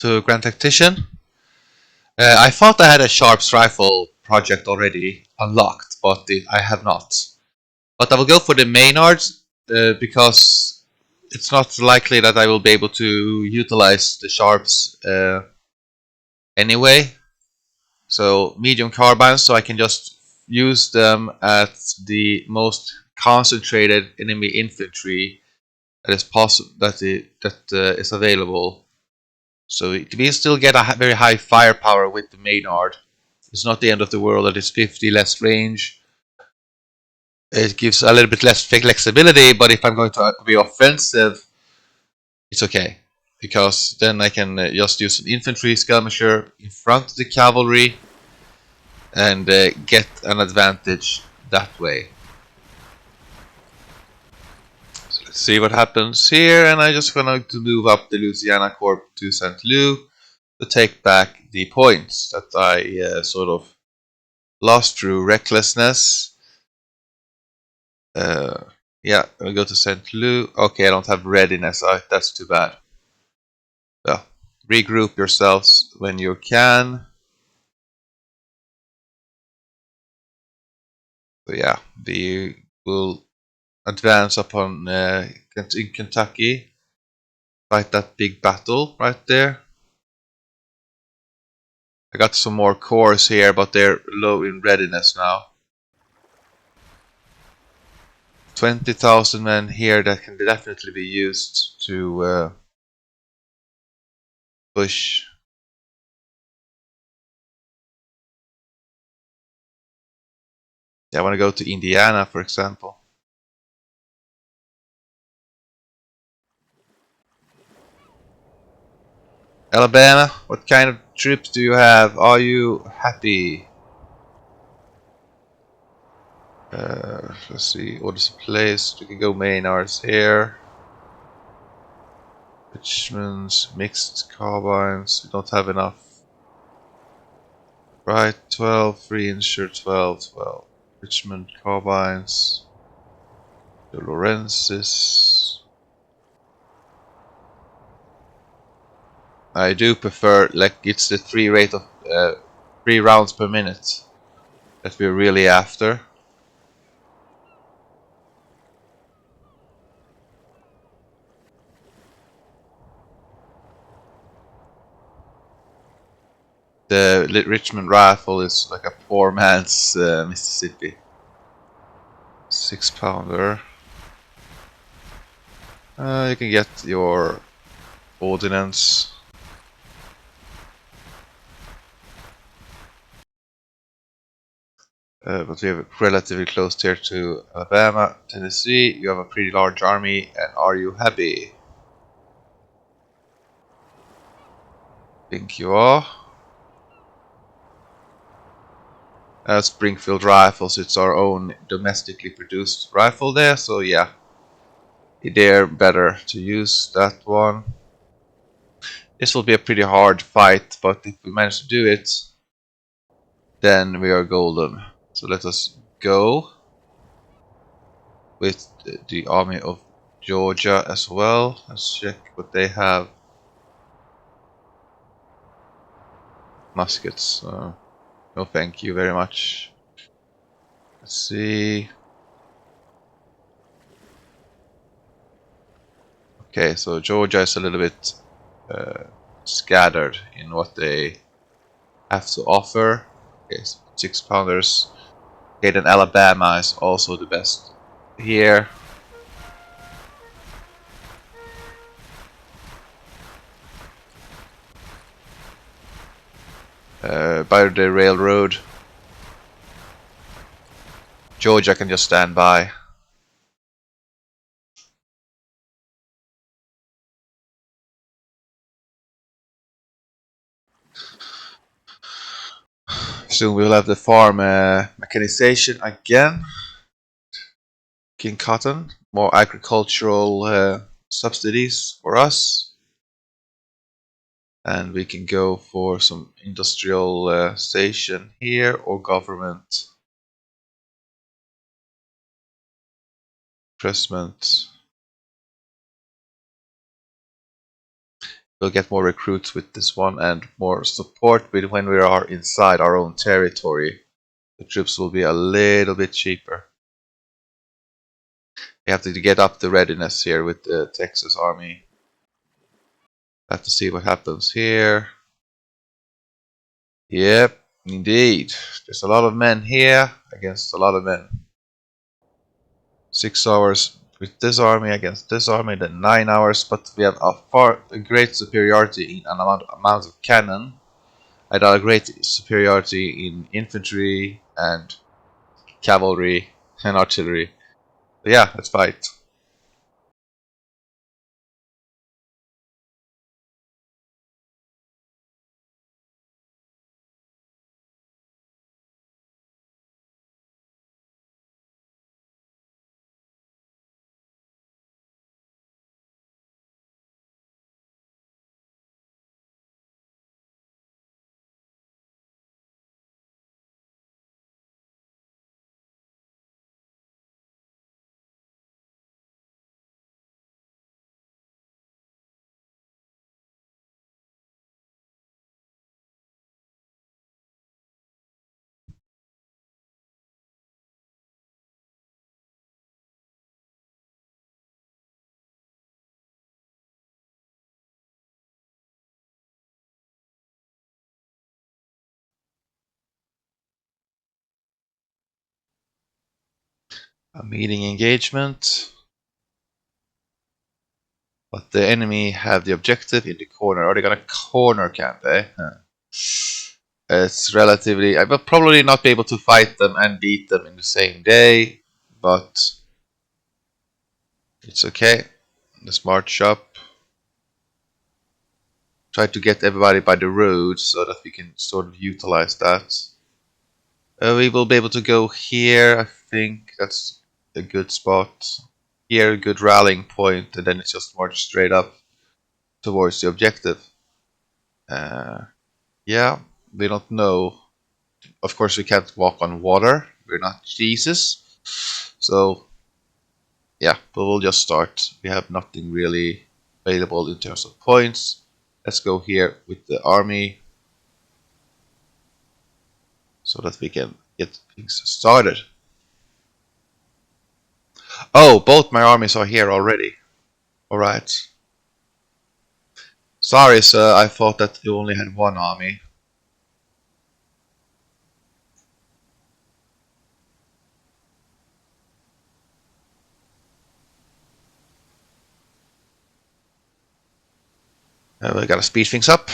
to Grand Tactician. I thought I had a Sharps rifle project already unlocked, but I have not. But I will go for the Maynard because it's not likely that I will be able to utilize the Sharps anyway. So medium carbines, so I can just use them at the most concentrated enemy infantry that is possible, that is available. So we still get a very high firepower with the Maynard. It's not the end of the world that it's 50 less range. It gives a little bit less flexibility, but if I'm going to be offensive, it's okay. Because then I can just use an infantry skirmisher in front of the cavalry and get an advantage that way. So let's see what happens here, and I'm just gonna move up the Louisiana Corps to St. Louis to take back the points that I sort of lost through recklessness. Yeah, I'll go to St. Louis. Okay, I don't have readiness. That's too bad. Well, regroup yourselves when you can. So yeah, we will advance upon in Kentucky. Fight that big battle right there. I got some more cores here, but they're low in readiness now. 20,000 men here that can definitely be used to push. Yeah, I want to go to Indiana, for example. Alabama, what kind of troops do you have? Are you happy? Let's see, orders placed. We can go Maynards here. Richmond's mixed carbines. We don't have enough. Right, 12, free insure 12, 12. Richmond carbines. The Lawrence's. I do prefer, like, it's the 3 rounds per minute that we're really after. The Richmond rifle is like a poor man's Mississippi. 6-pounder. You can get your ordnance. But we have relatively close here to Alabama, Tennessee. You have a pretty large army, and are you happy? Think you are. Springfield rifles, it's our own domestically produced rifle there, so yeah. They're better to use that one. This will be a pretty hard fight, but if we manage to do it, then we are golden. So let us go with the army of Georgia as well. Let's check what they have. Muskets. No, thank you very much. Let's see. Okay, so Georgia is a little bit scattered in what they have to offer. Okay, so 6-pounders. Okay, then Alabama is also the best here. By the railroad. Georgia can just stand by. Soon we'll have the farm mechanization again. King Cotton, more agricultural subsidies for us. And we can go for some industrial station here or government. Investment. We'll get more recruits with this one and more support with when we are inside our own territory. The troops will be a little bit cheaper. We have to get up the readiness here with the Texas army. Have to see what happens here. Yep, indeed. There's a lot of men here against a lot of men. 6 hours with this army against this army, then 9 hours, but we have a great superiority in an amount of cannon, and a great superiority in infantry and cavalry and artillery. So yeah, let's fight. A meeting engagement. But the enemy have the objective in the corner. Are they gonna corner, can't they? Huh. It's relatively... I will probably not be able to fight them and beat them in the same day, but it's okay. Let's march up. Try to get everybody by the road so that we can sort of utilize that. We will be able to go here. I think that's a good spot. Here, a good rallying point, and then it's just march straight up towards the objective. Yeah, we don't know. Of course, we can't walk on water. We're not Jesus. So, yeah, but we'll just start. We have nothing really available in terms of points. Let's go here with the army so that we can get things started. Oh, both my armies are here already. Alright. Sorry, sir, I thought that you only had one army. We gotta speed things up.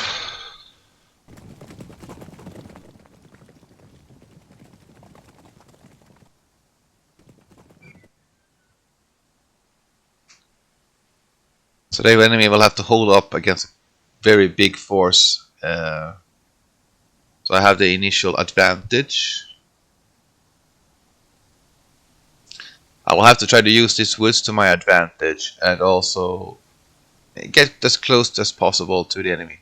So the enemy will have to hold up against a very big force. So I have the initial advantage. I will have to try to use these woods to my advantage and also get as close as possible to the enemy.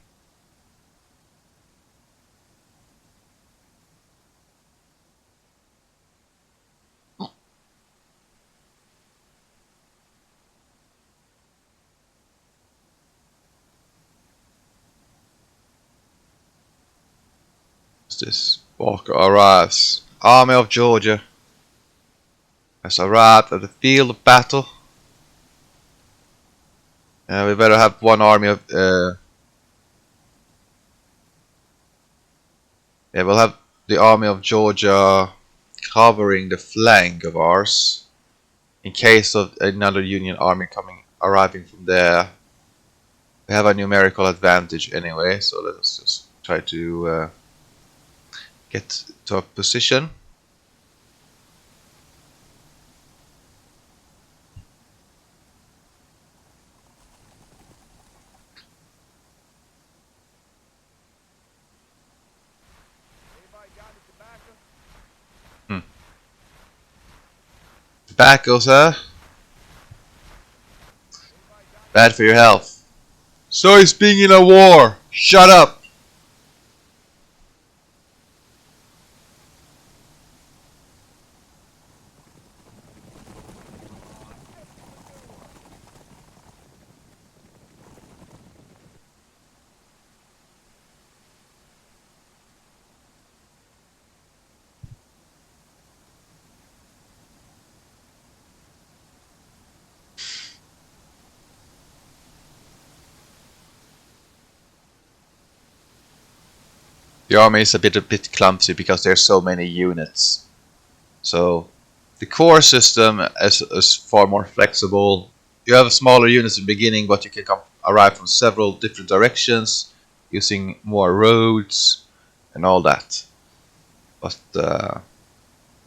What's this? Walker arrives. Army of Georgia has arrived at the field of battle. We better have one army of... yeah, we'll have the army of Georgia covering the flank of ours in case of another Union army arriving from there. We have a numerical advantage anyway, so let's just try to get to a position. Tobacco, sir. Bad for your health. So is being in a war. Shut up. The army is a bit clumsy because there's so many units. So the core system is far more flexible. You have smaller units in the beginning, but you can arrive from several different directions using more roads and all that. But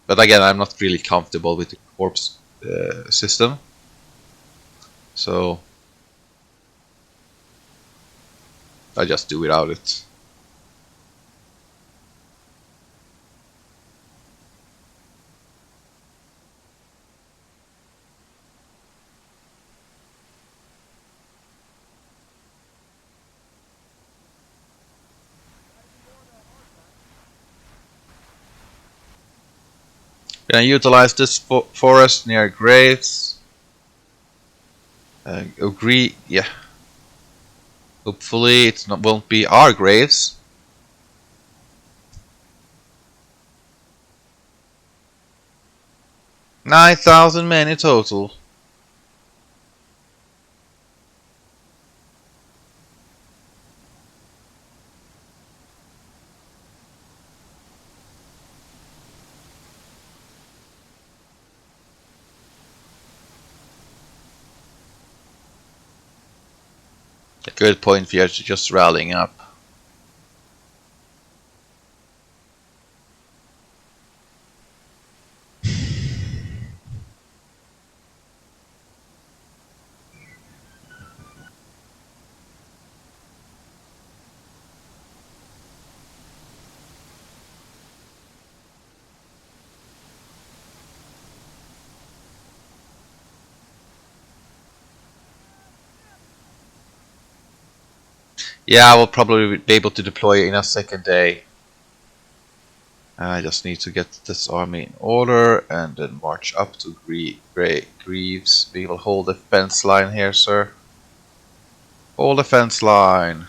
again, I'm not really comfortable with the corps system, so I just do without it. Can I utilize this forest near graves? Agree, yeah. Hopefully it won't be our graves. $9,000 men in total. A good point for you just rallying up. Yeah, I will probably be able to deploy it in a second day. I just need to get this army in order and then march up to Greaves. We will hold the fence line here, sir. Hold the fence line.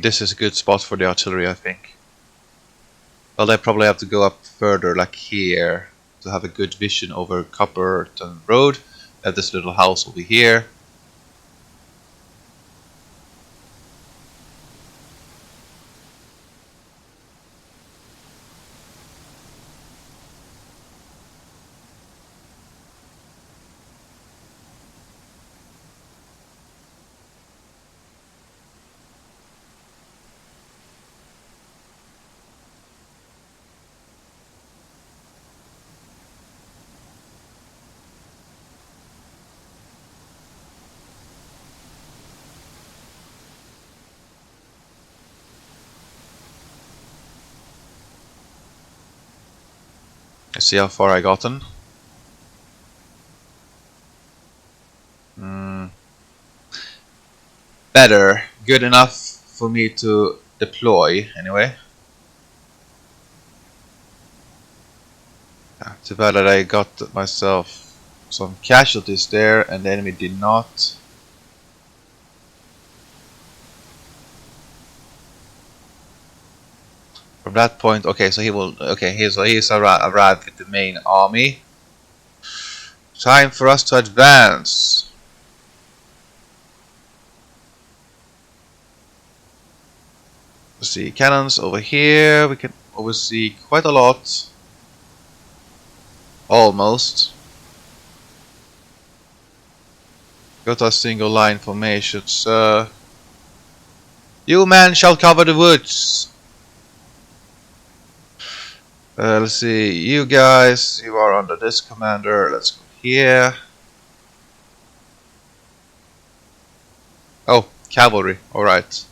This is a good spot for the artillery, I think. Well, they probably have to go up further, like here, to have a good vision over Copperton Road. They have this little house over here. Let's see how far I gotten. Better. Good enough for me to deploy, anyway. Too bad that I got myself some casualties there and the enemy did not. From that point, okay, so he will. Okay, he's arrived with the main army. Time for us to advance. Let's see, cannons over here. We can oversee quite a lot. Almost. Go to a single line formation, sir. You men shall cover the woods. Let's see, you guys, you are under this commander. Let's go here. Oh, cavalry. Alright.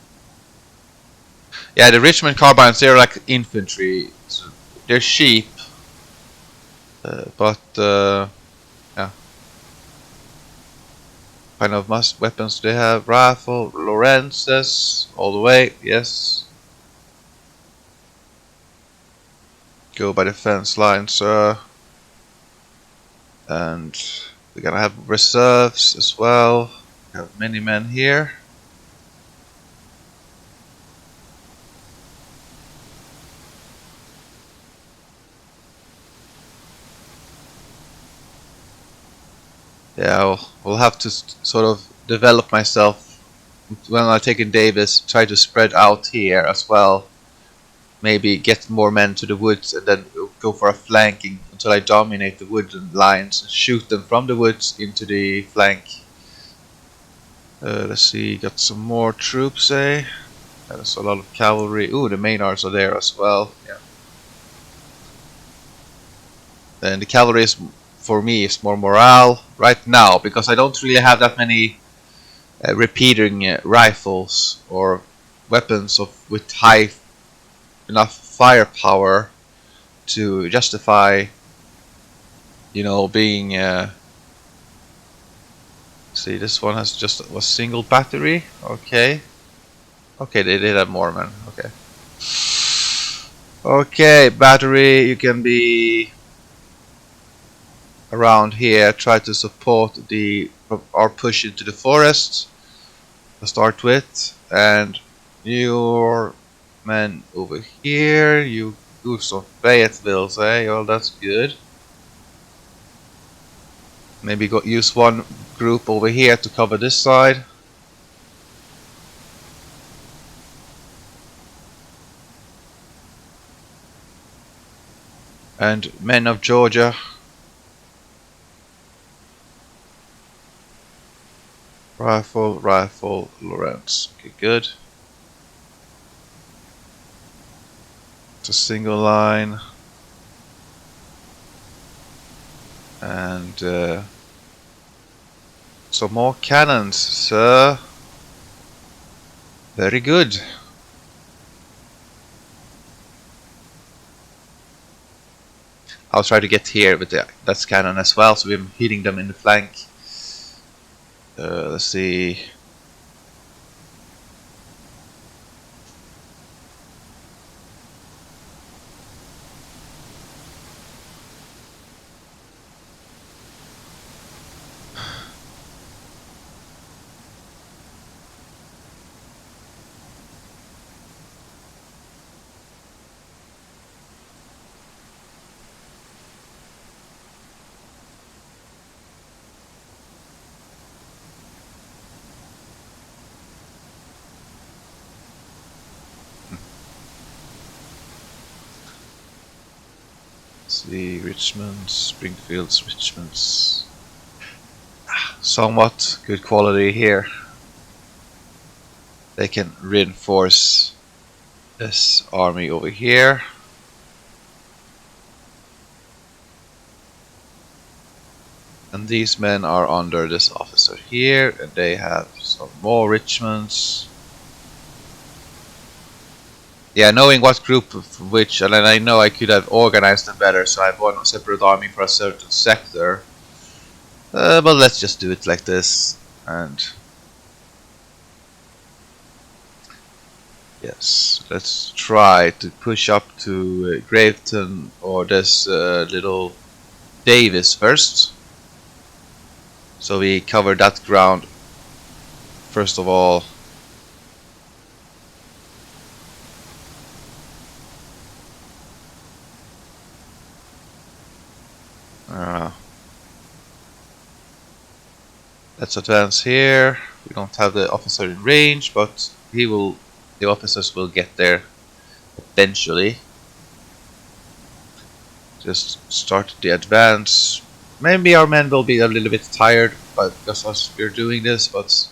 Yeah, the Richmond carbines, they're like infantry. So they're sheep. But yeah, kind of weapons they have. Rifle, Lorenzes, all the way. Yes. Go by the fence line, sir. And we're gonna have reserves as well. We have many men here. Yeah, we'll have to sort of develop myself when I take in Davis. Try to spread out here as well. Maybe get more men to the woods and then go for a flanking until I dominate the wooden lines and shoot them from the woods into the flank. Let's see, got some more troops, eh? There's a lot of cavalry. Ooh, the Maynards are there as well. Yeah. And the cavalry is, for me, is more morale right now because I don't really have that many repeating rifles or weapons with high enough firepower to justify, being. See, this one has just a single battery. Okay. Okay, they did have more men. Okay. Okay, battery, you can be around here. Try to support our push into the forest to start with, and your men over here. You do some Fayetteville's, eh? Well, that's good. Maybe use one group over here to cover this side. And men of Georgia. Rifle, Lawrence. Okay, good. It's a single line. And some more cannons, sir. Very good. I'll try to get here with that cannon as well, so we're hitting them in the flank. Let's see. See, Richmond, Springfield's, Richmond's. Somewhat good quality here. They can reinforce this army over here. And these men are under this officer here, and they have some more Richmonds. Yeah, knowing what group of which, and then I know I could have organized them better, so I have one separate army for a certain sector. But let's just do it like this, and yes, let's try to push up to Graveton or this little Davis first. So we cover that ground first of all. Let's advance here. We don't have the officer in range, but the officers will get there eventually. Just start the advance. Maybe our men will be a little bit tired, but because we're doing this, but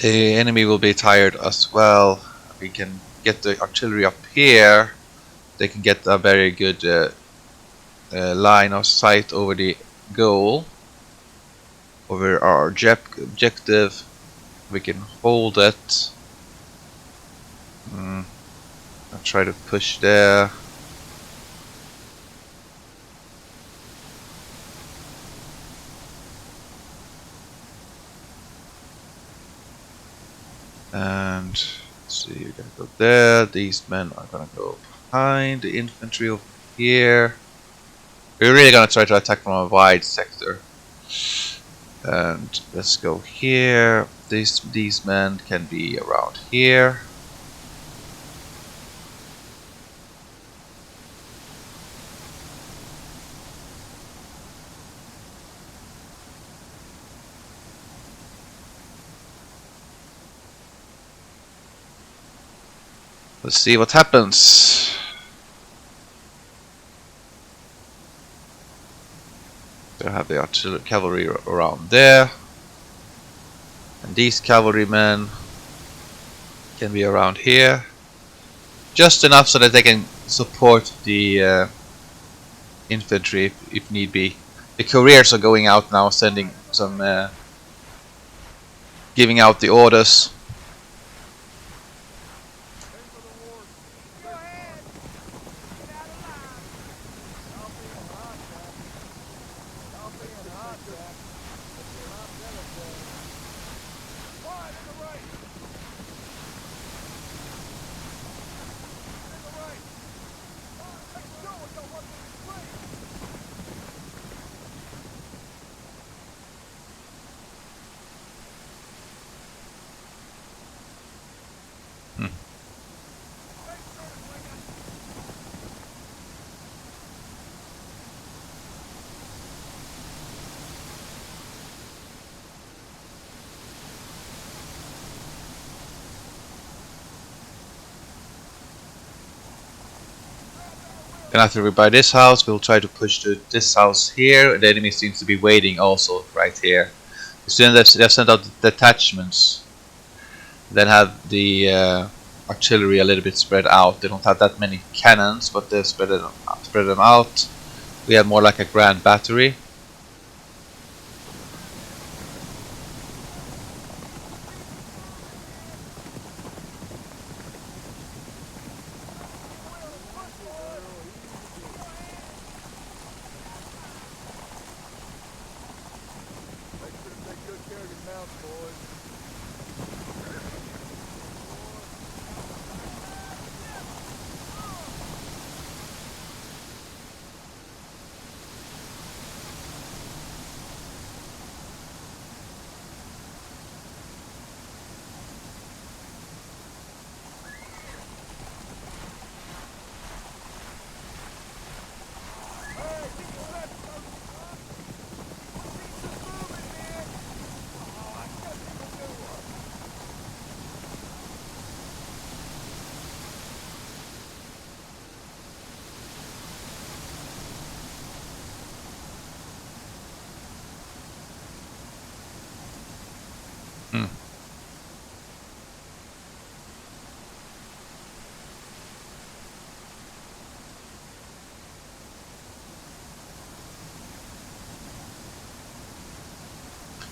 the enemy will be tired as well. We can get the artillery up here. They can get a very good line of sight over the goal, over our objective. We can hold it. I'll try to push there. And let's see, you're gonna go there. These men are gonna go behind the infantry over here. We're really gonna try to attack from a wide sector. And let's go here. These men can be around here. Let's see what happens. They have the artillery cavalry around there. And these cavalrymen can be around here. Just enough so that they can support the infantry if need be. The couriers are going out now, sending some, giving out the orders. And after we buy this house, we'll try to push to this house here. The enemy seems to be waiting also right here. Soon they've sent out detachments. Then have the artillery a little bit spread out. They don't have that many cannons, but they've spread them out. We have more like a grand battery.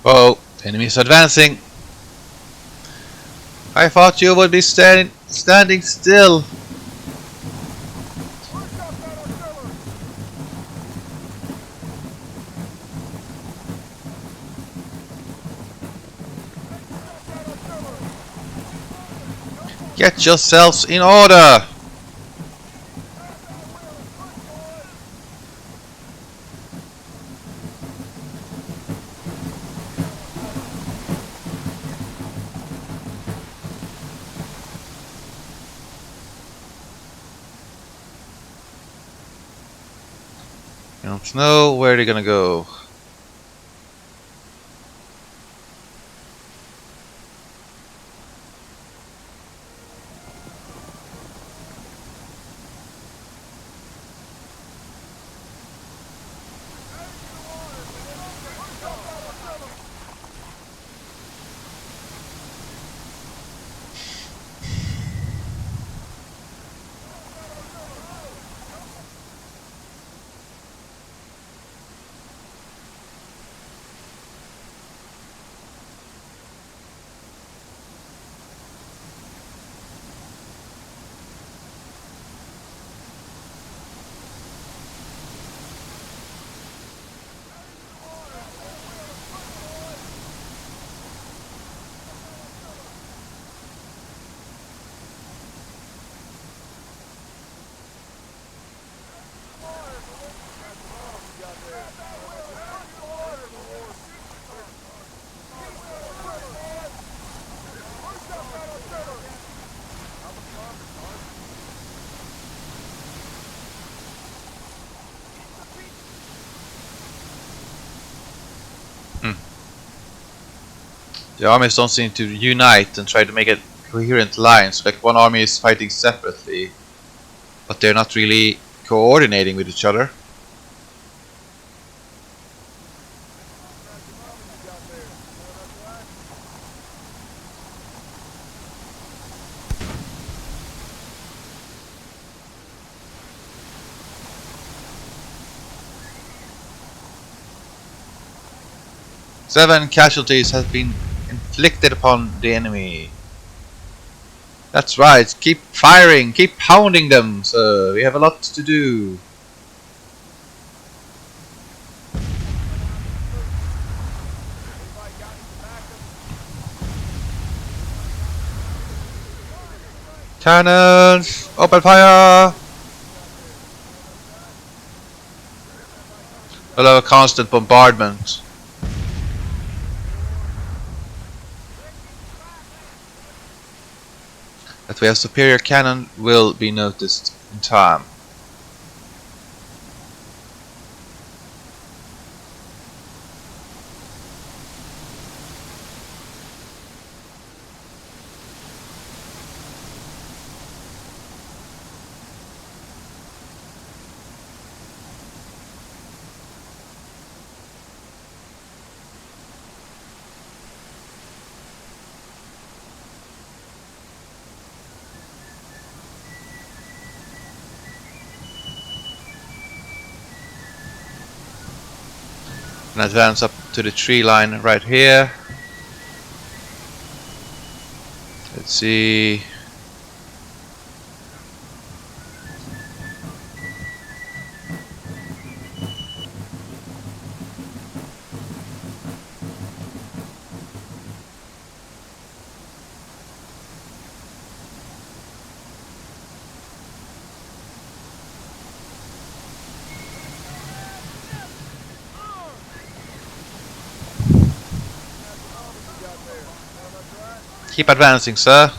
Oh, enemy is advancing. I thought you would be standing still. Get yourselves in order. I don't know where they're gonna go. The armies don't seem to unite and try to make a coherent line. So like one army is fighting separately, but they're not really coordinating with each other. Seven casualties have been inflicted upon the enemy. That's right, keep firing, keep pounding them, sir. We have a lot to do. Cannons! Open fire! Allow a constant bombardment. That we have superior cannon will be noticed in time. And advance up to the tree line right here. Let's see. Keep advancing, sir.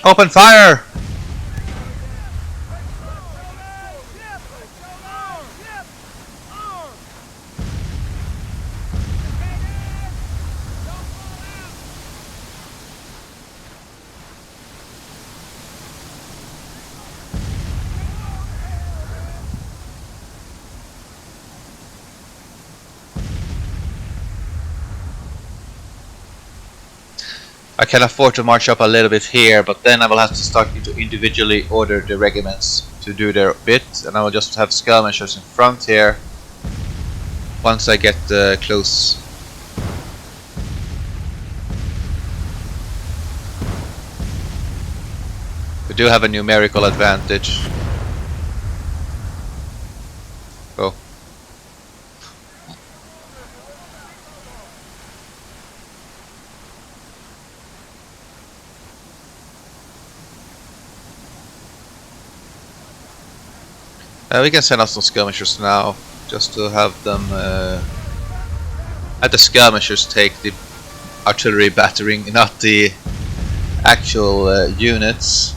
Open fire! I can afford to march up a little bit here, but then I will have to start to individually order the regiments to do their bit, and I will just have skirmishers in front here once I get close. We do have a numerical advantage. Oh. We can send out some skirmishers now, just to have them let the skirmishers take the artillery battering, not the actual units.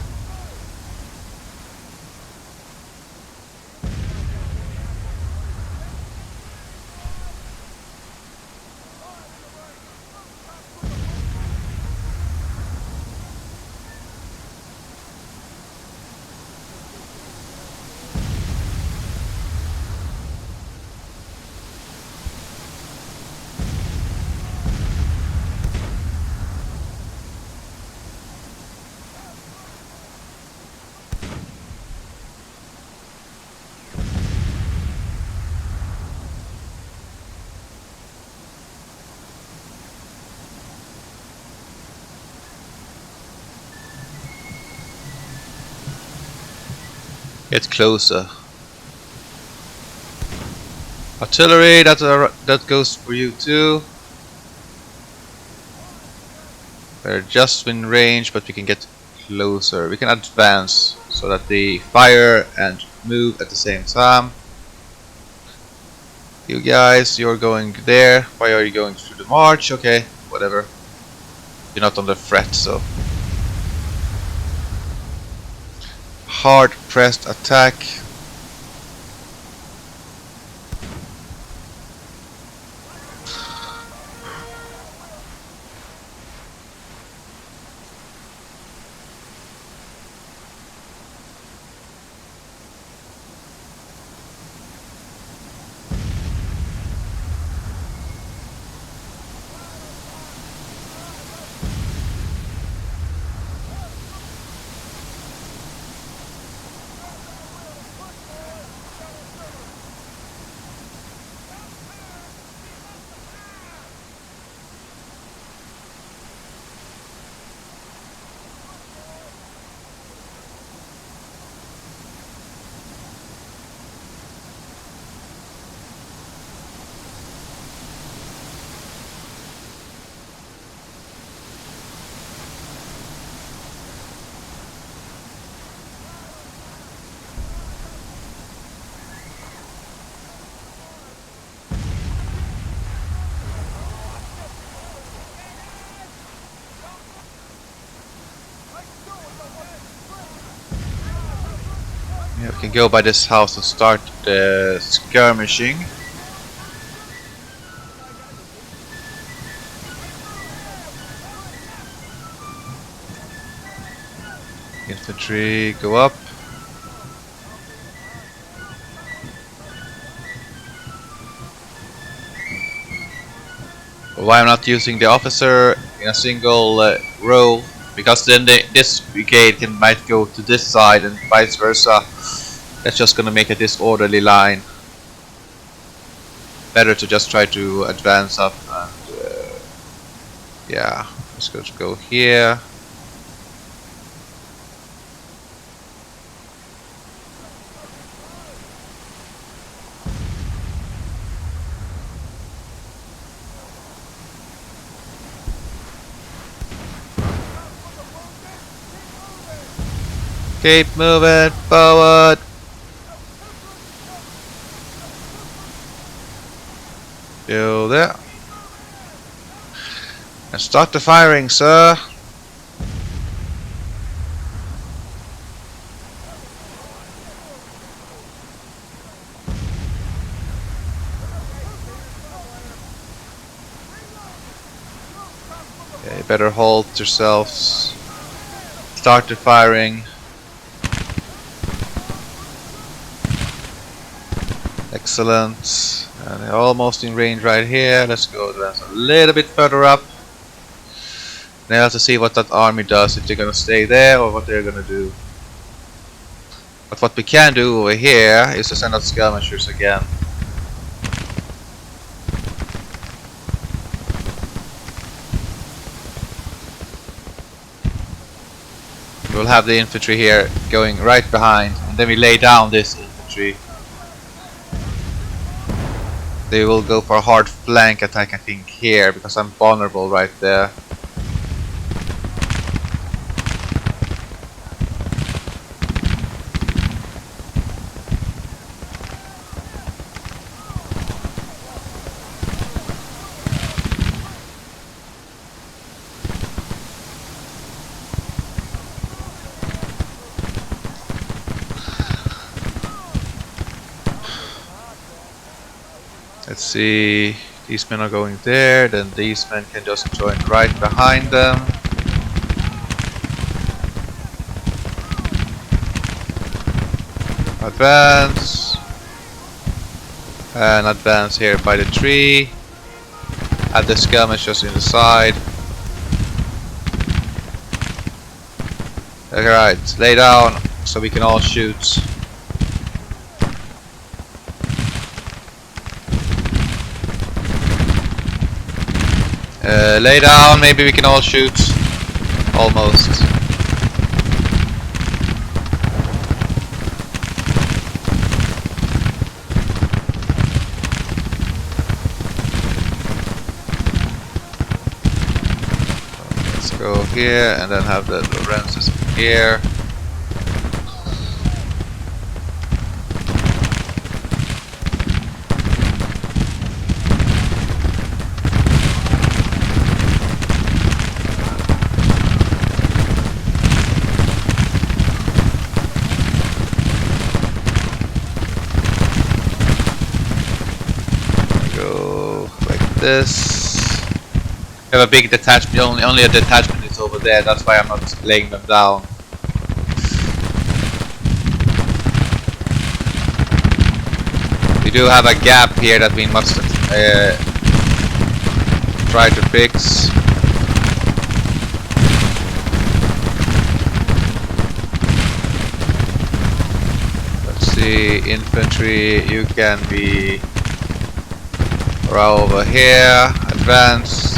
Get closer. Artillery, that goes for you too. We're just in range, but we can get closer. We can advance so that they fire and move at the same time. You guys, you're going there. Why are you going through the march? Okay, whatever. You're not on the threat, so. Hard pressed attack. Yeah, we can go by this house and start the skirmishing. Infantry, go up. Why I'm not using the officer in a single row? Because then this brigade might go to this side and vice versa. That's just gonna make a disorderly line. Better to just try to advance up and yeah, let's go here. Keep moving forward. Go there. And start the firing, sir. Yeah, you better hold yourselves. Start the firing. Excellent. And they're almost in range right here. Let's go advance a little bit further up. Now to see what that army does, if they're gonna stay there or what they're gonna do. But what we can do over here is to send out skirmishers again. We'll have the infantry here going right behind, and then we lay down this infantry. They will go for a hard flank attack, I think, here, because I'm vulnerable right there. Let's see, these men are going there, then these men can just join right behind them. Advance. And advance here by the tree. Add the skirmishers in the side. Alright, lay down so we can all shoot. Lay down, maybe we can all shoot. Almost. here, and then have the Lorenzes here. Go like this. We have a big detachment, only a detachment is over there, that's why I'm not laying them down. We do have a gap here that we must try to fix. Let's see, infantry, you can be right over here, advance.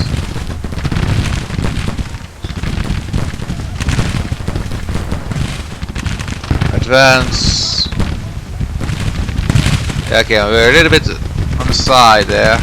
Advance. Okay, we're a little bit on the side there.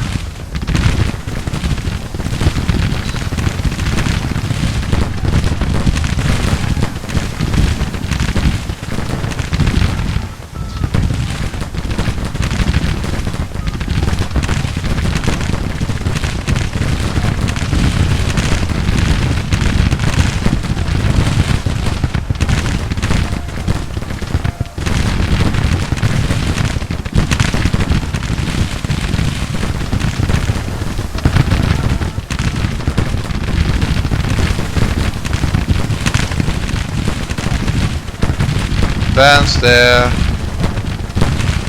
Advance there,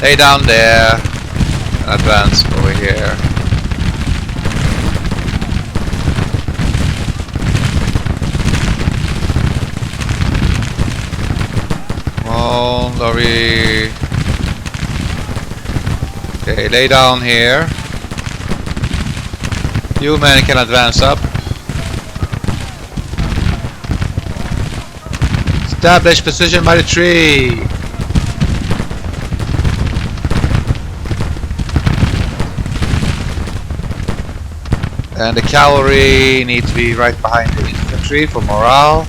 lay down there, and advance over here. Come on, lorry. Okay, lay down here. You men can advance up. Establish position by the tree. And the cavalry need to be right behind the infantry for morale.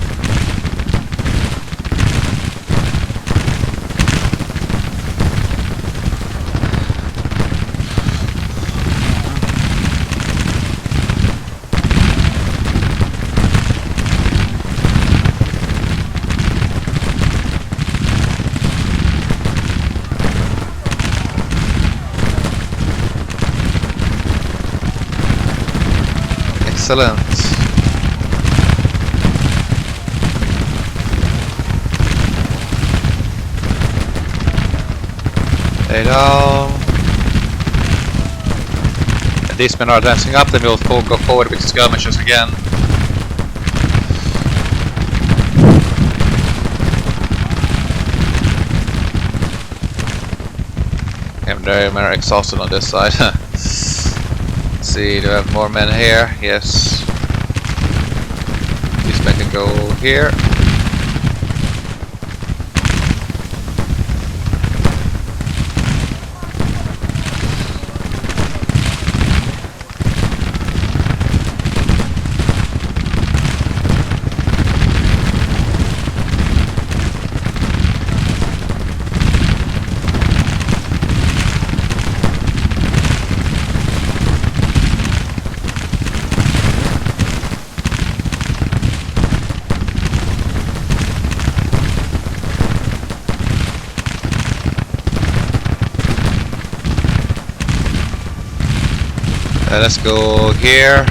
Excellent. Lay down. And these men are advancing up, then we'll go forward with skirmishers again. I'm very exhausted on this side. See, do I have more men here? Yes. These men can go here. Let's go here.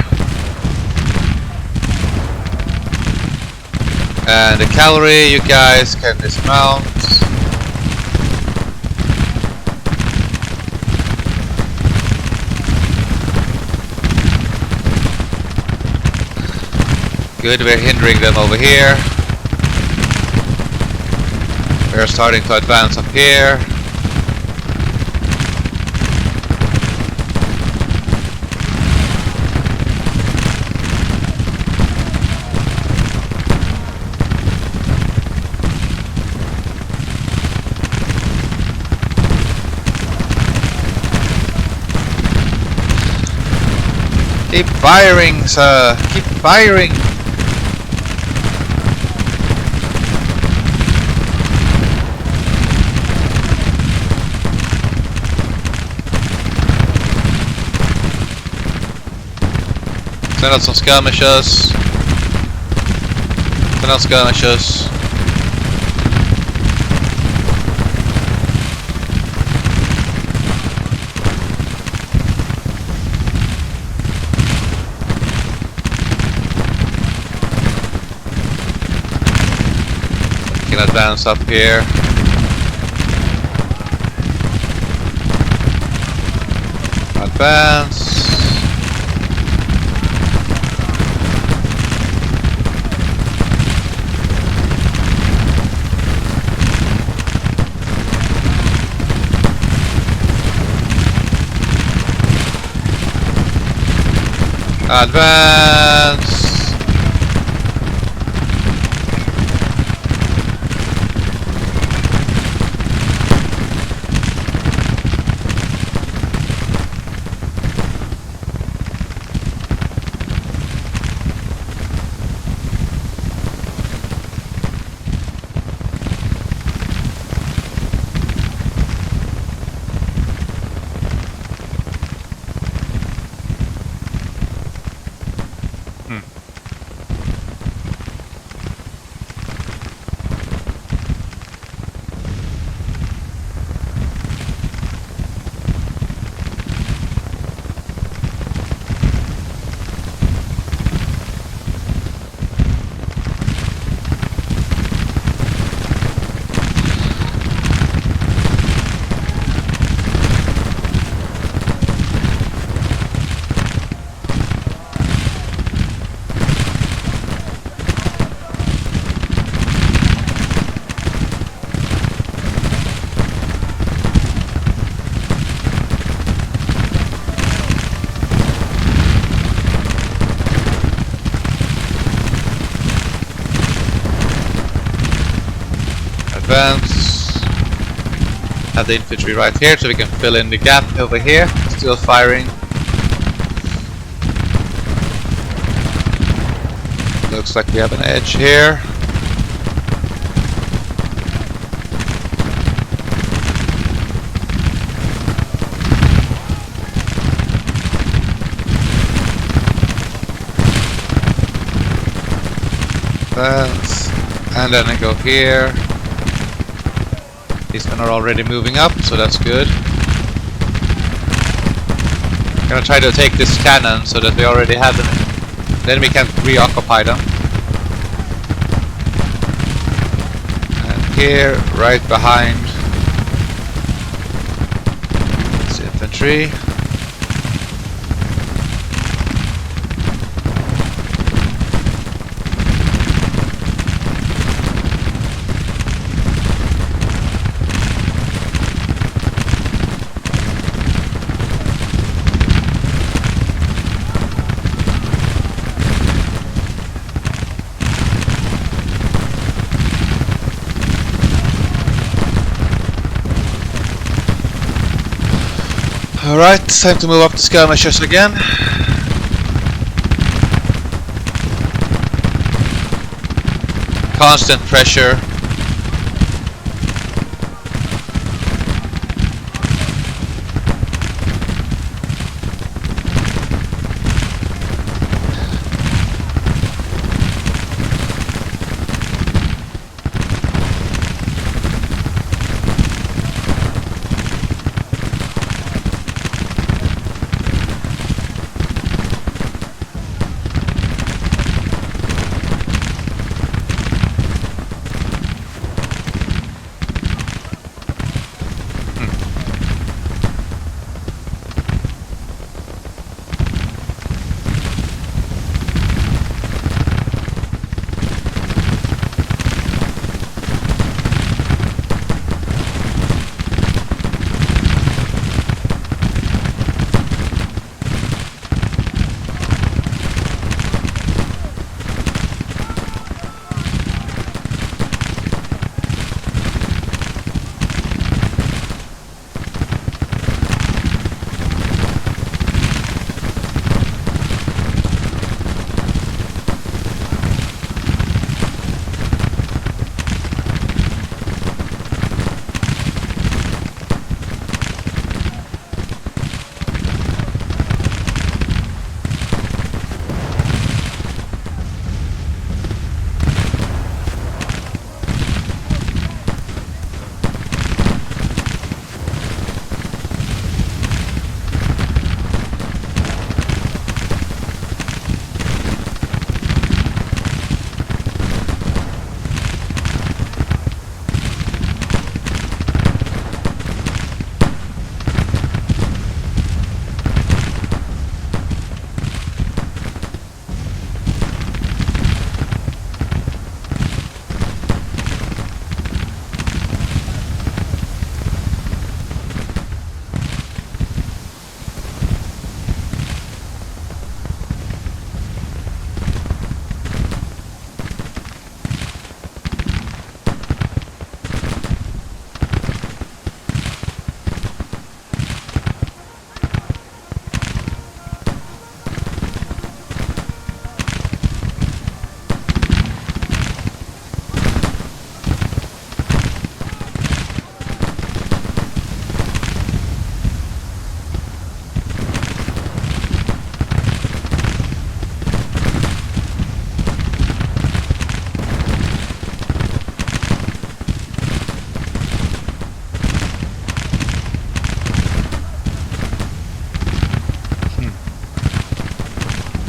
And the cavalry, you guys can dismount. Good, we're hindering them over here. We're starting to advance up here. Keep firing, sir. Keep firing. Send out some skirmishers. Send out skirmishers. We can advance up here. Advance. Advance. Advance. Have the infantry right here so we can fill in the gap over here. Still firing. Looks like we have an edge here. Advance. And then I go here. These men are already moving up, so that's good. I'm gonna try to take this cannon so that we already have them. Then we can reoccupy them. And here, right behind this infantry. Alright, time to move up the skirmishers again. Constant pressure.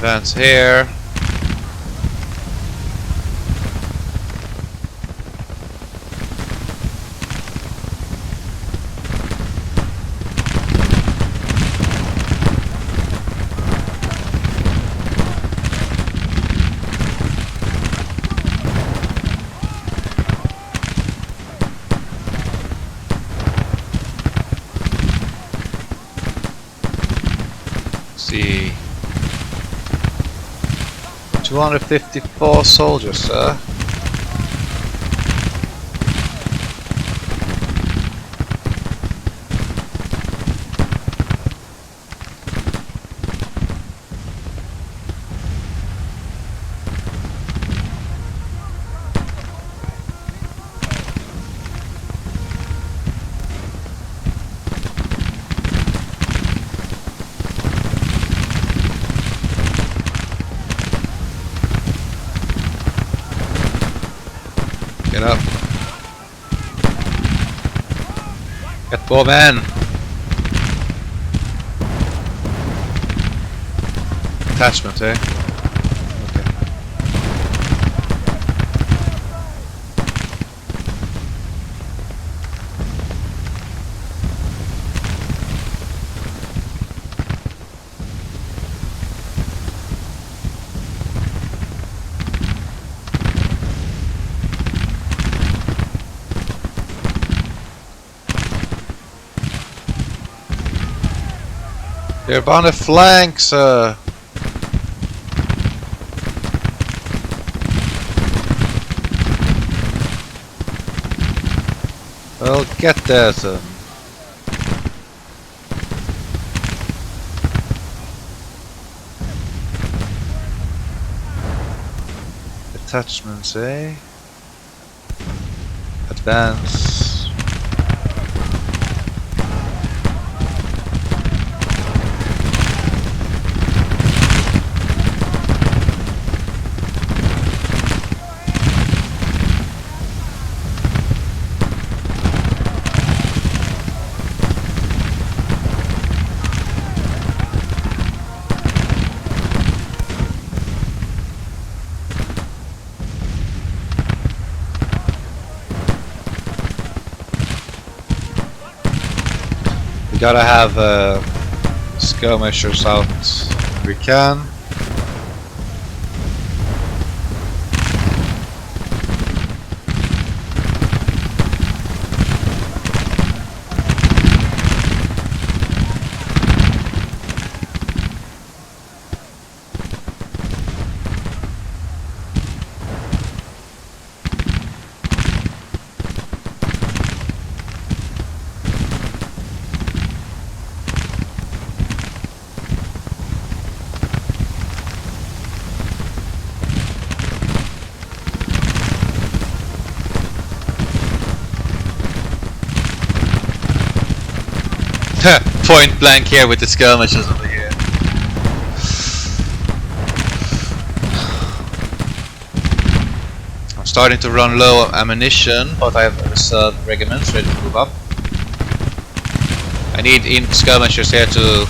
Advance here. See, 254 soldiers, sir. Get up. Get more men. Attachment, eh? Okay. They're on the flanks, sir. Well, get there, sir. Attachments, eh? Advance. We gotta have skirmishers out if we can. Point blank here with the skirmishers over here. I'm starting to run low on ammunition, but I have reserve regiments ready to move up. I need skirmishers here to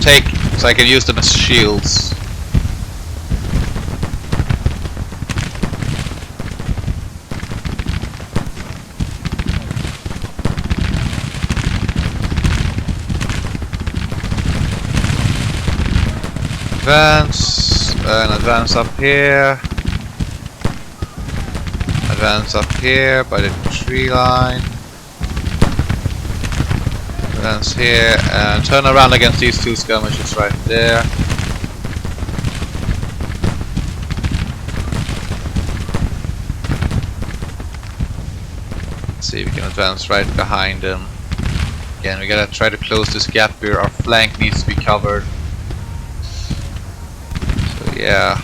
take, so I can use them as shields. Advance, and advance up here. Advance up here by the tree line. Advance here and turn around against these two skirmishers right there. Let's see if we can advance right behind them. Again, we gotta try to close this gap here. Our flank needs to be covered. Yeah.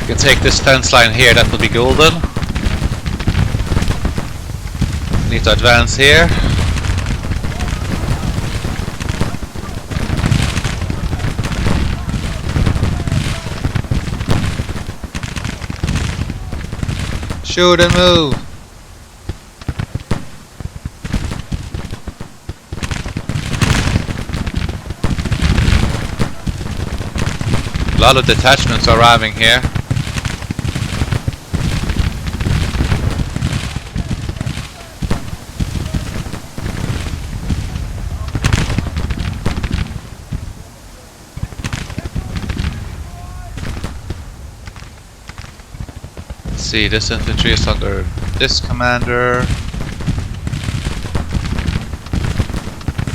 You can take this fence line here, that will be golden. Need to advance here. Shoot and move. A lot of detachments are arriving here. Let's see, this infantry is under this commander.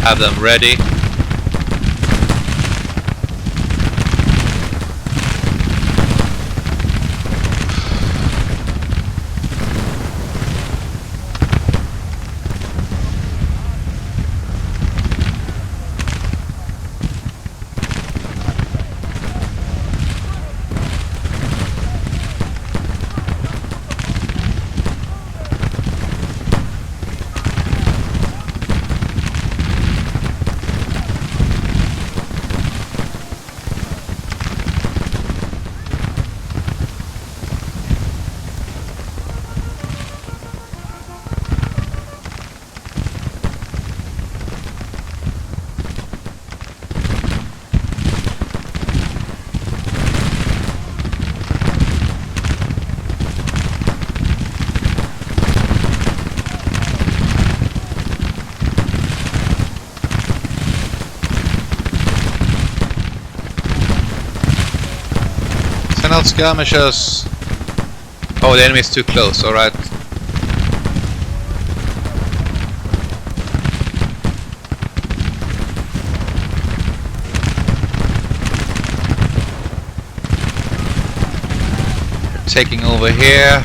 Have them ready. Send out skirmishers. Oh, the enemy is too close, alright. Taking over here.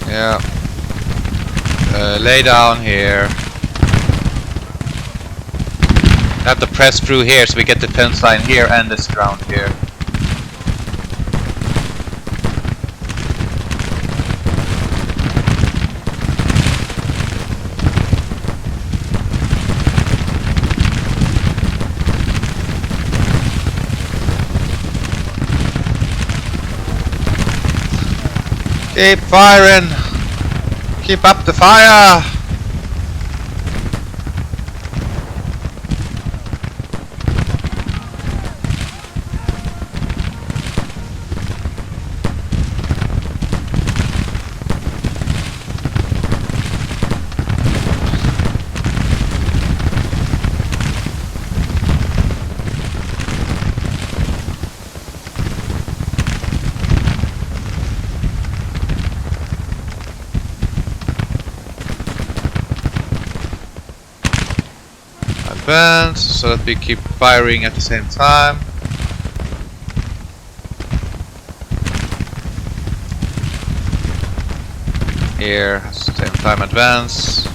Yeah. Lay down here. Have to press through here so we get the fence line here and this ground here. Keep firing! Keep up the fire! Advance, so that we keep firing at the same time. Here, same time advance.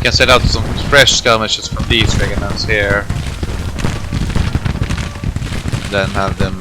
Can set out some fresh skirmishes from these regiments here. Then have them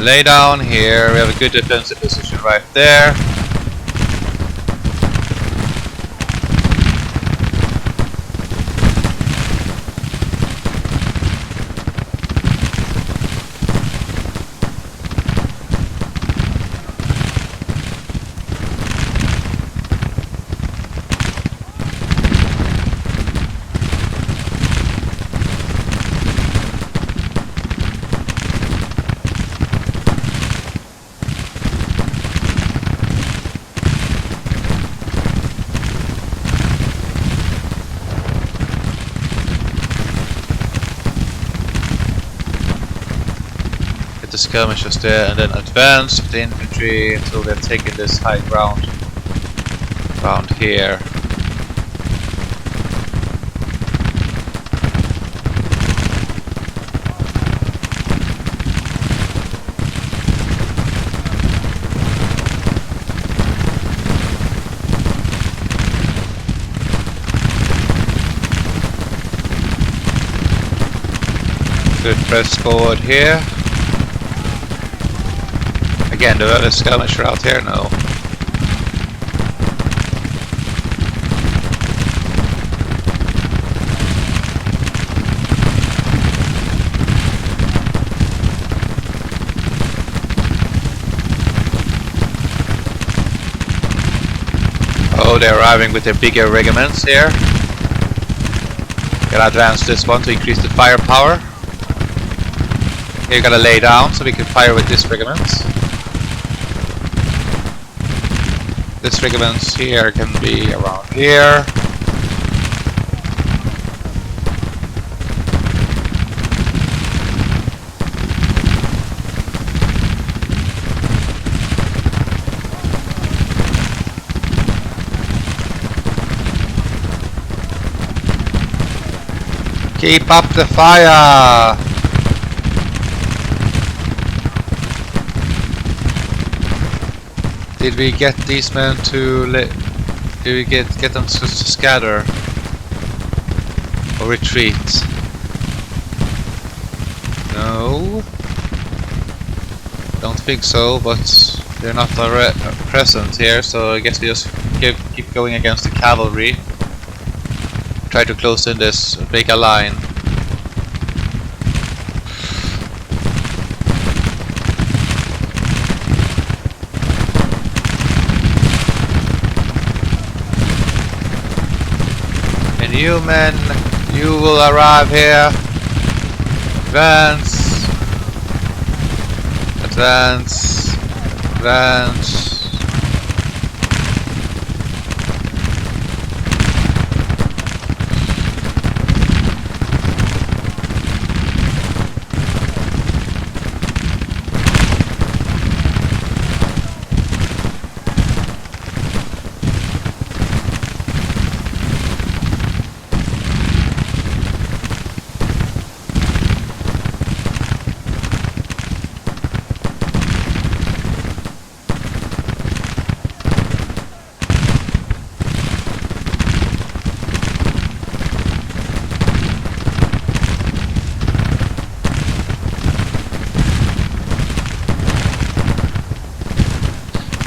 lay down here. We have a good defensive position right there. The skirmishers there, and then advance with the infantry until they've taken this high ground around here. Good press forward here. Again, do I have a skirmisher out here? No. Oh, they're arriving with their bigger regiments here. Gotta advance this one to increase the firepower. Here you gotta lay down so we can fire with this regiment. This regiment here can be around here. Keep up the fire! Did we get these men to did we get them to scatter or retreat? No, don't think so. But they're not present here, so I guess we just keep going against the cavalry. Try to close in this, make a line. You men, you will arrive here. Advance. Advance. Advance.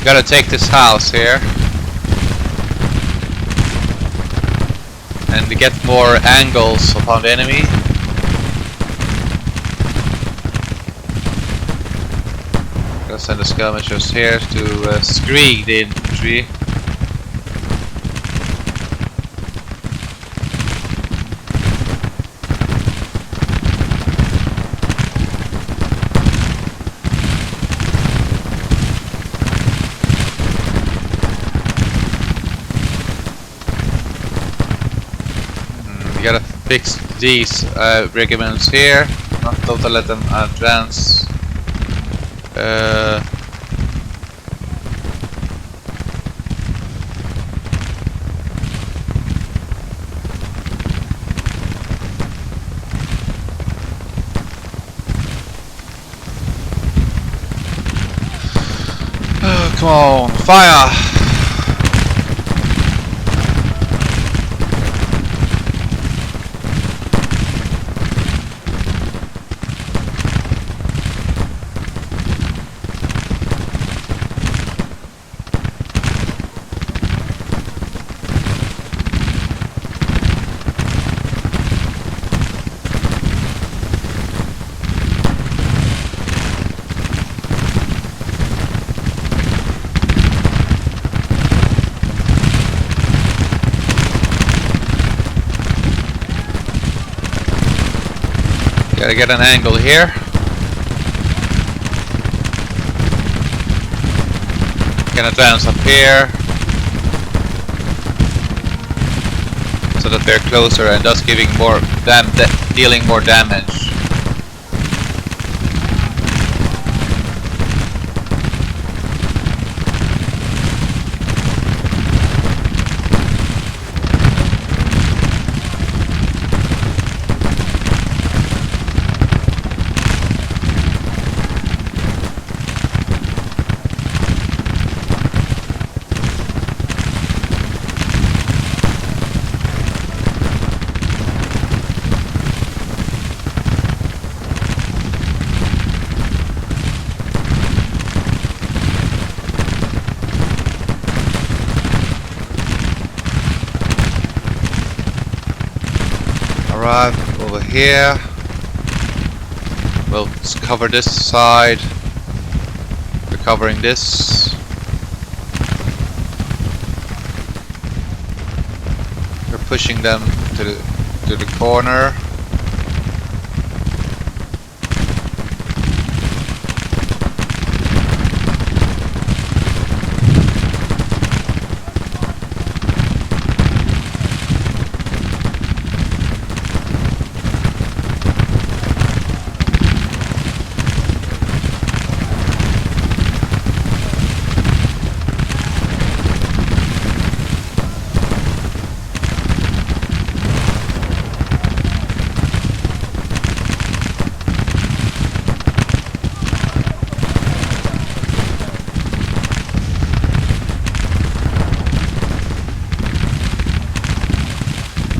Gotta take this house here and get more angles upon the enemy. Gotta send the skirmishers here to screen the infantry. Gotta fix these regiments here, not to let them advance. Oh, come on, fire! Gotta get an angle here. Can advance up here so that they're closer and thus giving more dealing more damage. Arrive over here. We'll cover this side. We're covering this. We're pushing them to the corner.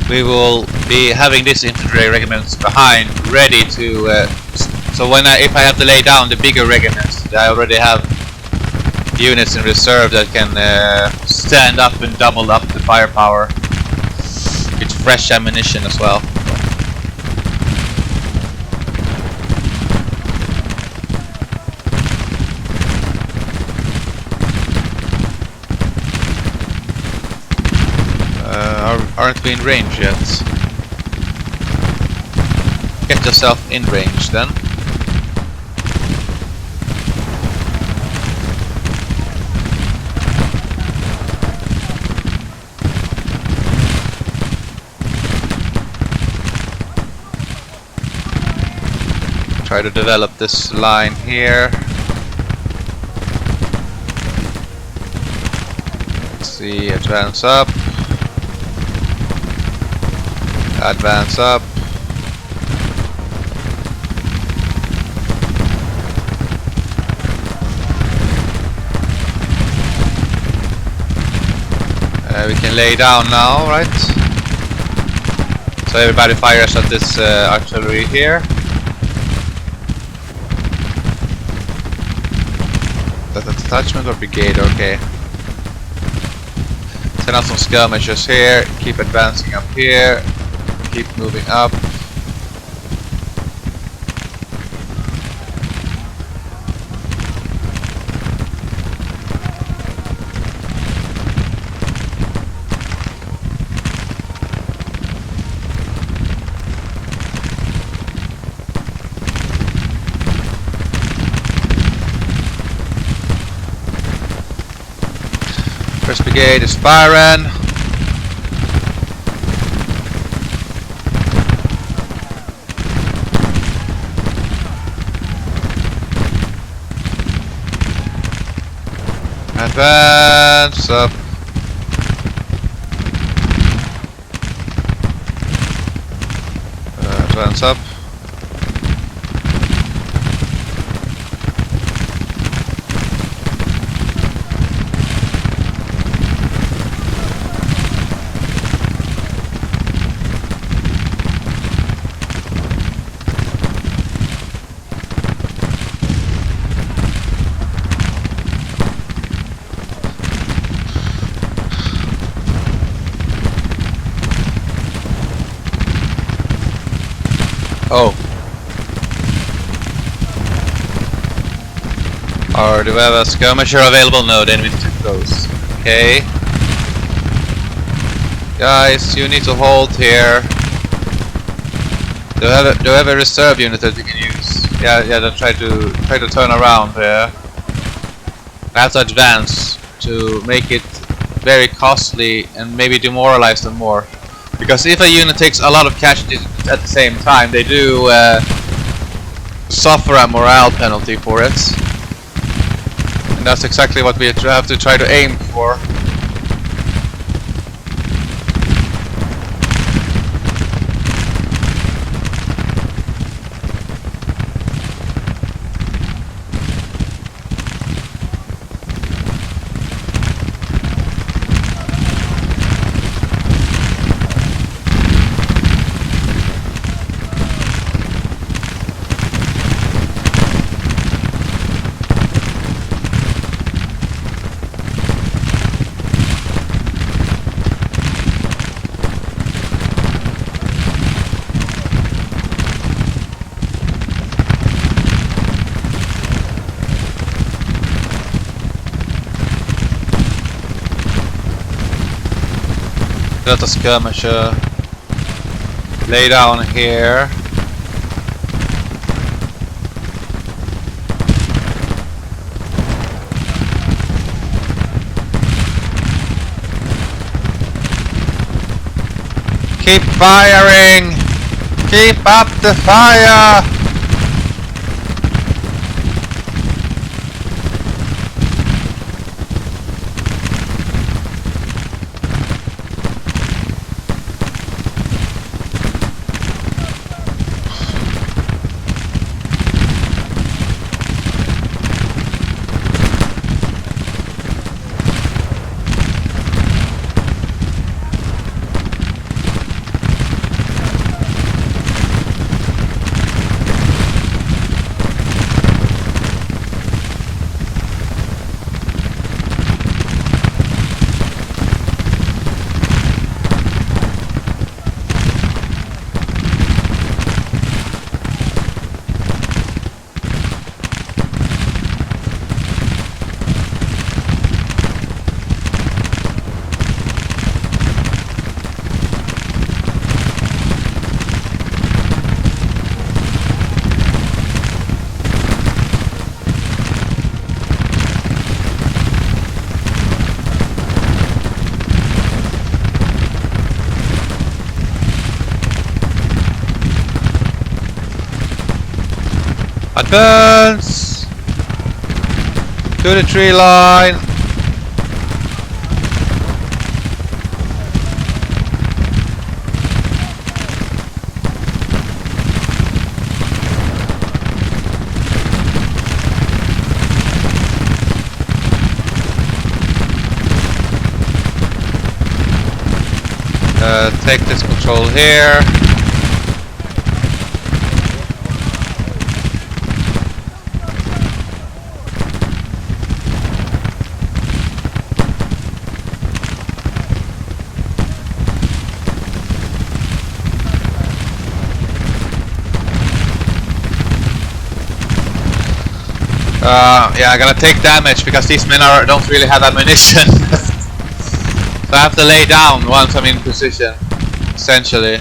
We will be having this infantry regiments behind, ready to. So if I have to lay down the bigger regiments, I already have units in reserve that can stand up and double up the firepower. It's fresh ammunition as well. Aren't we in range yet? Get yourself in range then. Try to develop this line here. Let's see, advance up. Advance up. We can lay down now, right? So everybody fires at this artillery here. That's a detachment or brigade, okay. Send out some skirmishers here, keep advancing up here. Keep moving up. First brigade is firing. Advance up. Advance up. Oh. Or do we have a skirmisher available? No, the enemy's too close. Okay. Guys, you need to hold here. Do you have a reserve unit that you can use? Yeah, yeah. Then try to turn around here. I have to advance to make it very costly and maybe demoralize them more. Because if a unit takes a lot of casualties at the same time, they do suffer a morale penalty for it. And that's exactly what we have to try to aim for. Let the skirmisher lay down here. Keep firing! Keep up the fire! Advance to the tree line. Take this control here. Yeah, I'm gonna take damage because these men don't really have ammunition. So I have to lay down once I'm in position, essentially.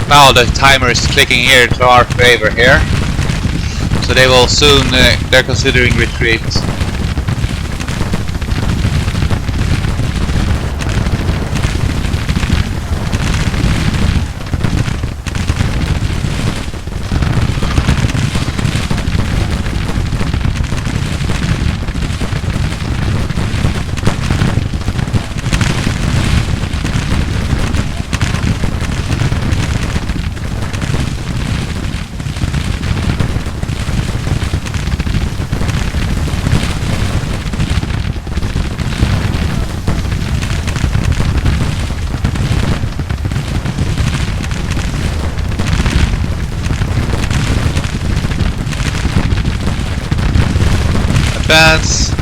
Now the timer is clicking here to our favor here. So they will soon, they're considering retreat. Advance.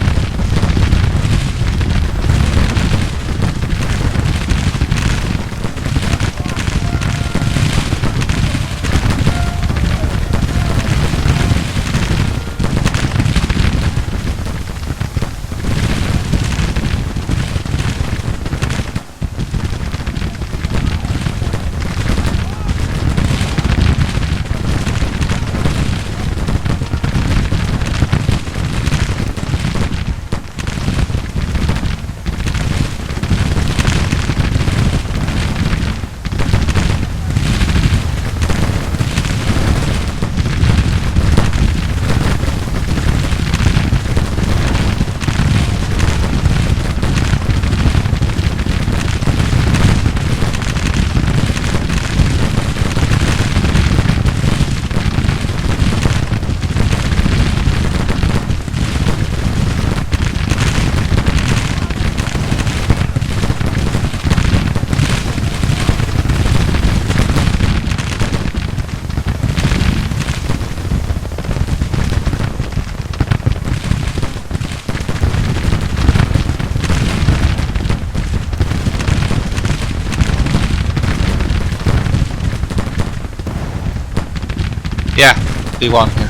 Yeah, B1 here.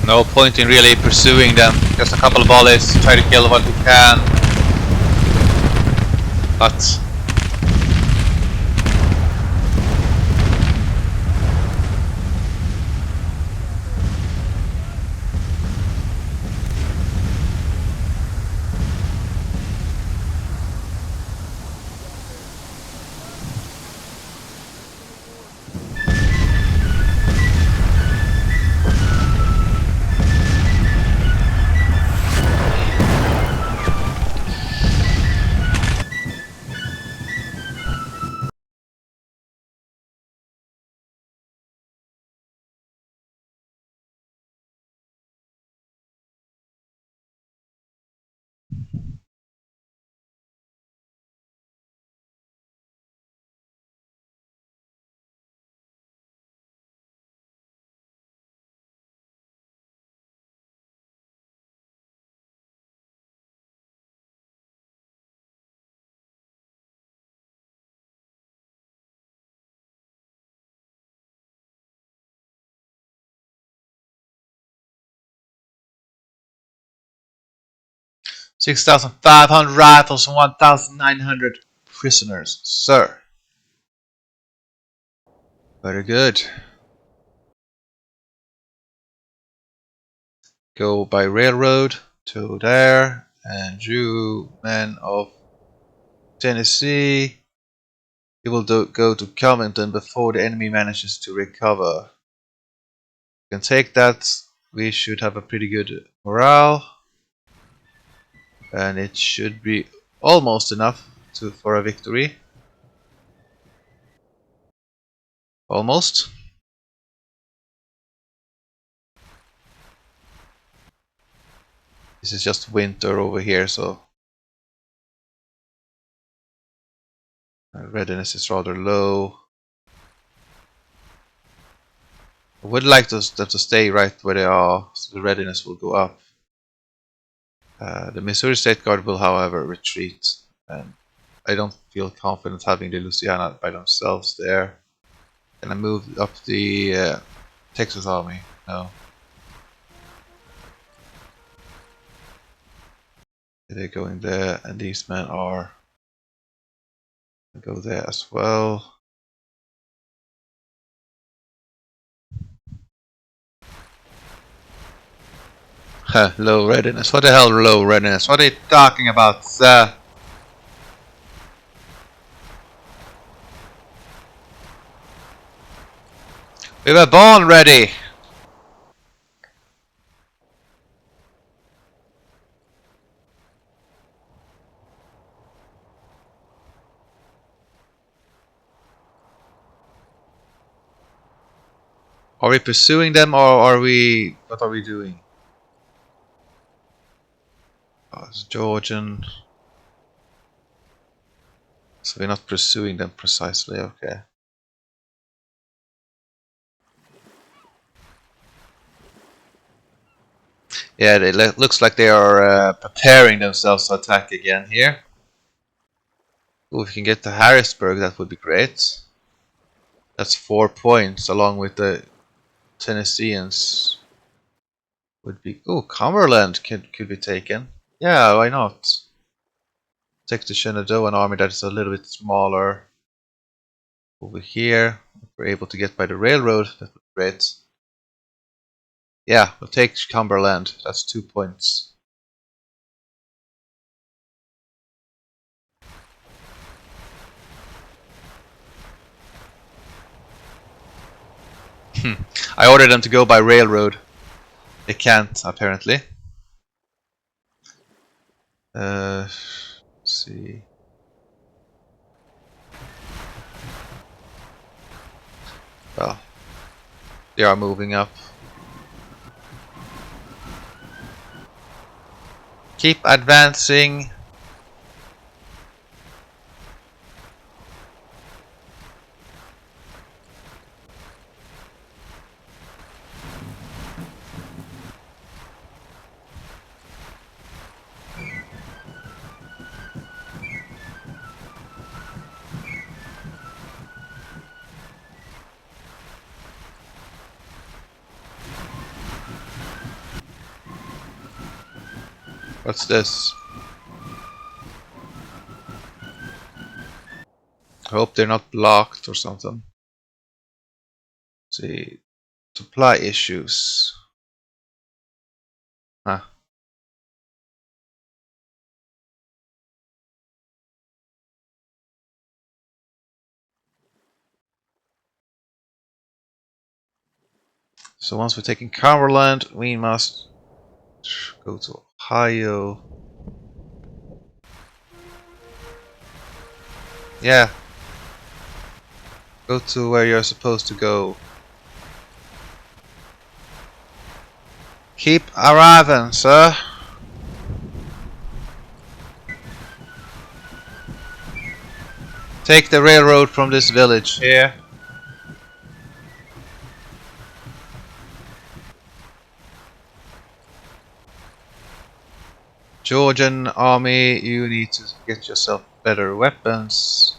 No point in really pursuing them. Just a couple of volleys, try to kill what we can. But $6,500 rifles and 1,900 prisoners, sir. Very good. Go by railroad to there, and you men of Tennessee, you will go to Covington before the enemy manages to recover. You can take that. We should have a pretty good morale, and it should be almost enough for a victory. Almost. This is just winter over here, so readiness is rather low. I would like them to stay right where they are, so the readiness will go up. The Missouri State Guard will, however, retreat, and I don't feel confident having the Louisiana by themselves there. Can I move up the Texas Army? No. They're going there, and these men are go there as well. Huh, low readiness. What the hell, low readiness? What are you talking about, sir? We were born ready. Are we pursuing them, or are we... What are we doing? Oh, it's Georgian. So we're not pursuing them precisely, okay. Yeah, it looks like they are preparing themselves to attack again here. Ooh, if we can get to Harrisburg, that would be great. That's 4 points, along with the Tennesseans. Would be... Ooh, Cumberland could be taken. Yeah, why not? Take the Shenandoah army that is a little bit smaller. Over here, if we're able to get by the railroad, that would be great. Yeah, we'll take Cumberland. That's 2 points. I ordered them to go by railroad. They can't, apparently. Let's see. Well, they are moving up. Keep advancing. What's this? I hope they're not blocked or something. Let's see. Supply issues. Huh. So once we're taking Cumberland, we must go to Ohio. Yeah. Go to where you're supposed to go. Keep arriving, sir. Take the railroad from this village here. Georgian army, you need to get yourself better weapons.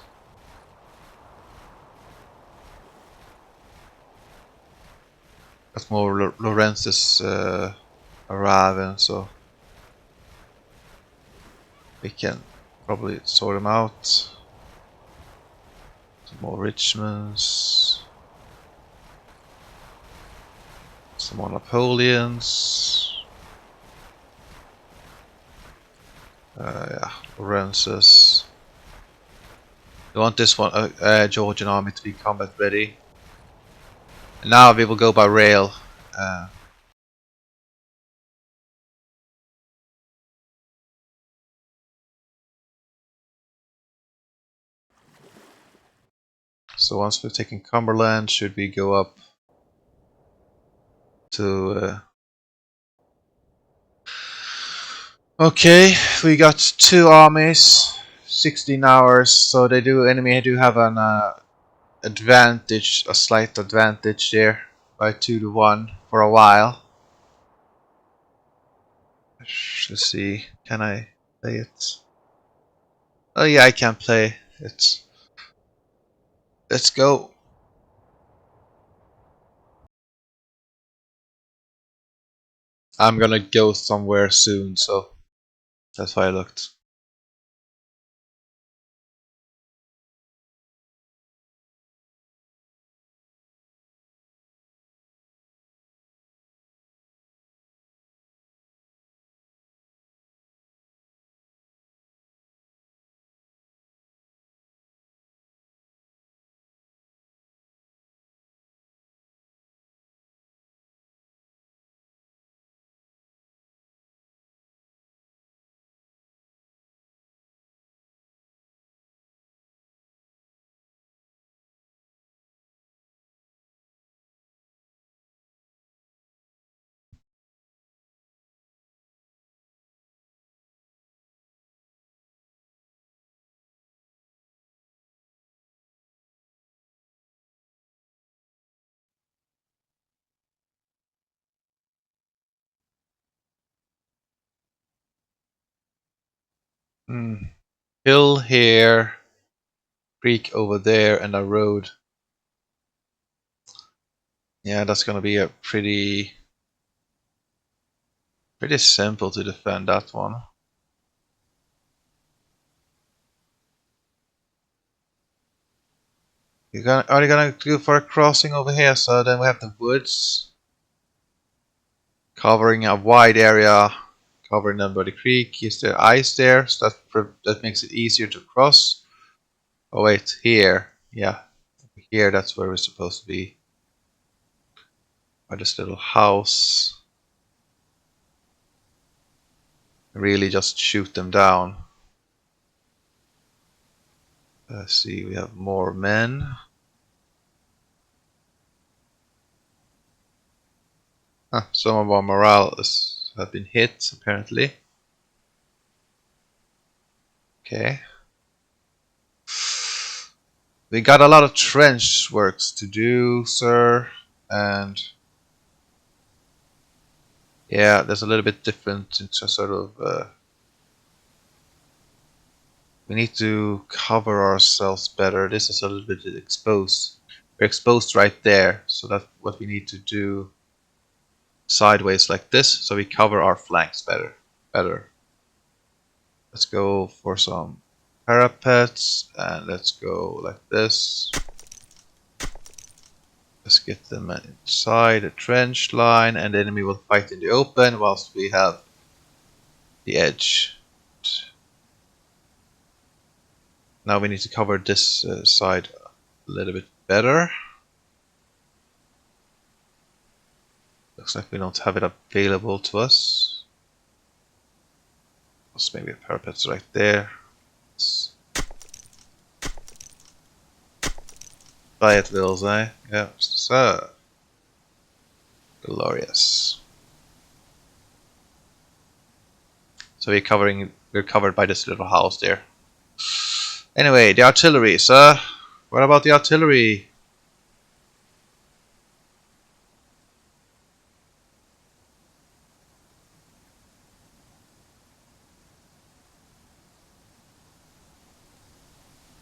Got more Lawrence's arriving, so we can probably sort them out. Some more Richmonds. Some more Napoleons. Yeah, Lawrence's. We want this one, Georgian army to be combat ready. And now we will go by rail. So once we've taken Cumberland, should we go up to... Okay, we got 2 armies, 16 hours, so enemy do have an advantage, a slight advantage there, by 2 to 1 for a while. Let's see, can I play it? Oh yeah, I can play it. Let's go. I'm gonna go somewhere soon, so That's why I looked. Hill here, creek over there, and a road. Yeah, that's gonna be a pretty simple to defend that one. Are you gonna go for a crossing over here? So then we have the woods covering a wide area, covering them by the creek. Is there ice there? So that makes it easier to cross. Oh wait, here, yeah, here. That's where we're supposed to be. By this little house. Really, just shoot them down. Let's see, we have more men. Some of our morale have been hit, apparently. Okay. We got a lot of trench works to do, sir. And yeah, there's a little bit different into sort of... we need to cover ourselves better. This is a little bit exposed. We're exposed right there, so that's what we need to do sideways like this, so we cover our flanks better. Let's go for some parapets, and let's go like this. Let's get them inside a trench line, and the enemy will fight in the open whilst we have the edge. Now we need to cover this side a little bit better. Looks like we don't have it available to us. Plus maybe a parapet's right there. Quiet Wills, eh? Yeah, sir. Glorious. So we're covered by this little house there. Anyway, the artillery, sir. What about the artillery?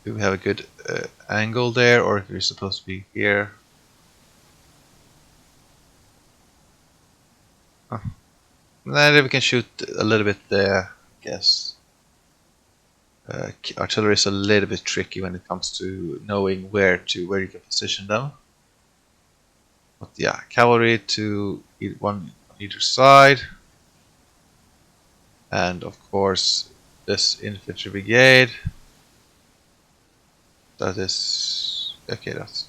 Do we have a good angle there, or if we're supposed to be here? Then we can shoot a little bit there, I guess. Artillery is a little bit tricky when it comes to knowing where you can position them. But yeah, cavalry to one on either side, and of course this infantry brigade. That is okay. That's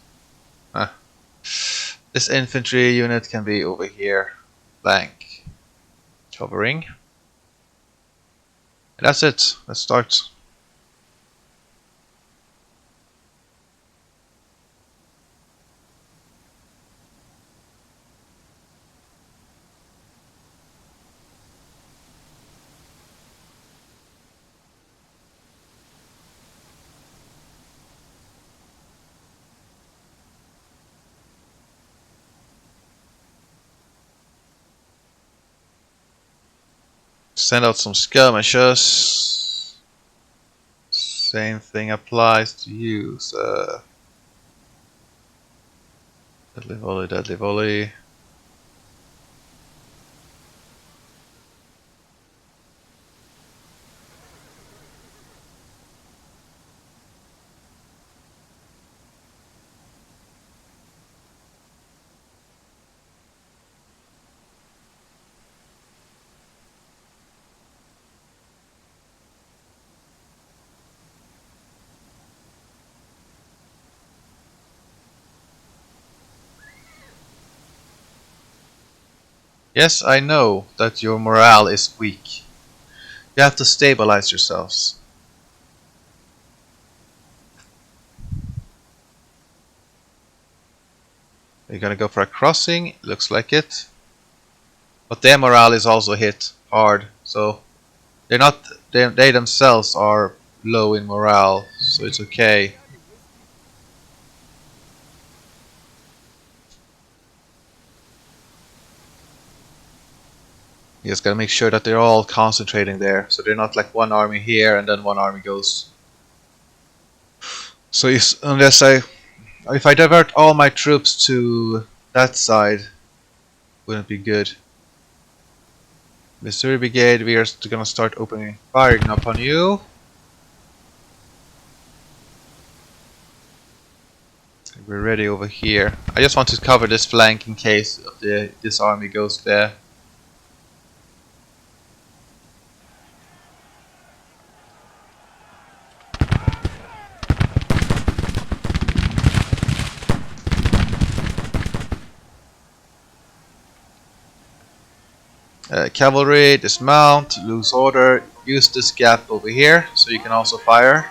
this infantry unit can be over here, flank, covering. And that's it. Let's start. Send out some skirmishers. Same thing applies to you, sir. Deadly volley, deadly volley. Yes, I know that your morale is weak. You have to stabilize yourselves. You're gonna go for a crossing, looks like it. But their morale is also hit hard, so they're not they themselves are low in morale, so it's okay. You just gotta make sure that they're all concentrating there, so they're not like one army here and then one army goes. So unless if I divert all my troops to that side, wouldn't be good. Missouri Brigade, we are gonna start opening firing upon you. We're ready over here. I just want to cover this flank in case of this army goes there. Cavalry, dismount, lose order, use this gap over here so you can also fire.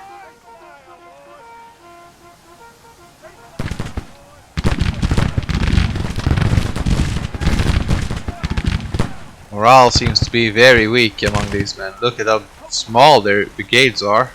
Morale seems to be very weak among these men. Look at how small their brigades are.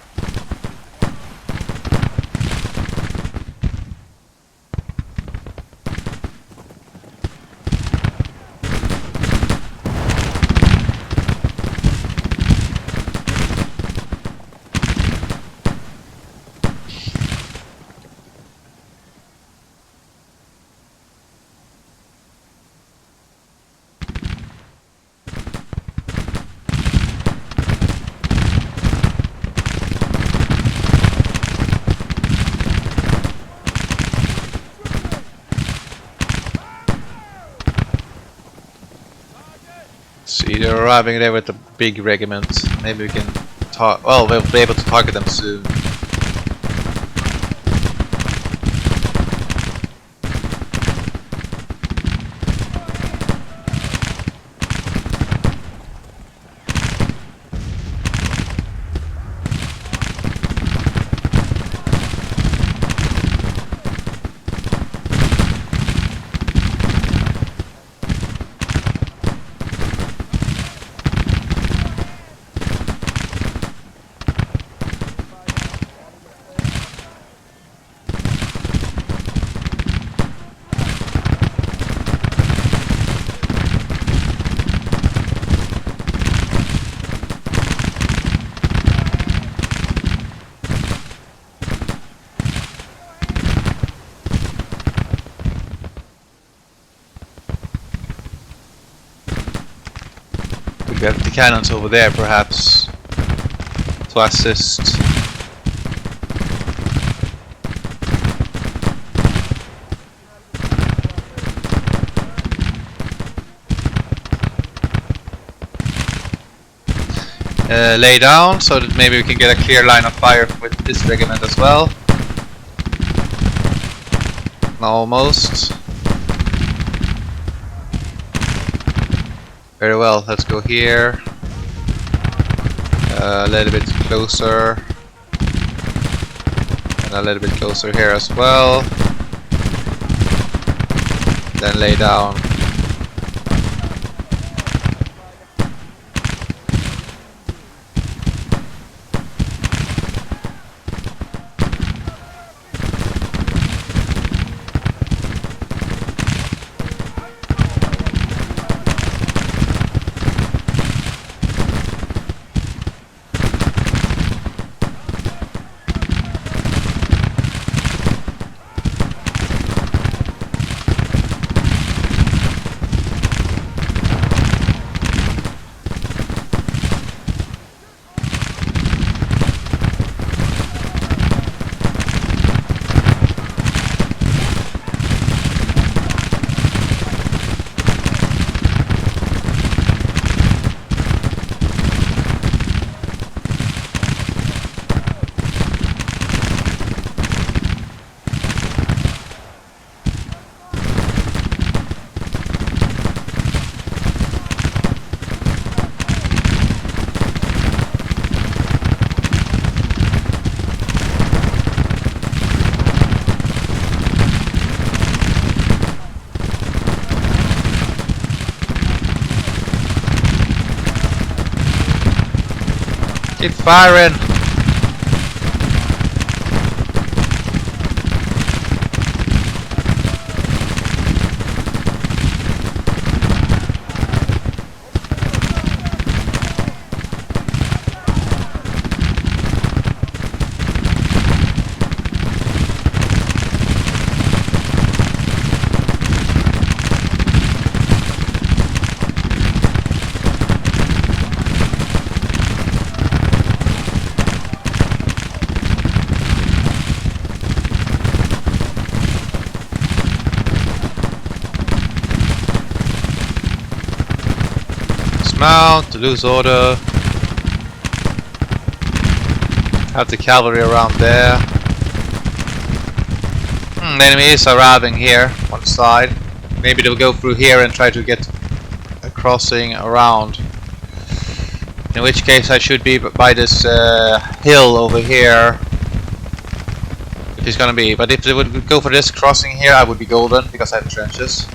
See, they're arriving there with a big regiment. Maybe we can talk. Well, we'll be able to target them soon. We have the cannons over there, perhaps, to assist. Lay down so that maybe we can get a clear line of fire with this regiment as well. Almost. Very well, let's go here. A little bit closer. And a little bit closer here as well. Then lay down. Keep firing! Mount, to lose order. Have the cavalry around there. The enemy is arriving here, one side. Maybe they'll go through here and try to get a crossing around. In which case I should be by this hill over here. If it's gonna be. But if they would go for this crossing here, I would be golden because I have trenches.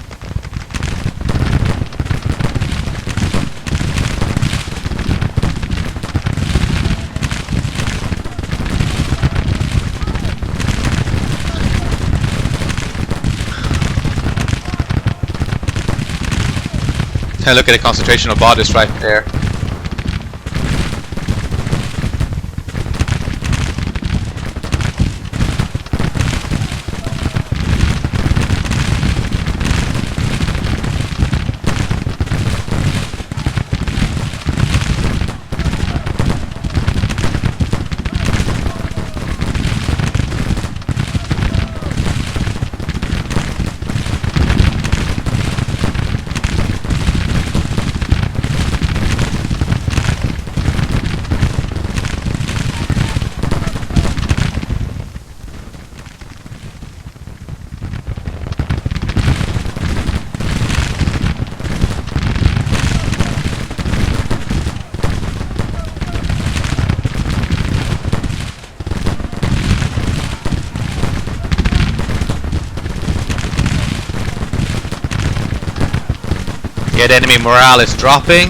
Look at the concentration of bodies right there. Yeah, the enemy morale is dropping.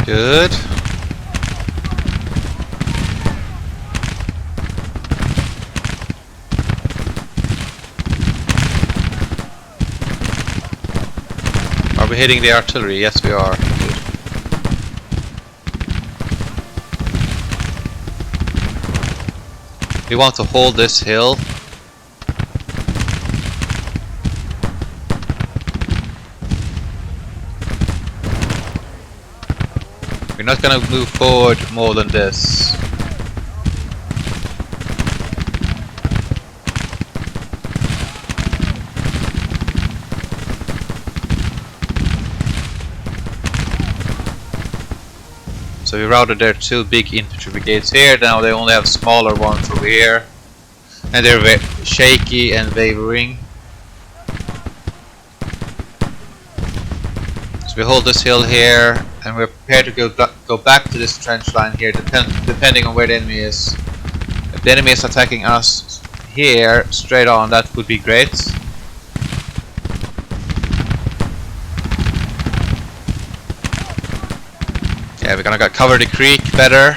Good. we hitting the artillery? Yes, we are. We want to hold this hill. We're not gonna move forward more than this. So we routed their two big infantry brigades here. Now they only have smaller ones over here, and they're very shaky and wavering. So we hold this hill here, and we're prepared to go back to this trench line here, depending on where the enemy is. If the enemy is attacking us here, straight on, that would be great. Yeah, we're gonna cover the creek better.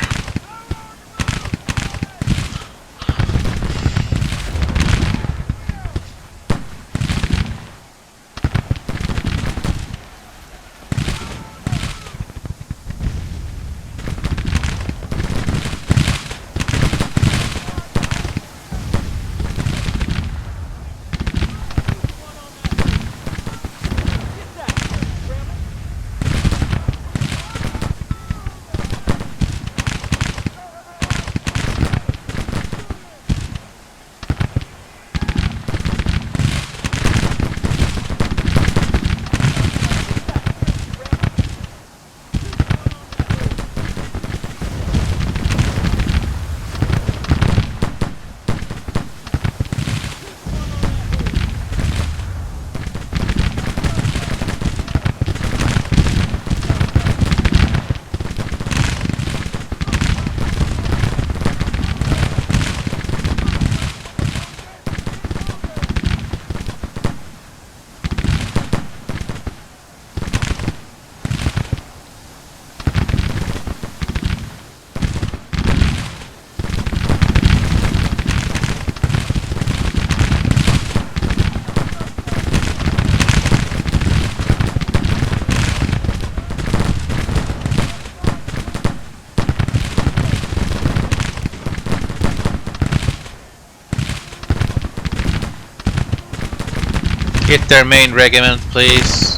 Hit their main regiment, please.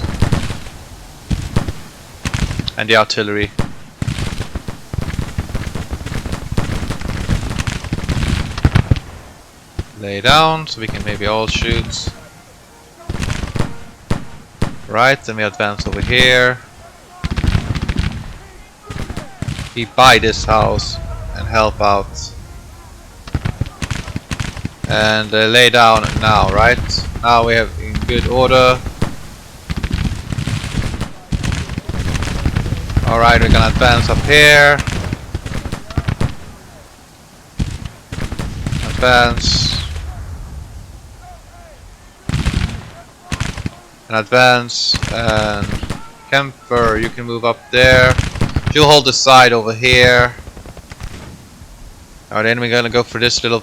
And the artillery. Lay down so we can maybe all shoot. Right, then we advance over here. We buy this house and help out. And lay down now, right? Now we have in good order. Alright, we're gonna advance up here. Advance. And advance. And Kemper, you can move up there. You'll hold the side over here. Are the enemy gonna go for this little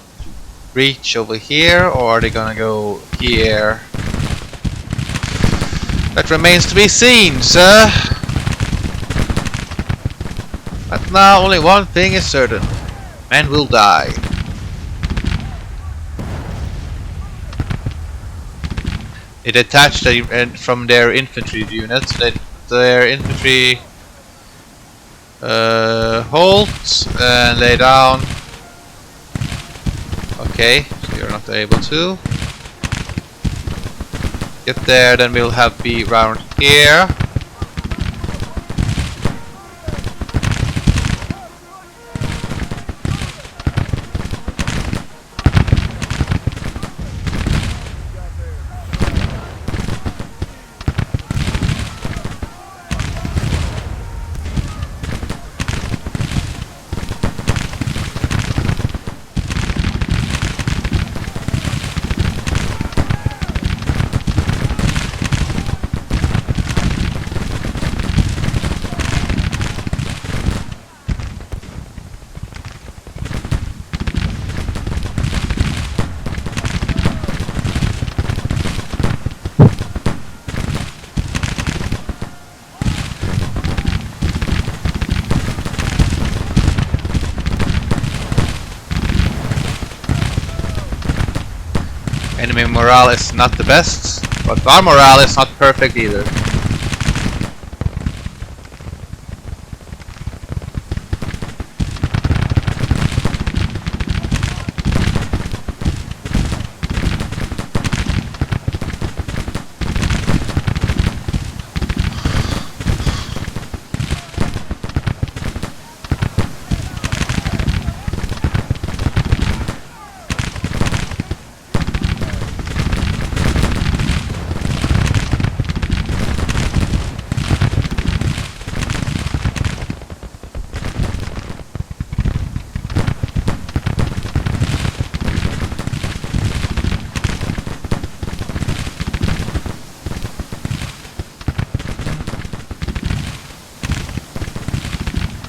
breach over here, or are they gonna go here? That remains to be seen, sir. But now only one thing is certain. Men will die. They detached from their infantry units. Their infantry halt and lay down. Okay, so you're not able to get there. Then we'll have be round here. enemy morale is not the best, but our morale is not perfect either.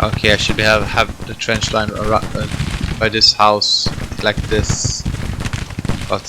Okay, I should have the trench line around, by this house like this, but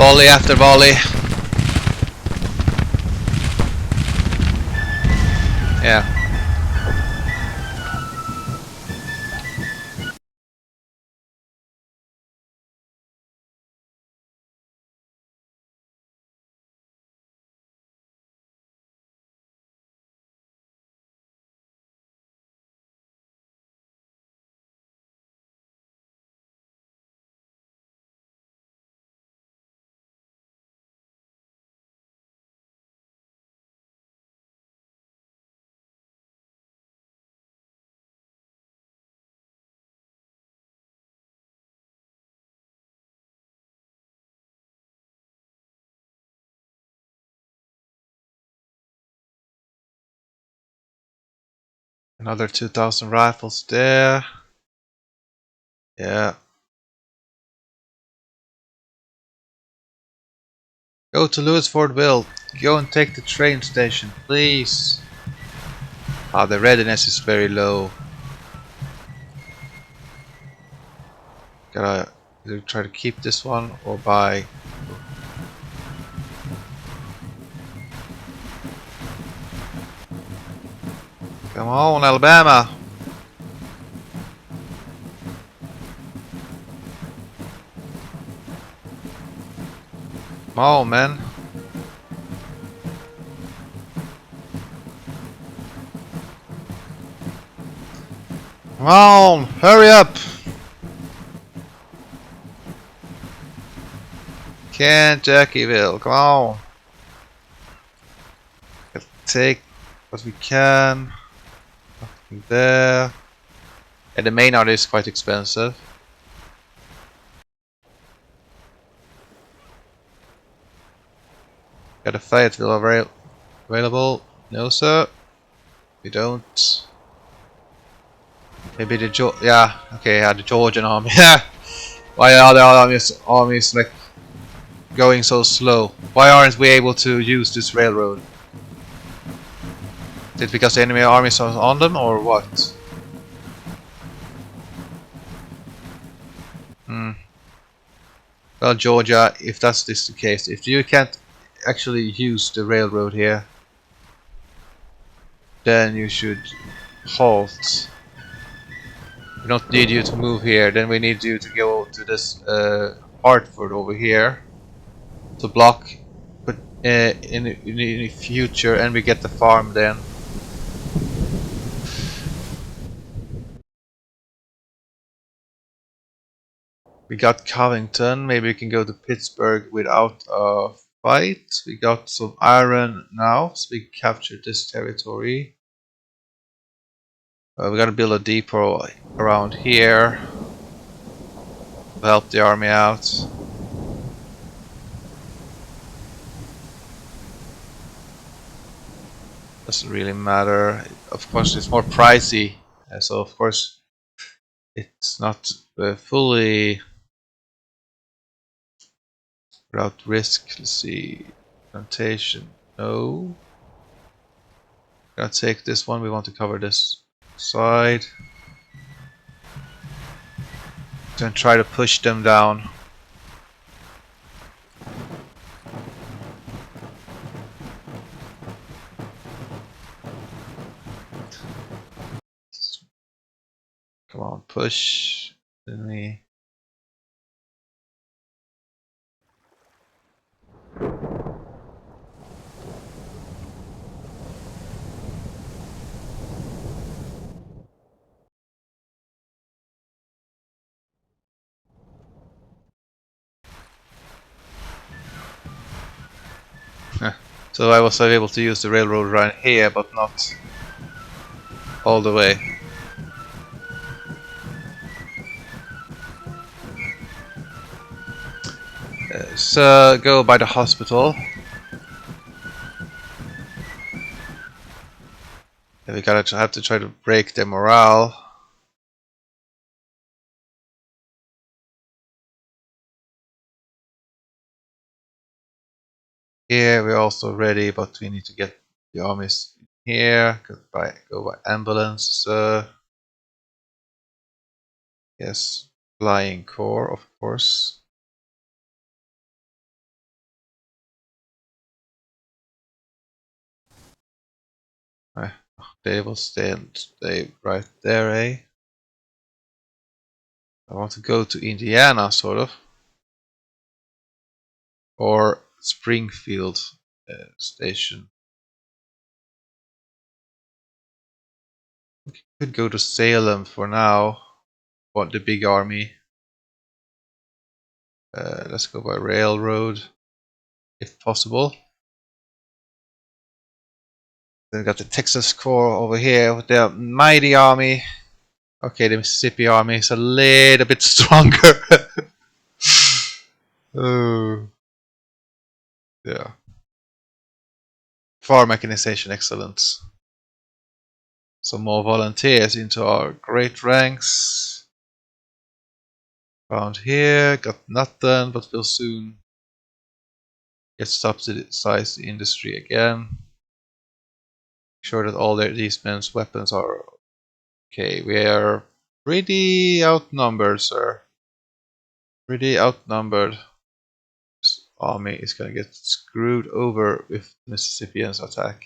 volley after volley. Yeah. Another 2,000 rifles there. Yeah. Go to Lewisfordville. Go and take the train station, please. Ah, the readiness is very low. Gotta either try to keep this one or buy. Come on, Alabama. Come on, man. Come on, hurry up. Kentuckyville, come on. Let's take what we can. Nothing there. And the main art is quite expensive. Got a Fayetteville available? No, sir. We don't. Maybe the the Georgian army. Why are the armies like going so slow? Why aren't we able to use this railroad? Is it because the enemy armies are on them, or what? Well, Georgia, if that's the case, if you can't actually use the railroad here, then you should halt. We don't need you to move here, then we need you to go to this Hartford over here to block, but in the future, and we get the farm then. We got Covington, maybe we can go to Pittsburgh without a fight. We got some iron now, so we captured this territory. We gotta build a depot around here to help the army out. Doesn't really matter. Of course, it's more pricey, so of course it's not fully without risk. Let's see. Plantation. No. Gonna take this one. We want to cover this side. Gonna try to push them down. Come on, push. Then we. So I was able to use the railroad right here, but not all the way. So go by the hospital. We gotta have to try to break their morale. Here we're also ready, but we need to get the armies here. Go by ambulance. Yes, flying corps, of course. They will stay right there, eh? I want to go to Indiana, sort of, or Springfield station. We could go to Salem for now. Want the big army? Let's go by railroad, if possible. Then we got the Texas Corps over here with their mighty army. Okay, the Mississippi army is a little bit stronger. Oh, yeah. Farm mechanization, excellent. Some more volunteers into our great ranks. Found here, got nothing, but we'll soon get subsidized the industry again. Make sure that all these men's weapons are okay. We are pretty outnumbered, sir. Pretty outnumbered. This army is gonna get screwed over if Mississippians attack.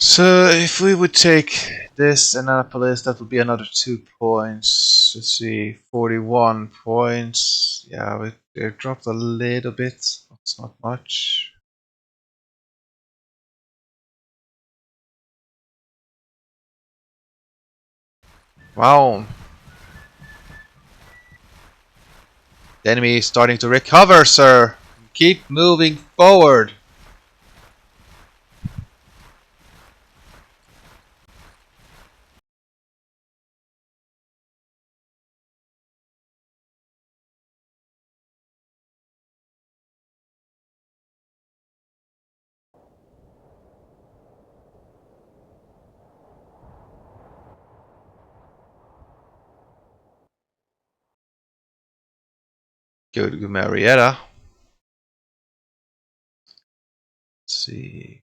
So if we would take this Annapolis, that would be another 2 points. Let's see, 41 points. Yeah, they dropped a little bit. It's not much. Wow. The enemy is starting to recover, sir. Keep moving forward. Go to Marietta. Let's see.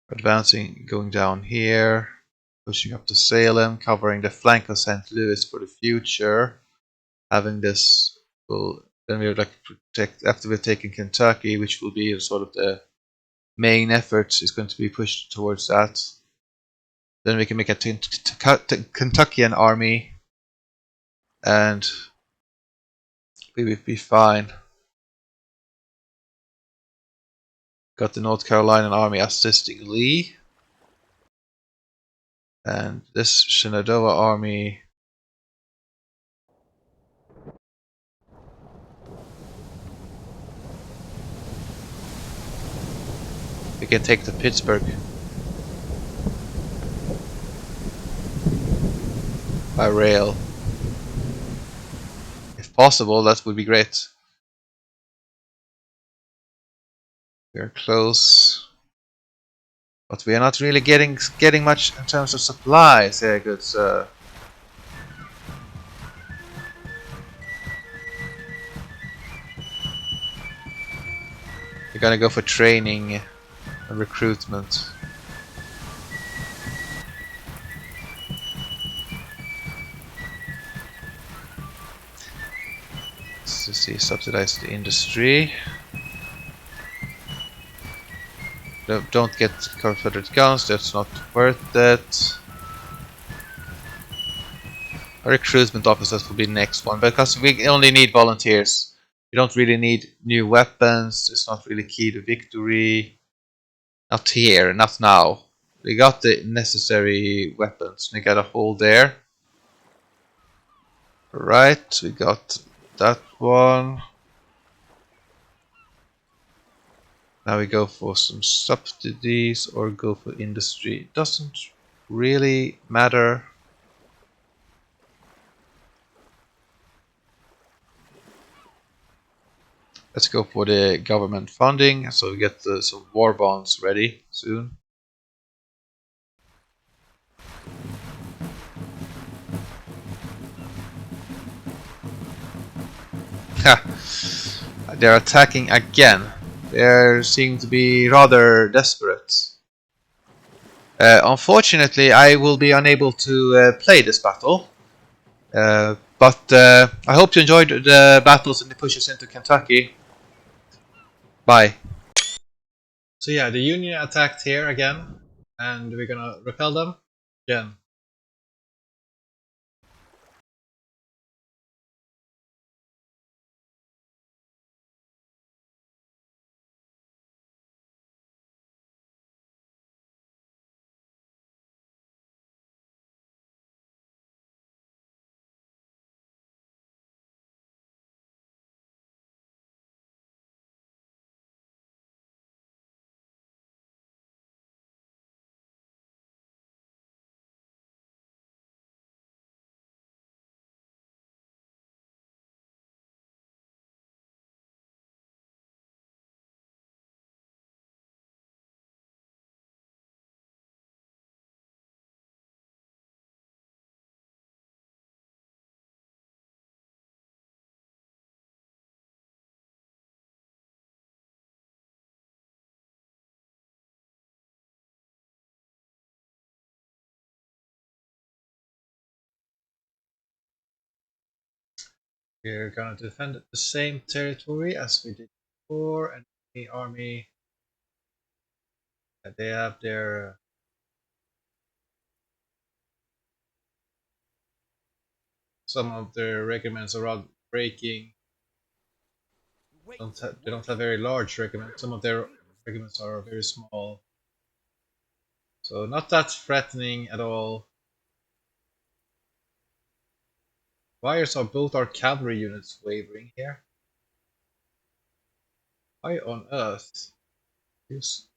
Advancing, going down here. Pushing up to Salem, covering the flank of St. Louis for the future. Having this will then we would like to protect after we've taken Kentucky, which will be sort of the main effort is going to be pushed towards that. Then we can make a Kentuckian army, and we will be fine. Got the North Carolinian army assisting Lee, and this Shenandoah army. We can take to Pittsburgh. by rail. If possible, that would be great. We are close, but we are not really getting much in terms of supplies here, good sir. We're gonna go for training and recruitment. Let's see, subsidize the industry. Don't get confederate guns, that's not worth it. Recruitment officers will be the next one, because we only need volunteers. We don't really need new weapons, it's not really key to victory. Not here, not now. We got the necessary weapons. We got a hole there. Right, we got that one. Now we go for some subsidies or go for industry. It doesn't really matter. Let's go for the government funding, so we get some war bonds ready soon. They're attacking again. They seem to be rather desperate. Unfortunately, I will be unable to play this battle. But I hope you enjoyed the battles and the pushes into Kentucky. Bye. So yeah, the Union attacked here again, and we're gonna repel them again. We're gonna defend the same territory as we did before, and the army. They have their some of their regiments are out breaking. They don't have very large regiments. Some of their regiments are very small, so not that threatening at all. Why are both our cavalry units wavering here? Why on earth? Yes.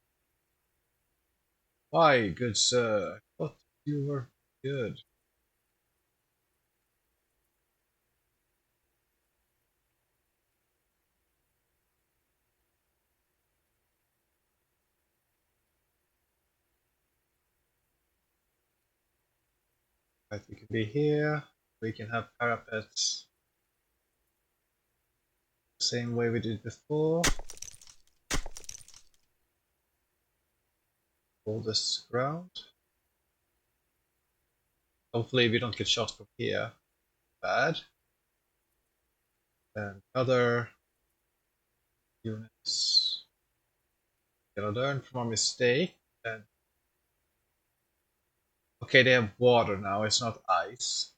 Why, good sir? I thought you were good. Right, we can be here. We can have parapets. Same way we did before. Hold this ground. Hopefully we don't get shot from here. Bad. And other units. Gonna learn from our mistake. And okay, they have water now, it's not ice.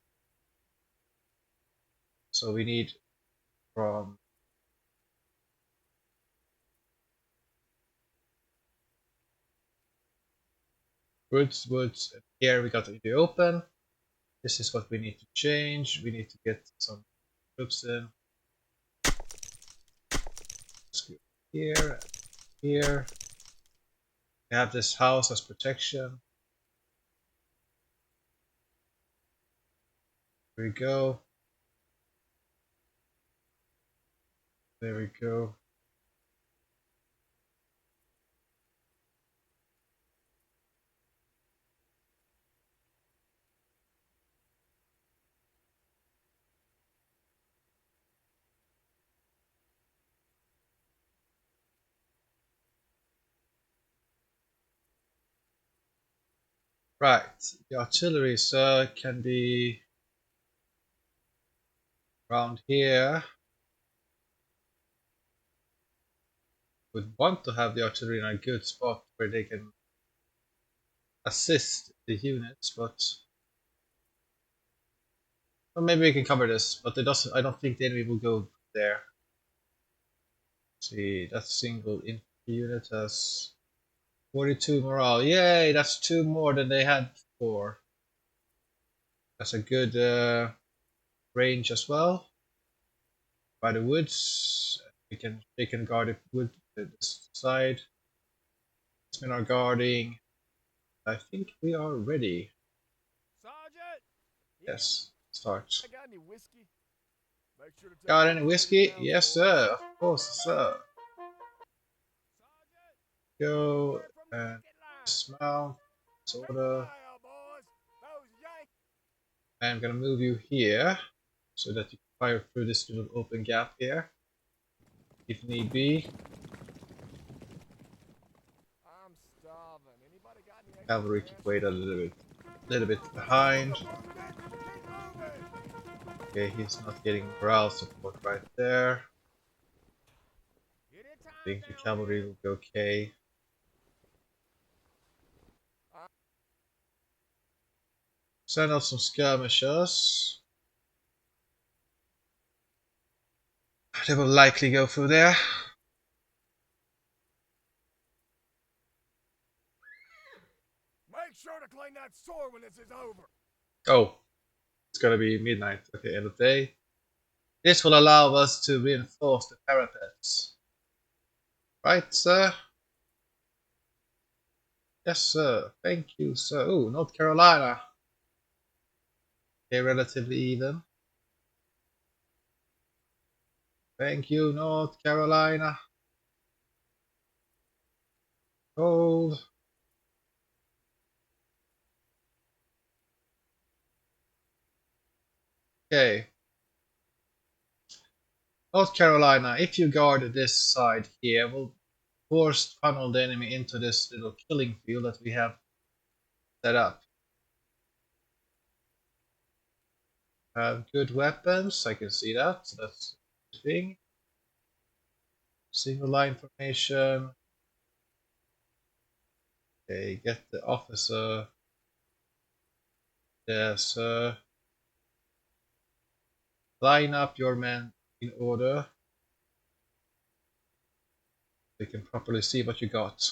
So we need from woods, and here we got in the open. This is what we need to change. We need to get some troops in. Let's go here, here. We have this house as protection. There we go. There we go. Right, the artillery, sir, can be around here. Would want to have the artillery in a good spot where they can assist the units, but well, maybe we can cover this. But it doesn't. I don't think the enemy will go there. Let's see, that single infantry unit has 42 morale. Yay, that's 2 more than they had before. That's a good range as well. By the woods, they can guard the wood this side. Men are guarding. I think we are ready. Sergeant! Yes, start. I got any whiskey? Make sure to take Got any all whiskey? 30 Yes, pounds, boys. sir. Of course, sir. Sergeant! Go Word from the and picket line. dismount. Keep Order. fire, boys. Those Yankees. I'm gonna move you here so that you can fire through this little open gap here, if need be. I'm starving. Anybody got any extra Cavalry can cash? wait a little bit behind. Keep moving. Okay, he's not getting morale support right there. Get it I time think the down cavalry here. will be okay. Send out some skirmishers. They will likely go through there. Make sure to clean that sword when this is over. Oh, it's gonna be midnight. Okay, end of day. This will allow us to reinforce the parapets. Right, sir? Yes, sir. Thank you, sir. Oh, North Carolina. Okay, relatively even. Thank you, North Carolina. Hold. Okay. North Carolina, if you guard this side here, will force funnel the enemy into this little killing field that we have set up. Have good weapons, I can see that, so that's a thing. Single line formation. Okay, get the officer. Yes, line up your men in order. So you can properly see what you got.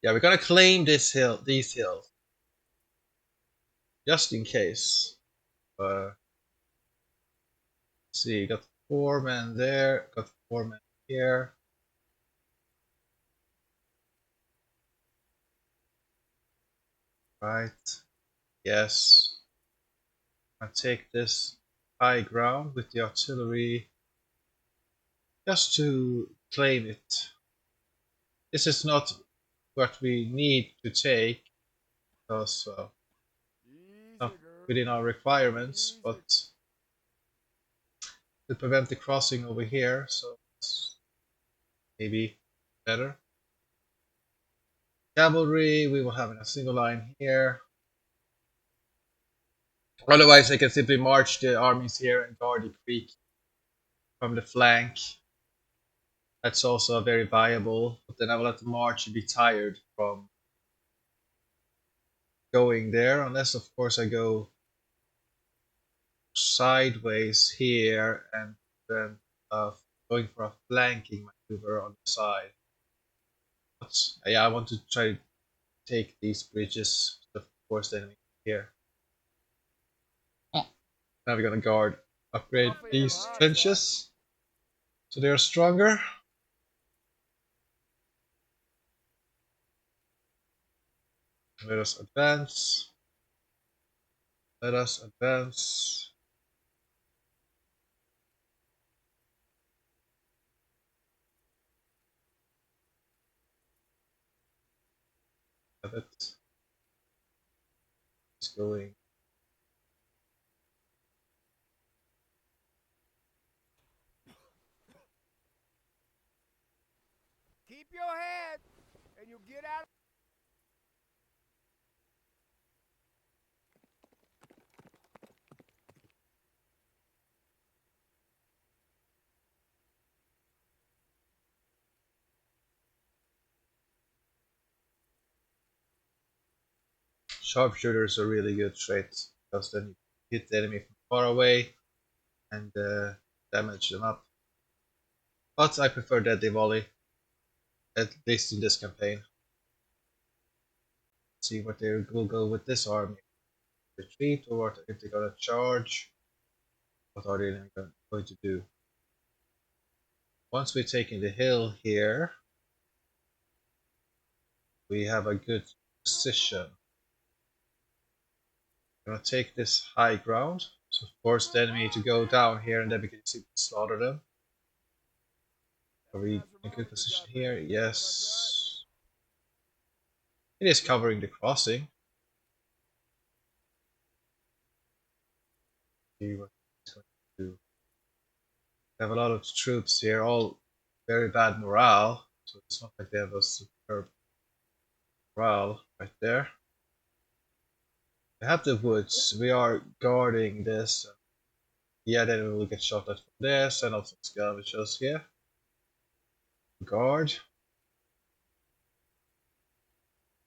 Yeah, we're gonna claim this hill, these hills, just in case. Let's see, got 4 men there, got 4 men here. Right. Yes. I take this high ground with the artillery just to claim it. This is not what we need to take because not Easy, girl. within our requirements, Easy. but to prevent the crossing over here, so it's maybe better. Cavalry, we will have in a single line here. Otherwise, I can simply march the armies here and guard the creek from the flank. That's also very viable, but then I will have to march and be tired from going there, unless of course I go sideways here and then going for a flanking maneuver on the side. But yeah, I want to try to take these bridges to force the enemy here. Now we're gonna guard, upgrade Coffee and these hot sauce. trenches so they are stronger. Let us advance. Let us advance. Have it. It's going. Keep your head, and you'll get out. Sharpshooters are a really good trait because then you hit the enemy from far away and damage them up. But I prefer deadly volley, at least in this campaign. Let's see what they will go with this army. Retreat, or what if they're gonna charge? What are they going to do? Once we're taking the hill here, we have a good position. We're gonna take this high ground, so force the enemy to go down here, and then we can simply slaughter them. Are we in a good position here? Yes. It is covering the crossing. See what it's going to do. We have a lot of troops here, all very bad morale, so it's not like they have a superb morale right there. We have the woods, we are guarding this. Yeah, then we will get shot at from there, send out some scavengers here. Guard.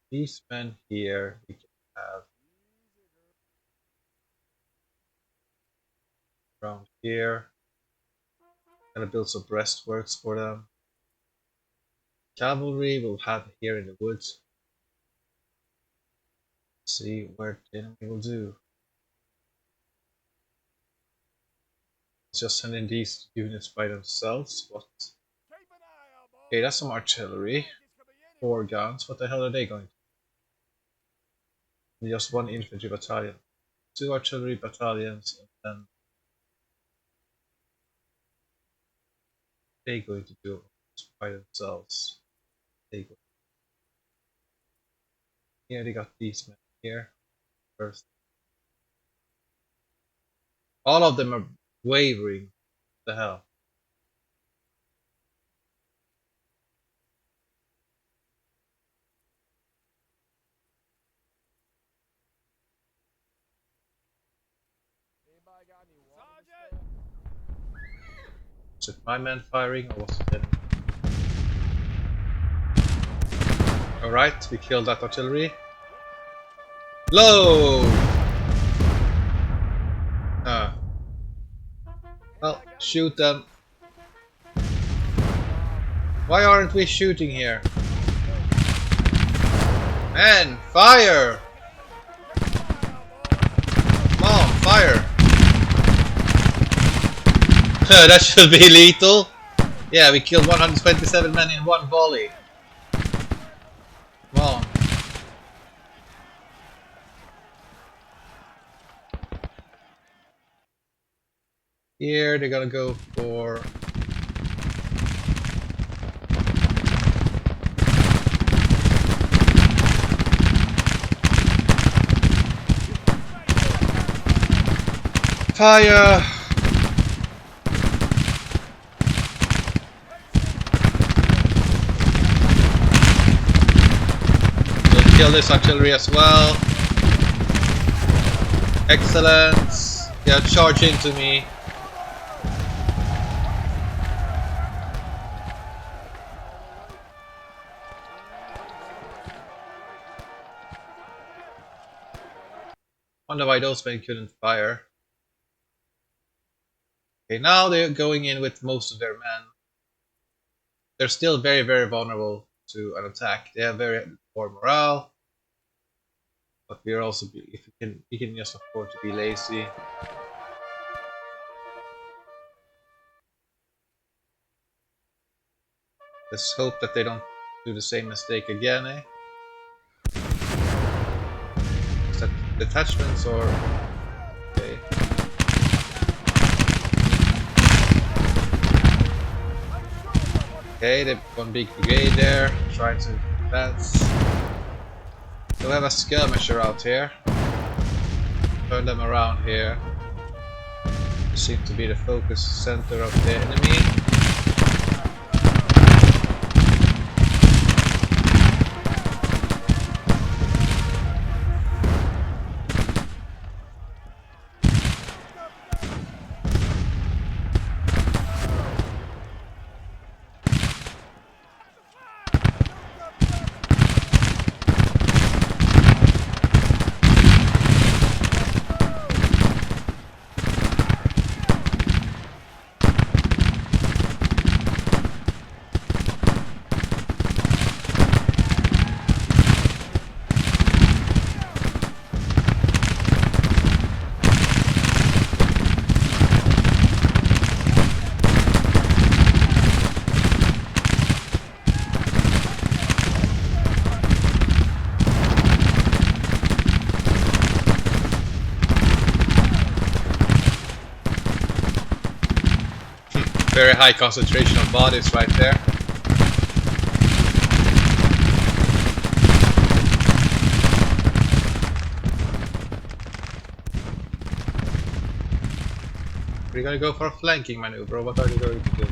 These men here, we can have around here. Gonna build some breastworks for them. Cavalry we'll have here in the woods. See what the enemy will do. Let's just send in these units by themselves. What? Okay, that's some artillery. 4 guns. What the hell are they going to do? Just 1 infantry battalion. 2 artillery battalions, and then they're going to do it by themselves. They go. Yeah, they got these men here first. All of them are wavering. What the hell? Was it my men firing or was it them? Alright, we killed that artillery. Low! Well, shoot them. Why aren't we shooting here? Man, fire! Come on, fire! That should be lethal. Yeah, we killed 127 men in 1 volley. Come on. Here they're gonna go for fire. We'll kill this artillery as well. Excellent. Yeah, charge into me. Wonder why those men couldn't fire. Okay, now they're going in with most of their men. They're still very, very vulnerable to an attack. They have very poor morale, but we're also if we can just afford to be lazy. Let's hope that they don't do the same mistake again, eh? detachments or... Okay. Okay, they've one big brigade there, trying to advance. So we have a skirmisher out here. Turn them around here. They seem to be the focus center of the enemy. Very high concentration of bodies right there. We're gonna go for a flanking maneuver. What are you going to do?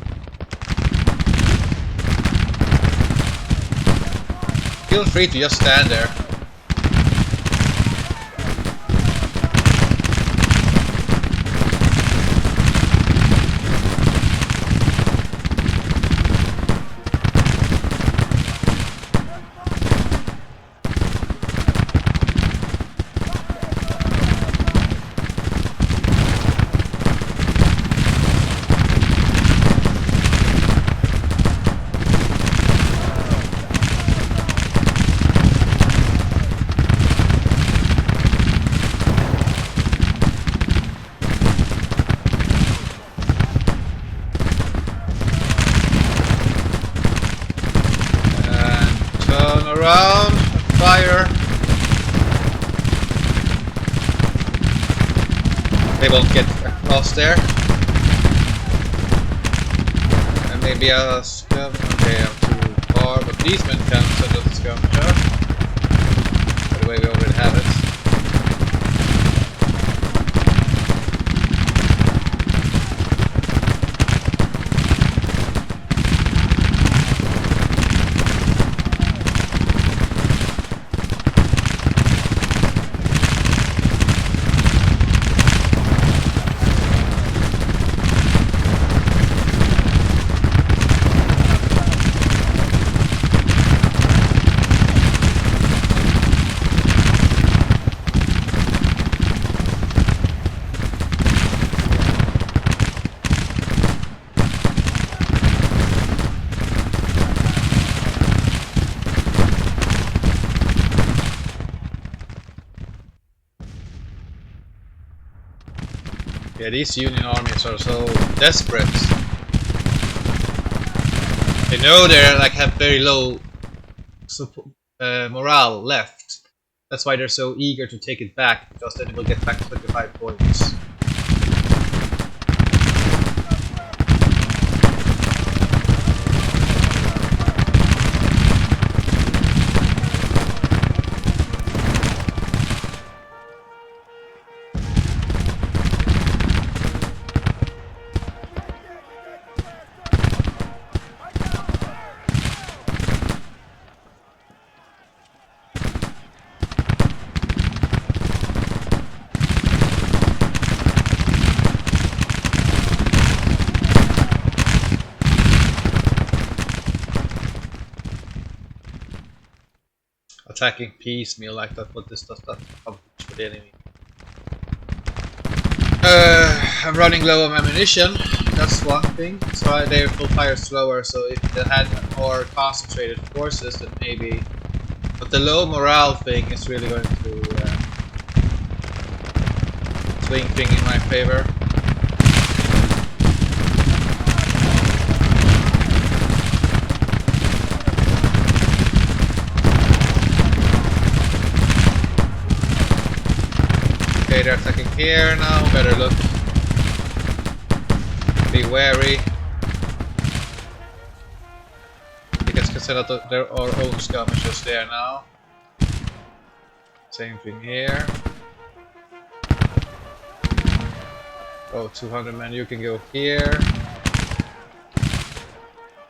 Feel free to just stand there. Around, fire. They won't get across there. And maybe a scum. Okay, I'm too far, but these men can send us a skirmisher. By the way, we already have it. Yeah, these Union armies are so desperate. They know they're like have very low morale left. That's why they're so eager to take it back, because then it will get back 25 points. Attacking piecemeal like that, but this does not accomplish for the enemy. I'm running low on ammunition, that's one thing. So they will fire slower, so if they had more concentrated forces, then maybe. But the low morale thing is really going to swing thing in my favor. they're attacking here now. Better look. Be wary. Because there are own skirmishers there now. Same thing here. Oh, 200 men, you can go here.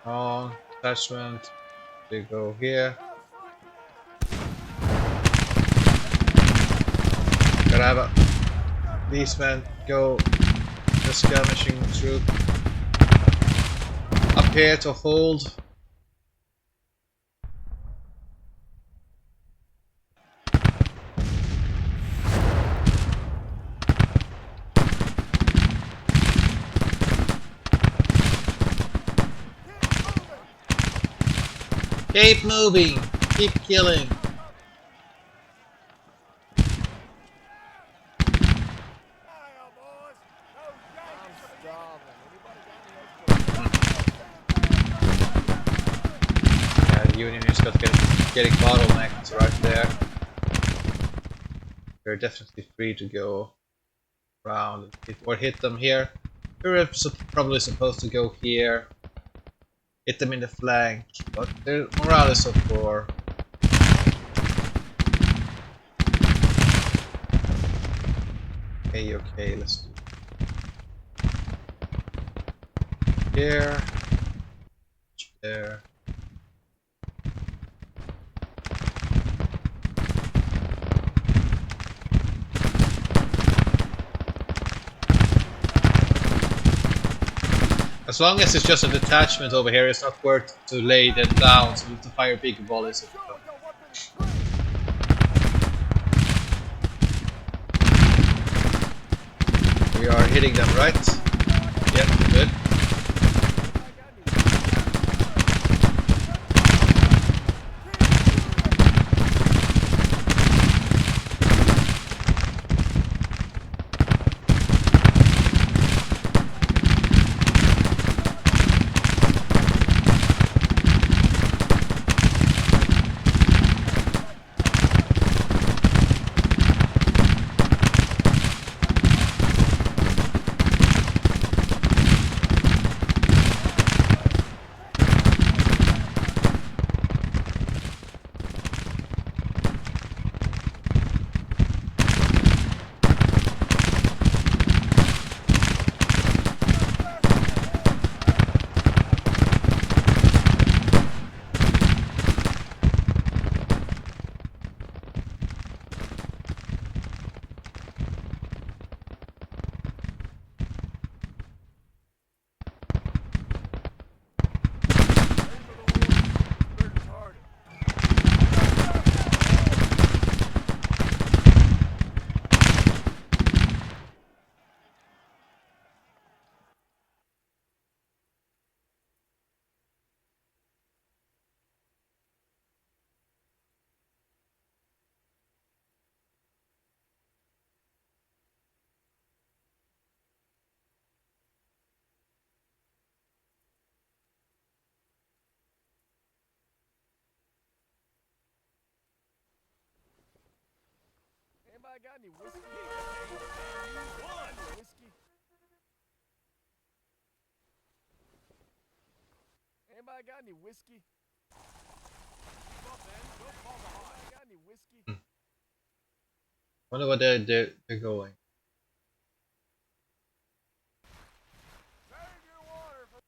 On, attachment, they go here. Gotta have these men go the skirmishing troop up here to hold. Keep moving, keep killing. Yeah, the Union is getting bottlenecked right there. They're definitely free to go around or hit them here. We're probably supposed to go here, hit them in the flank, but their morale is so poor. Okay, let's do it. Here, there. As long as it's just a detachment over here, it's not worth to lay them down, so we have to fire big volleys at them. We are hitting them, right? Yep, good. Anybody got any whiskey? Whiskey? Anybody got any whiskey? Come on, man. Don't fall behind. Anybody got any whiskey? Wonder what they're going. Save your water for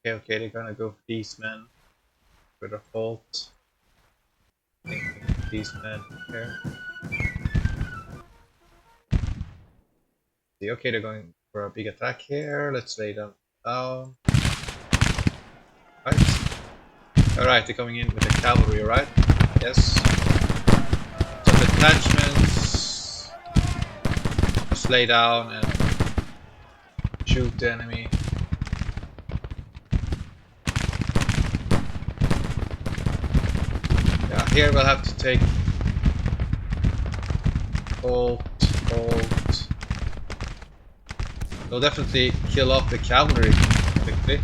Okay, they're gonna go for these men with a fault. These men here. See, okay, they're going for a big attack here. Let's lay them down. Right. Alright, they're coming in with the cavalry, right? Yes. Some detachments. Just lay down and shoot the enemy. Yeah, here we'll have to take hold. They'll definitely kill off the cavalry quickly.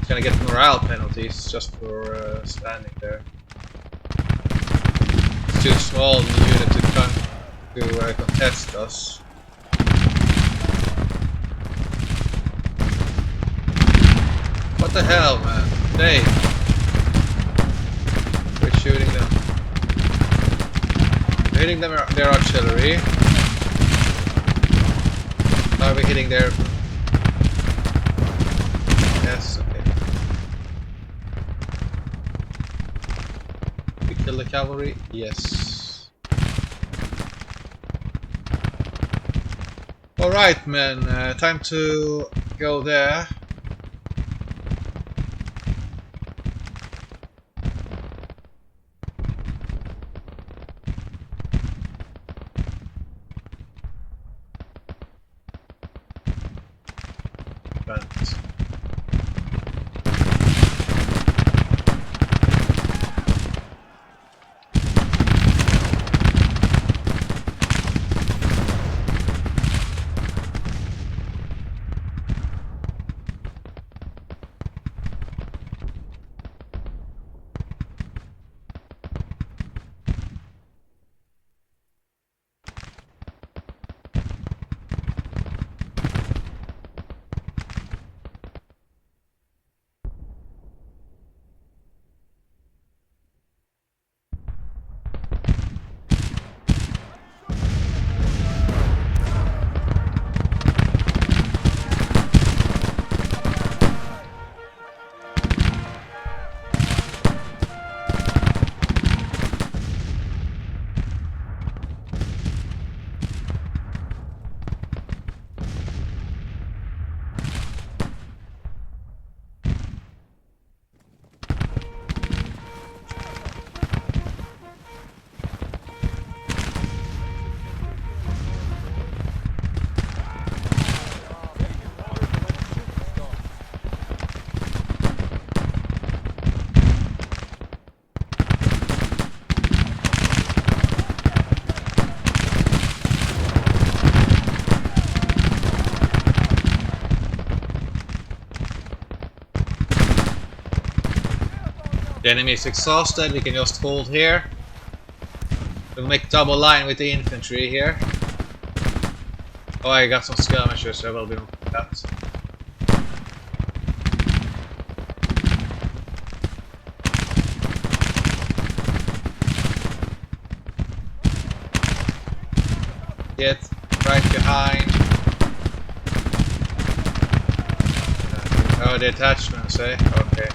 It's gonna get morale penalties just for standing there. It's too small a unit to contest us. What the hell, man? Hey! We're shooting them. We're hitting them, their artillery. Are we hitting their... Yes, okay. We kill the cavalry? Yes. Alright, men. Time to go there. The enemy is exhausted, we can just hold here. We'll make double line with the infantry here. Oh, I got some skirmishers, so I will be on that. Get right behind. Oh, the attachments, eh? Okay.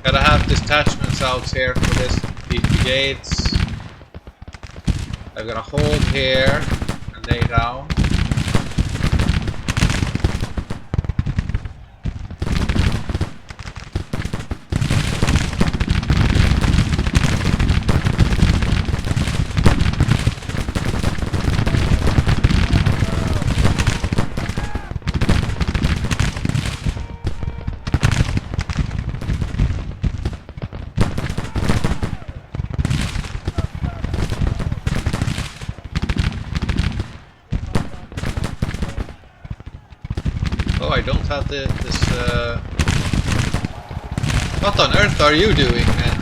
Gotta have detachments out here for these brigades. I'm gonna hold here and lay down. Oh, I don't have this. What on earth are you doing, man?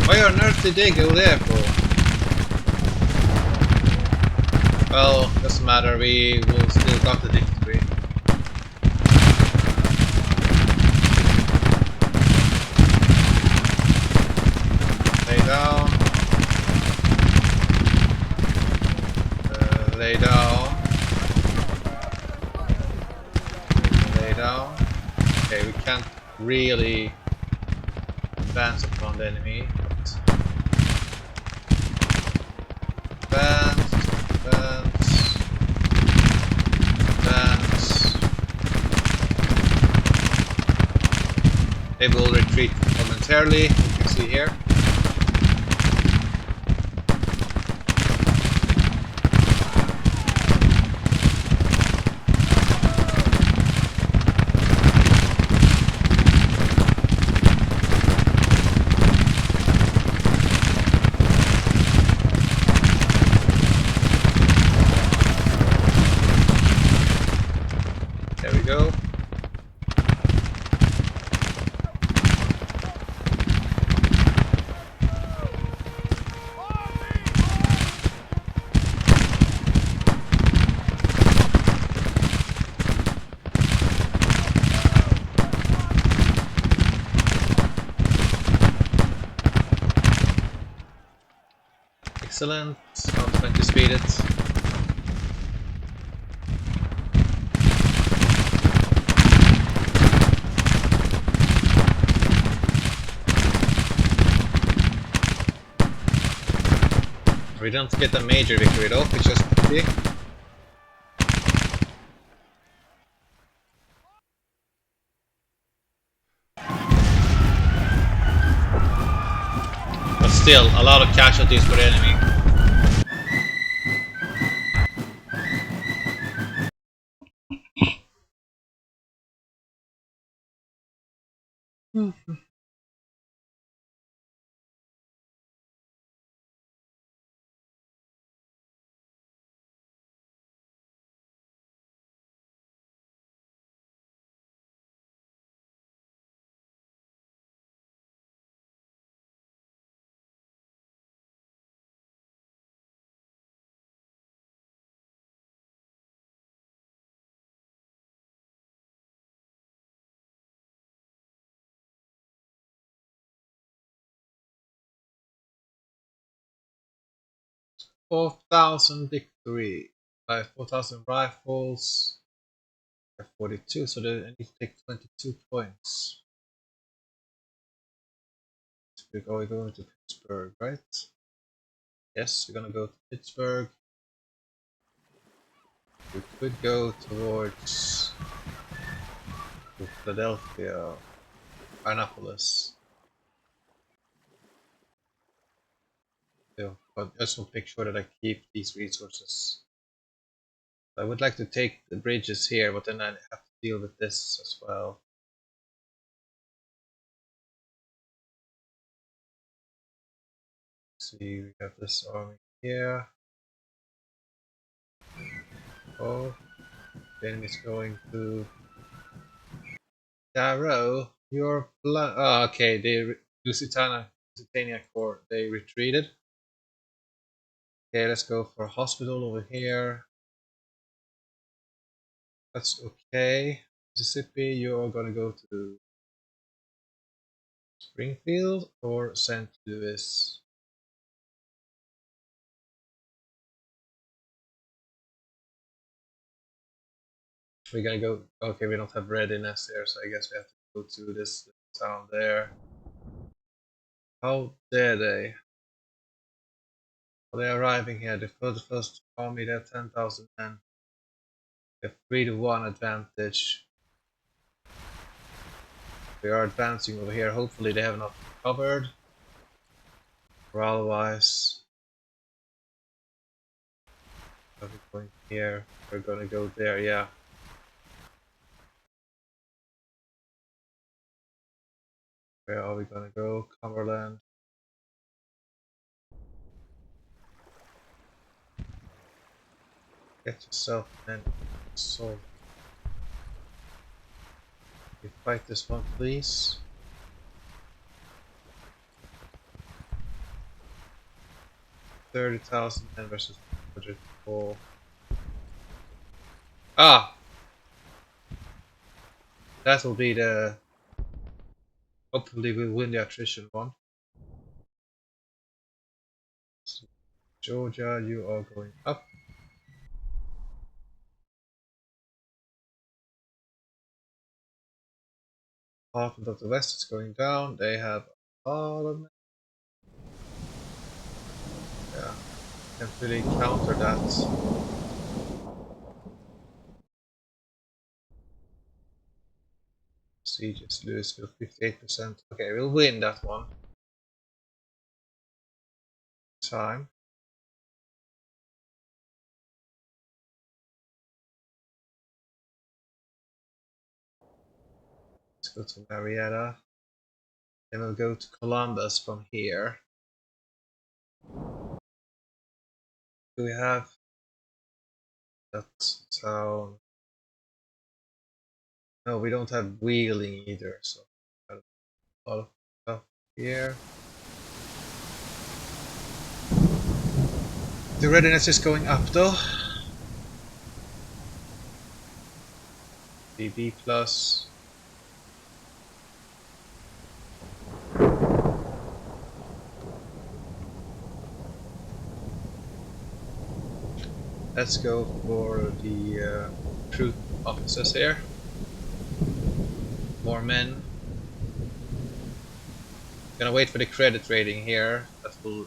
Why on earth did they go there for? Well, doesn't matter. We will still got the victory. Lay down. Lay down. Down. Okay, we can't really advance upon the enemy. Advance, advance, advance. They will retreat momentarily, you can see here. Excellent. 120 speed it. We don't get a major victory though, it's just big. But still, a lot of casualties for the enemy. Mm-hmm. 4,000 victory. 4,000 rifles. 42, so they need to take 22 points. We're going to Pittsburgh, right? Yes, we're gonna go to Pittsburgh. We could go towards Philadelphia, Annapolis. But I just want to make sure that I keep these resources. I would like to take the bridges here, but then I have to deal with this as well. Let's see, we have this army here. Oh, the enemy's going to Darrow. You're oh, okay, the Lusitania Corps, they retreated. Okay, let's go for hospital over here. That's okay. Mississippi, you're gonna go to Springfield or St. Louis. We're gonna go. Okay, we don't have readiness there, so I guess we have to go to this town there. How dare they? Well, they're arriving here. The first army, they're 10,000 men. They have 3-1 advantage. We are advancing over here. Hopefully, they have not covered. Morale-wise, are we going here? We're gonna go there. Yeah. Where are we gonna go? Cumberland. Get yourself an assault. You fight this one, please. $30,000 men versus 104. Ah! That will be the. Hopefully, we'll win the attrition one. So, Georgia, you are going up. Department of the West is going down. They have a lot of men. Yeah, can't really counter that. Sieges, Louisville, 58%. Okay, we'll win that one. Time. Let's go to Marietta. Then we'll go to Columbus from here. Do we have that town? No, we don't have Wheeling either, so a lot of stuff here. The readiness is going up though. BB plus. Let's go for the recruit officers here. More men. Gonna wait for the credit rating here. That will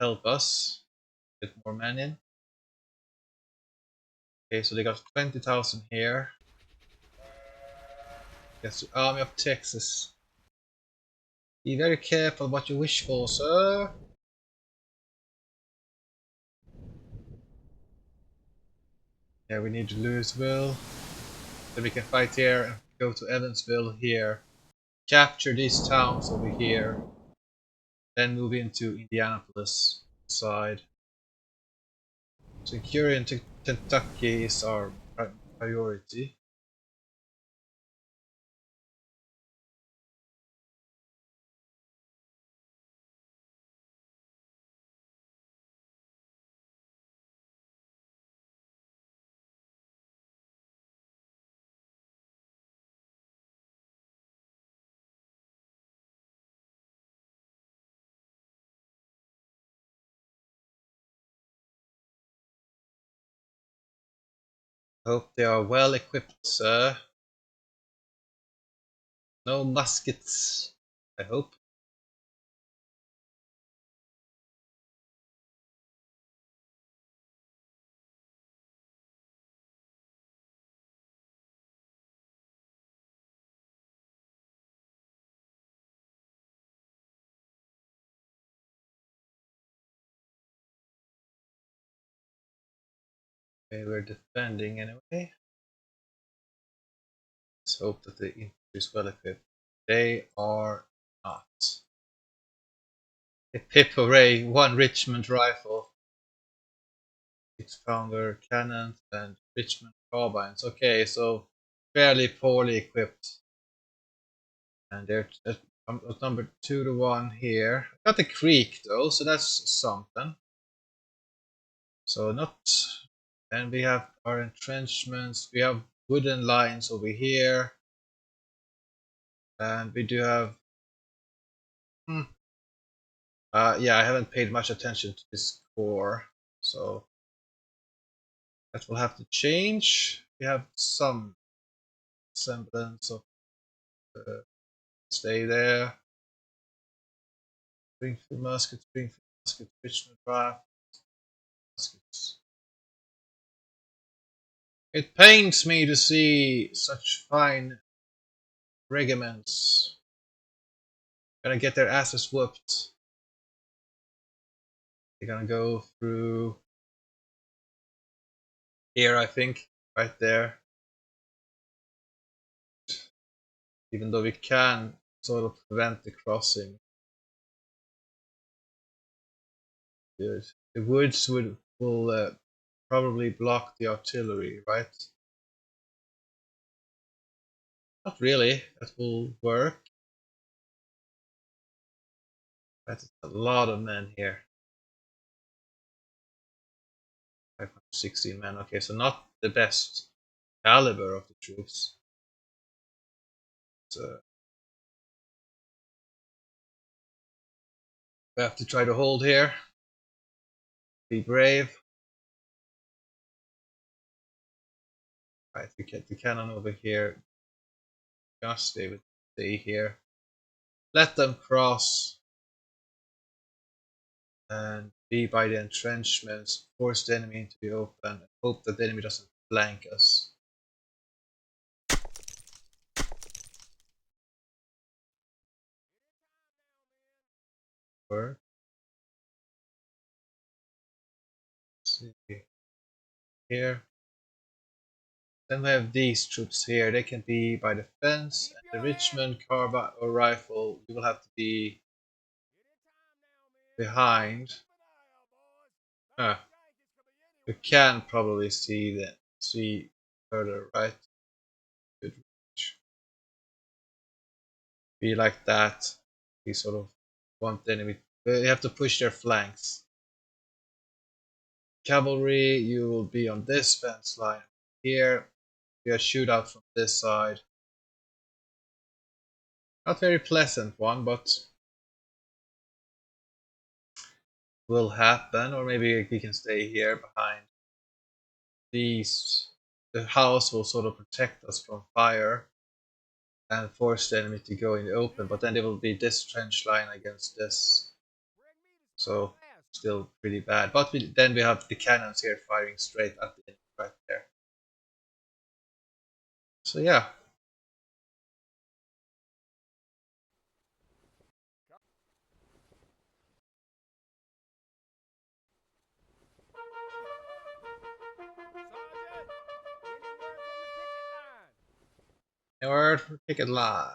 help us get more men in. Okay, so they got 20,000 here. Yes, Army of Texas. Be very careful what you wish for, sir. Yeah, we need Louisville. Then we can fight here and go to Evansville here. Capture these towns over here. Then move into Indianapolis side. Securing Kentucky is our priority. Hope they are well equipped, sir. No muskets, I hope. Okay, we're defending anyway. Let's hope that the infantry is well equipped. They are not. A pip hooray, one Richmond rifle, 6-pounder cannons, and Richmond carbines. Okay, so fairly poorly equipped. And they're number 2 to 1 here. Got the creek though, so that's something. So not. And we have our entrenchments. We have wooden lines over here, and we do have. Yeah, I haven't paid much attention to this core, so that will have to change. We have some semblance of stay there. Springfield muskets, Richmond rifle muskets. It pains me to see such fine regiments gonna get their asses whooped. They're gonna go through here, I think, right there. Even though we can sort of prevent the crossing. The woods will probably block the artillery, right? Not really. That will work. That's a lot of men here. 516 men. Okay, so not the best caliber of the troops. So we have to try to hold here. Be brave. Right, we get the cannon over here. Just stay here. Let them cross and be by the entrenchments. Force the enemy into the open. And hope that the enemy doesn't flank us. Work. See here. Then we have these troops here. They can be by the fence. And the Richmond carbine or rifle, you will have to be behind. Ah, you can probably see further, right? Good reach. Be like that. We sort of want the enemy. They have to push their flanks. Cavalry, you will be on this fence line here. We are shootout from this side. Not very pleasant one, but will happen. Or maybe we can stay here behind. the house will sort of protect us from fire and force the enemy to go in the open, but then there will be this trench line against this, Bring me to so fast. still pretty bad. But then we have the cannons here firing straight at the enemy right there. So yeah, Sergeant, any word from the picket line? word for picket line.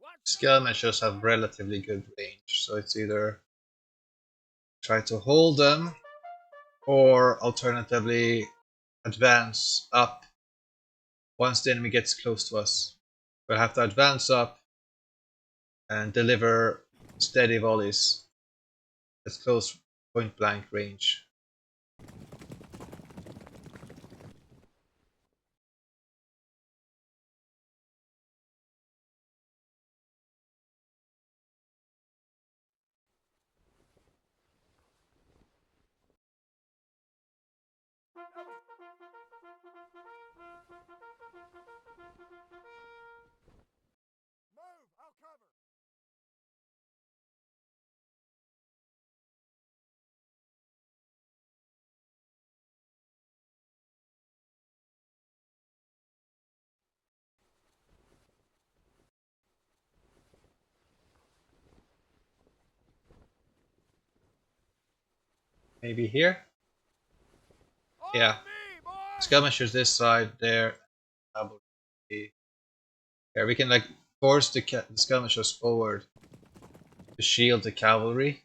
What's up? Skirmishers have relatively good range, so it's either try to hold them or alternatively advance up once the enemy gets close to us. We'll have to advance up and deliver steady volleys at close point blank range. Move, I'll cover. Maybe here? On Yeah. me, boys! Skirmishers this side, there. Cavalry. Here, we can like force the skirmishers forward to shield the cavalry.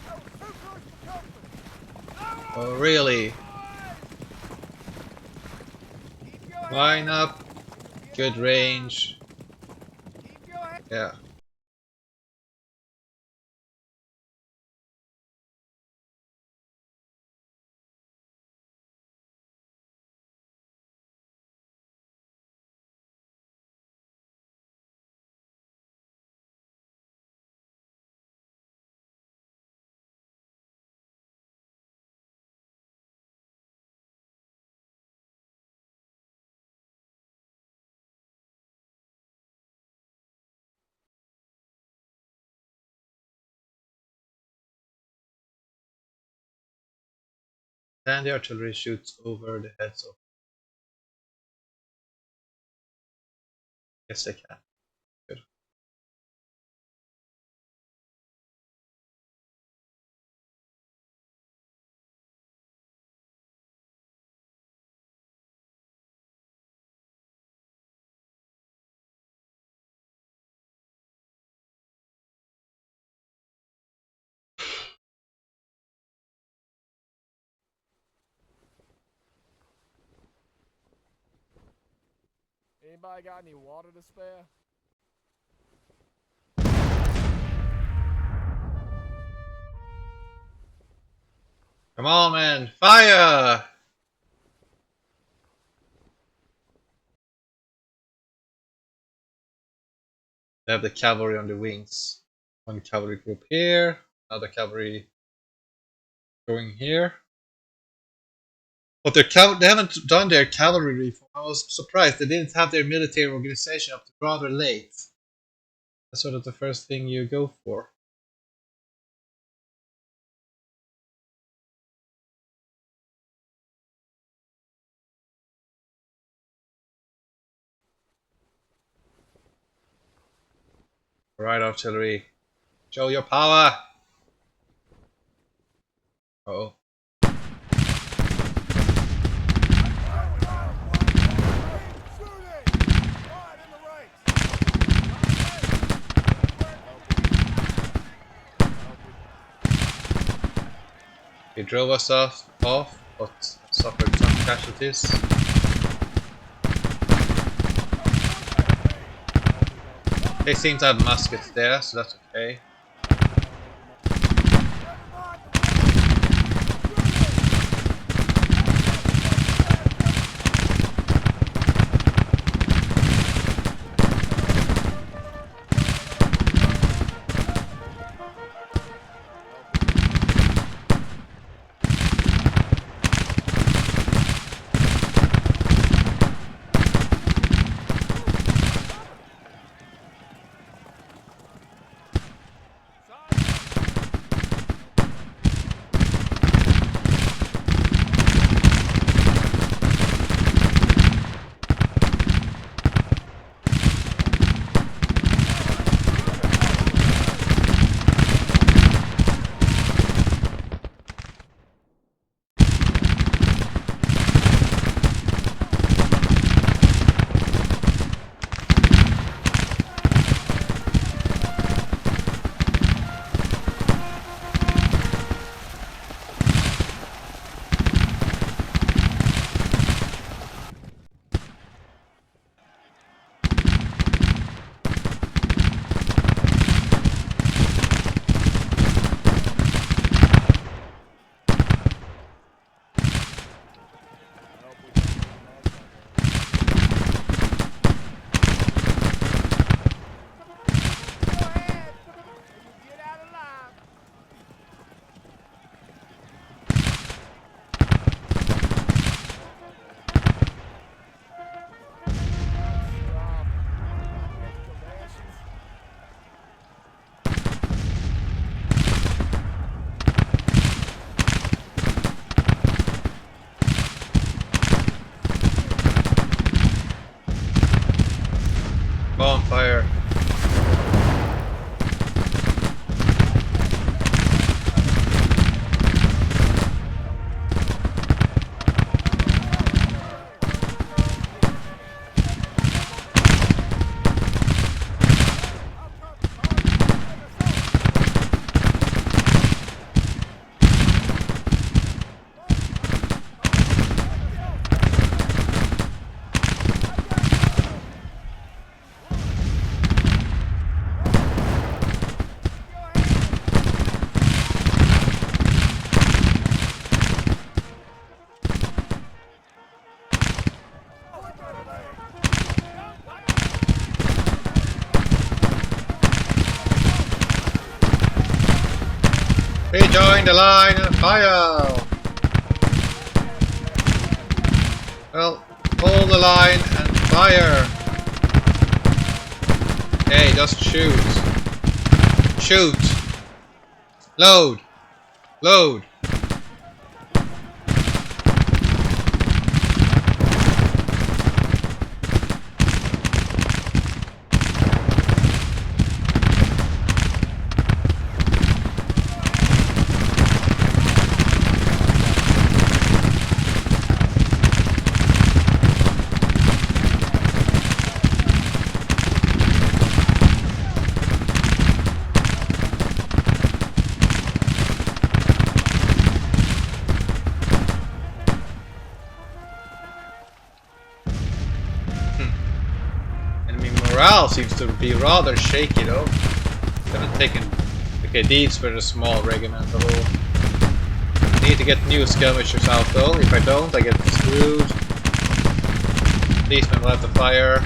That was too close for comfort. Oh, really? Keep your Line head. up, Get good out of range. line. Keep your head. Yeah. Then the artillery shoots over the heads of. Yes, they can. Good. Anybody got any water to spare? Come on, man! Fire! They have the cavalry on the wings. One cavalry group here, another cavalry going here. But they haven't done their cavalry reform. I was surprised they didn't have their military organization up to rather late. That's sort of the first thing you go for. Alright, artillery. Show your power! Uh oh. He drove us off, but suffered some casualties. They seem to have muskets there, so that's okay. Find the line and fire! Well, hold the line and fire! Okay, just shoot. Shoot! Load! Load! Morale seems to be rather shaky though. Haven't taken. Okay, these were the small regiment of all. Need to get new skirmishers out though. If I don't, I get screwed. Policemen will have to fire.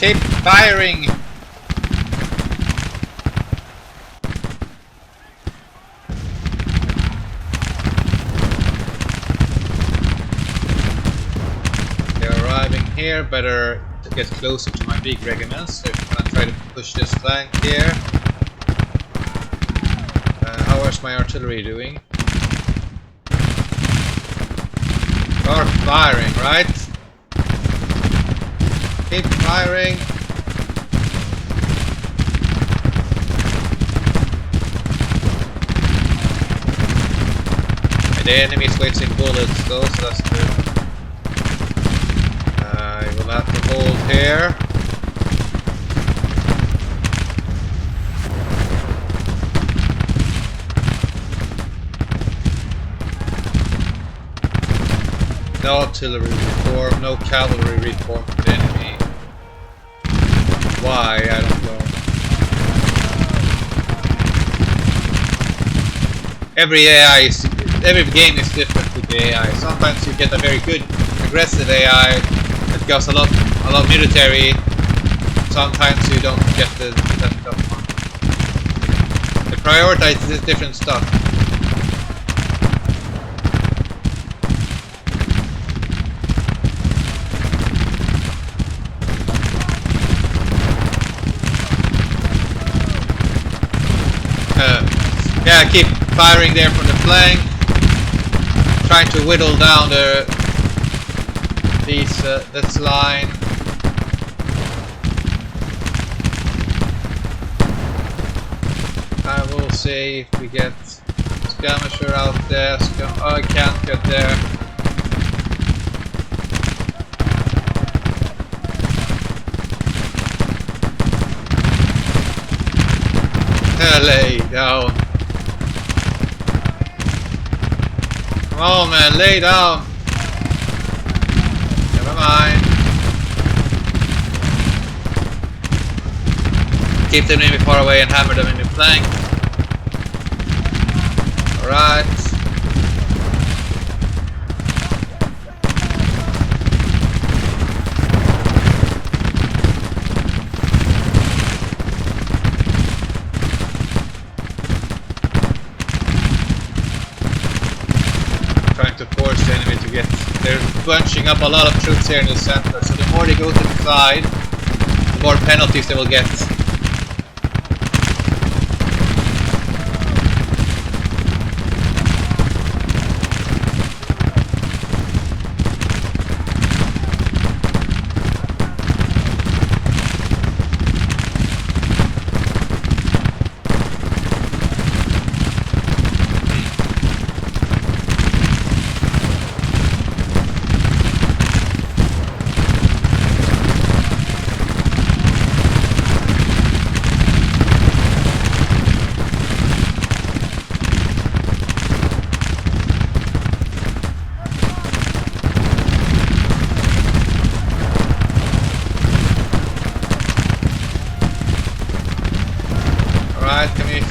Keep firing! They're arriving here, better to get closer to my big regiments. So I'm gonna try to push this flank here. How is my artillery doing? Start firing, right? Keep firing. And the enemy is wasting bullets though, so that's good. I will have to hold here. No artillery reform, no cavalry reform for the enemy. Why? I don't know. Every game is different with the AI. Sometimes you get a very good aggressive AI that goes a lot military. Sometimes you don't get that tough one. They prioritize this different stuff. Yeah, keep firing there from the flank. Trying to whittle down this line. I will see if we get skirmisher out there. Oh, I can't get there. Lay down. Come Come on, man, lay down. Never mind. Keep the enemy far away and hammer them in the flank. Alright. Trying to force the enemy to get... They're bunching up a lot of troops here in the center, so the more they go to the side, the more penalties they will get.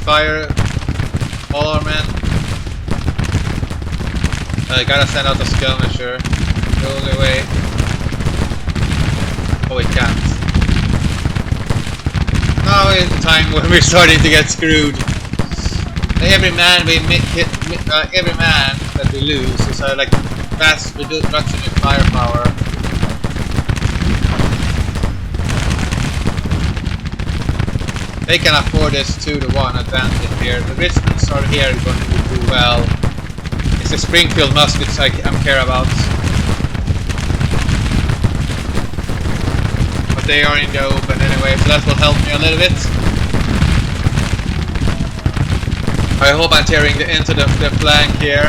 Fire all our men. I gotta send out a skirmisher. The only way. Oh, we can't. Now is the time when we're starting to get screwed. Every man every man that we lose is like fast reduction in firepower. They can afford this 2-to-1 advantage here. The Richmonds are here going to do well. It's the Springfield muskets I care about. But they are in the open anyway, so that will help me a little bit. I hope I'm tearing into the flank here.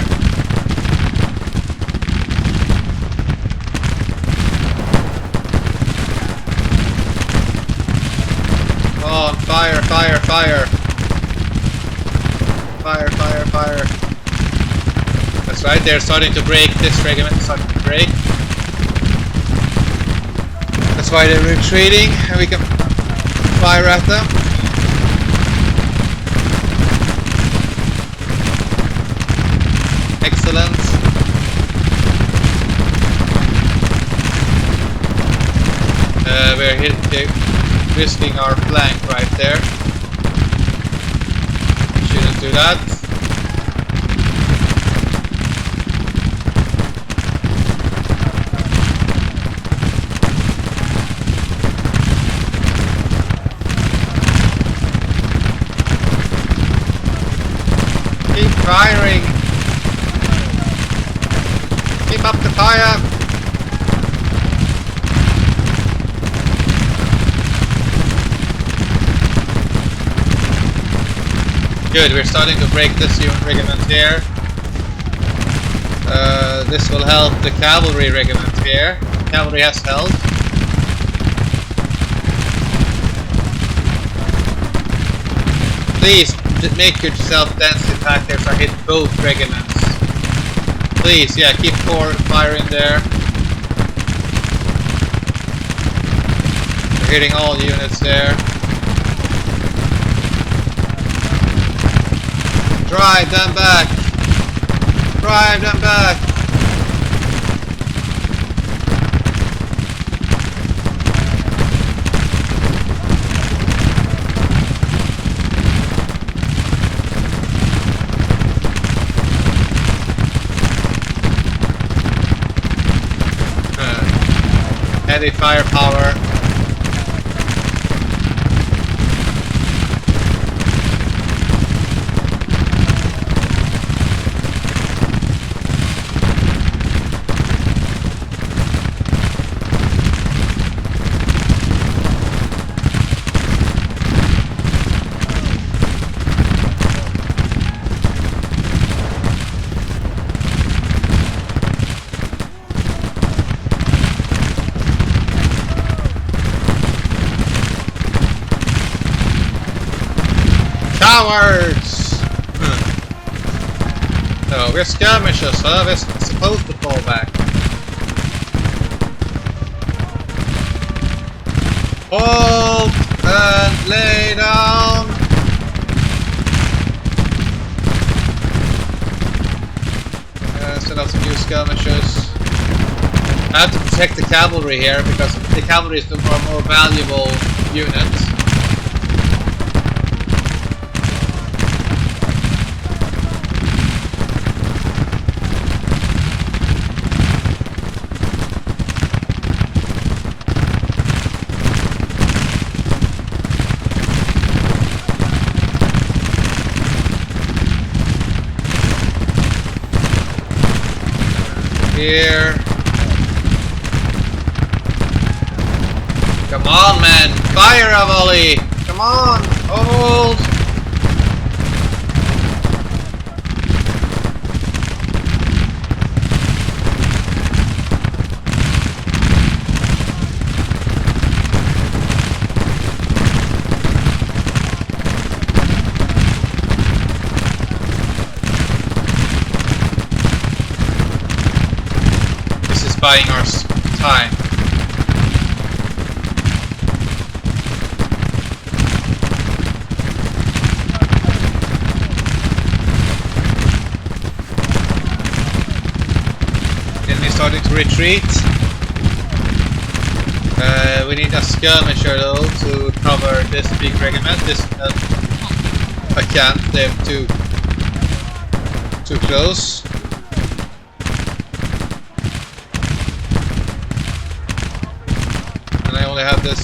Oh, fire, fire, fire. Fire, fire, fire. That's right, they're starting to break. This regiment is starting to break. That's why they're retreating, and we can fire at them. Excellent. We're risking our flank right there. Shouldn't do that. Keep firing. Keep up the fire. Good, we're starting to break this regiment here. This will help the cavalry regiment here. Cavalry has held. Please make yourself densely packed there so I hit both regiments. Please, yeah, keep firing there. We're hitting all units there. Drive them back! Drive them back! Heavy firepower. Cowards! So go. We're skirmishers, sir. We're supposed to fall back. Hold and lay down. Set out some new skirmishers. I have to protect the cavalry here because the cavalry is the more valuable unit. Here. Come on, man! Fire a volley! Come on! Hold! This is buying our time. Starting to retreat. We need a skirmisher though to cover this big regiment. This I can't. They're too close. And I only have this.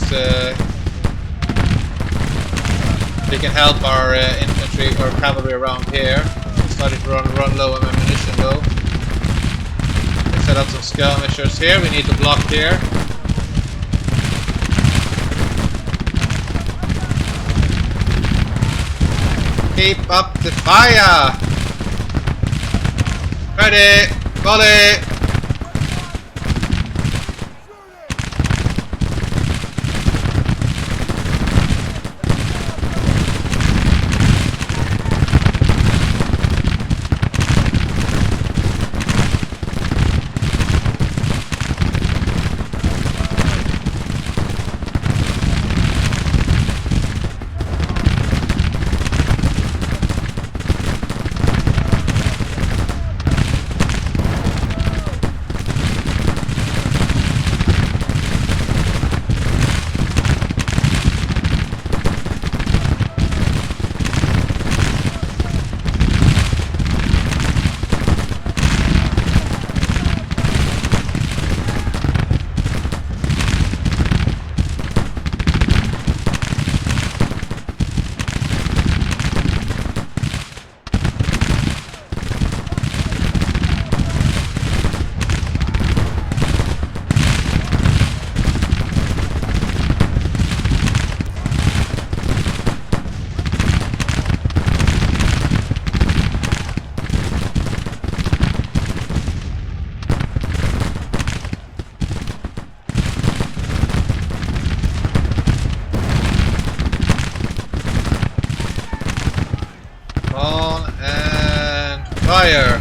We can help our infantry or cavalry around here. Starting to run low on ammunition though. Set up some skirmishers here. We need to block here. Keep up the fire. Ready, volley. Fire!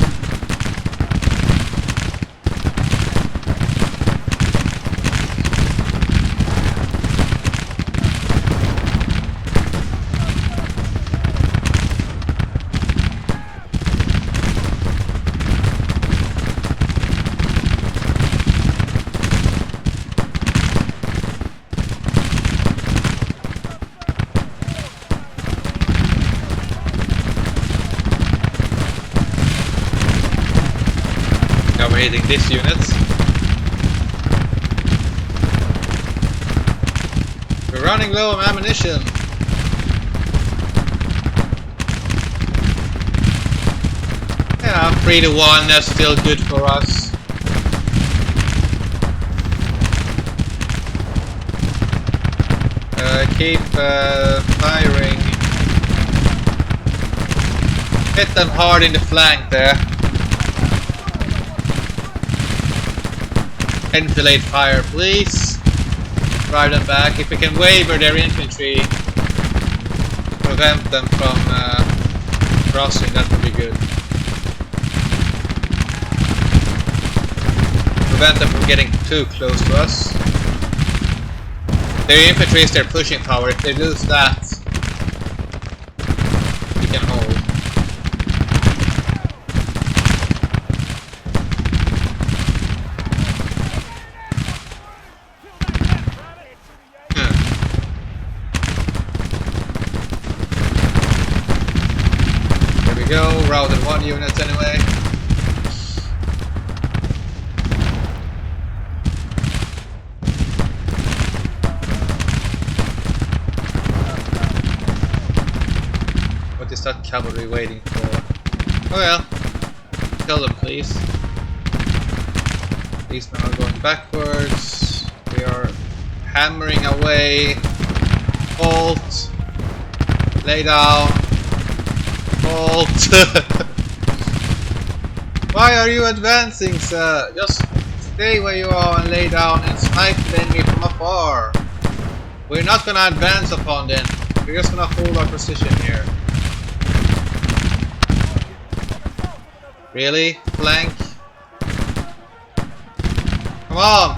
We're hitting this unit. We're running low on ammunition. Yeah, 3 to 1, that's still good for us. Keep firing. Hit them hard in the flank there. Enfilade fire, please. Drive them back. If we can waver their infantry, prevent them from crossing, that would be good. prevent them from getting too close to us. Their infantry is their pushing power. If they lose that, we can hold. There we go, routed one unit anyway. What is that cavalry waiting for? Oh well. Kill them, please. These men are going backwards. We are hammering away. Halt. Lay down. Halt. Why are you advancing, sir? Just stay where you are and lay down and snipe the enemy from afar. We're not gonna advance upon them. We're just gonna hold our position here. Really? Flank? Come on!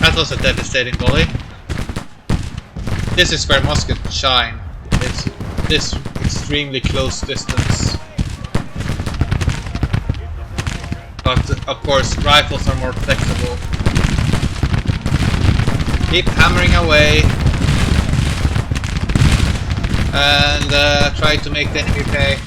That was a devastating volley. This is where muskets shine. It's this extremely close distance. But of course rifles are more flexible. Keep hammering away. And try to make the enemy pay.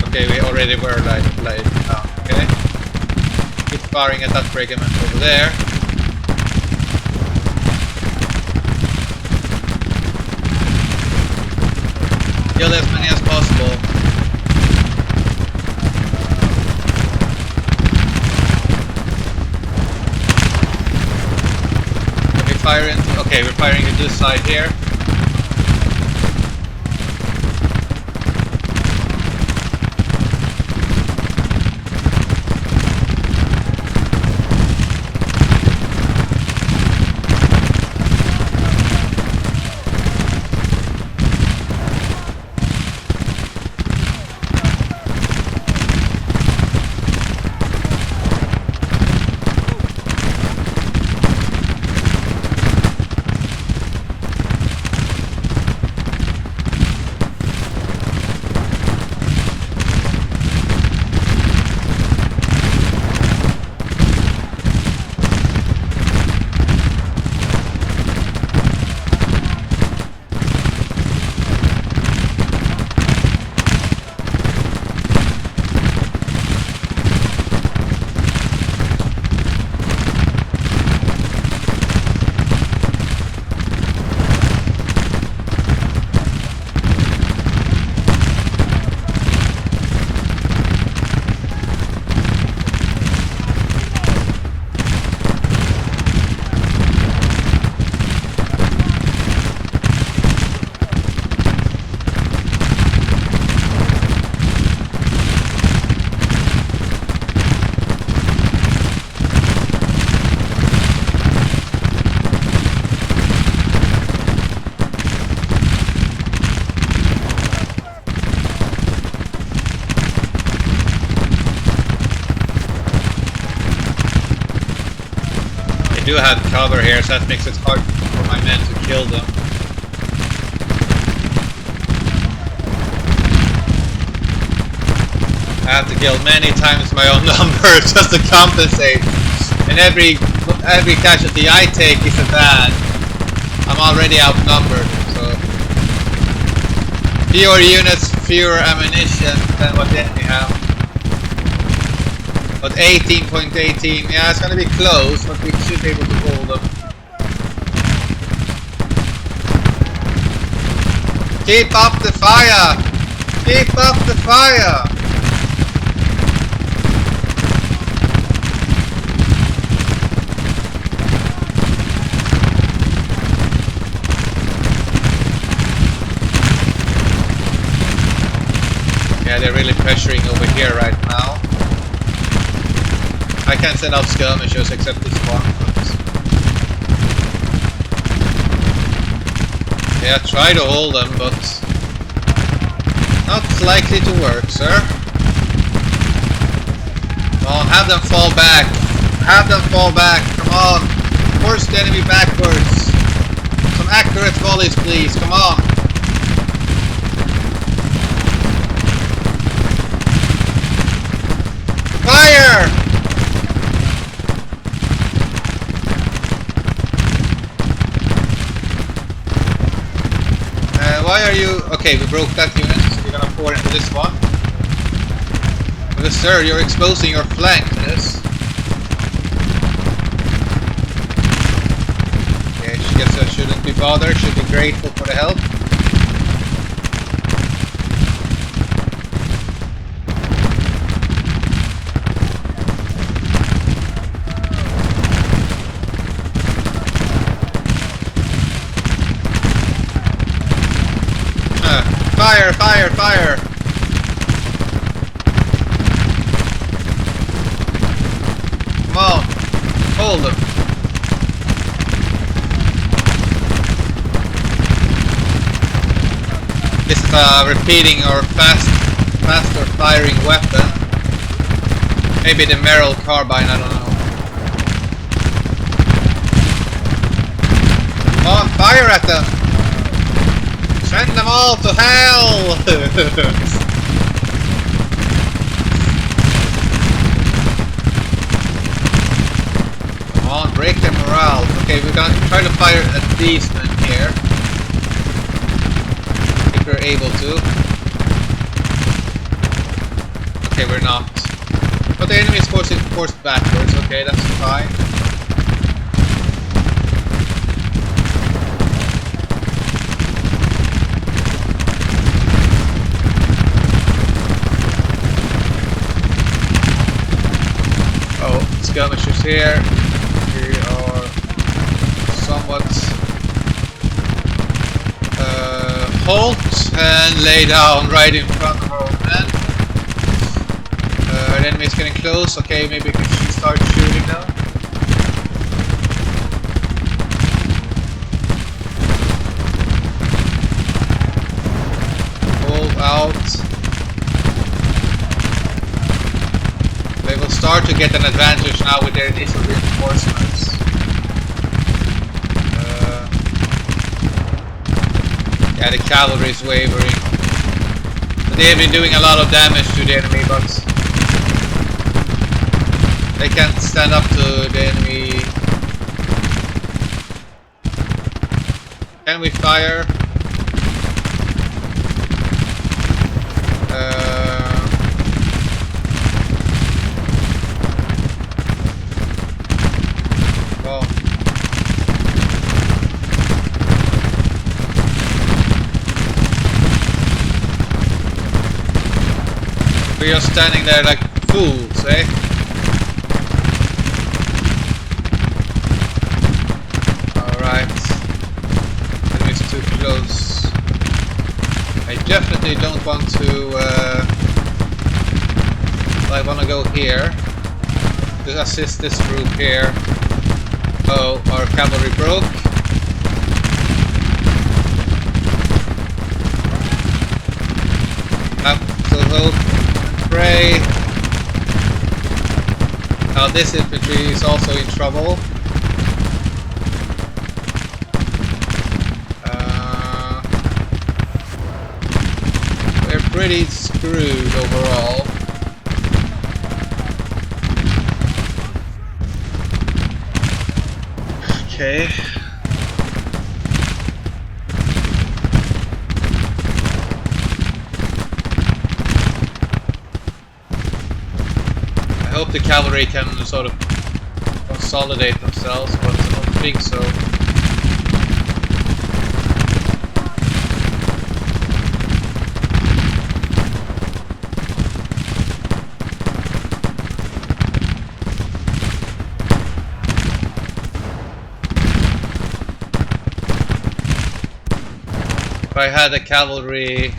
Okay, we already were like down, okay? Keep firing at that regiment over there. Kill as many as possible. We fire into, okay, we're firing into this side here. do have cover here, so that makes it hard for my men to kill them. I have to kill many times my own number just to compensate. And every casualty I take is a bad. I'm already outnumbered, so fewer units, fewer ammunition than what the enemy have. But 18.18, yeah, it's gonna be close, but we should be able to hold them. Keep up the fire! Keep up the fire! Yeah, they're really pressuring over here right now. I can't send out skirmishers except this one. Yeah, try to hold them, but not likely to work, sir. Come on, have them fall back. Have them fall back. Come on. Force the enemy backwards. Some accurate volleys, please. Come on. Fire! Why are you... Okay, we broke that unit, so we're gonna pour into this one. But sir, you're exposing your flank to this. Okay, she gets that shouldn't be bothered, should be grateful for the help. Fire, fire, fire! Come on, hold them. This is a repeating or faster firing weapon. Maybe the Merrill carbine, I don't know. Come on, fire at them! Send them all to hell! Come on, break their morale. Okay, we're gonna try to fire at these men here. If we're able to. Okay, we're not. But the enemy is forced backwards. Okay, that's fine. Skirmishers here. We are somewhat halt and lay down right in front of our own men. The enemy is getting close. Okay, maybe we can start shooting now. Hold out. They will start to get an advantage now with their initial reinforcements. Yeah, the cavalry is wavering. But they have been doing a lot of damage to the enemy, but they can't stand up to the enemy. Can we fire? We are standing there like fools, eh? Alright. Enemy's too close. I definitely don't want to... I want to go here. To assist this group here. Oh, our cavalry broke. Absolute pray. Now this infantry is also in trouble. pretty screwed overall. Okay. I hope the cavalry can sort of consolidate themselves, but I don't think so. If I had a cavalry,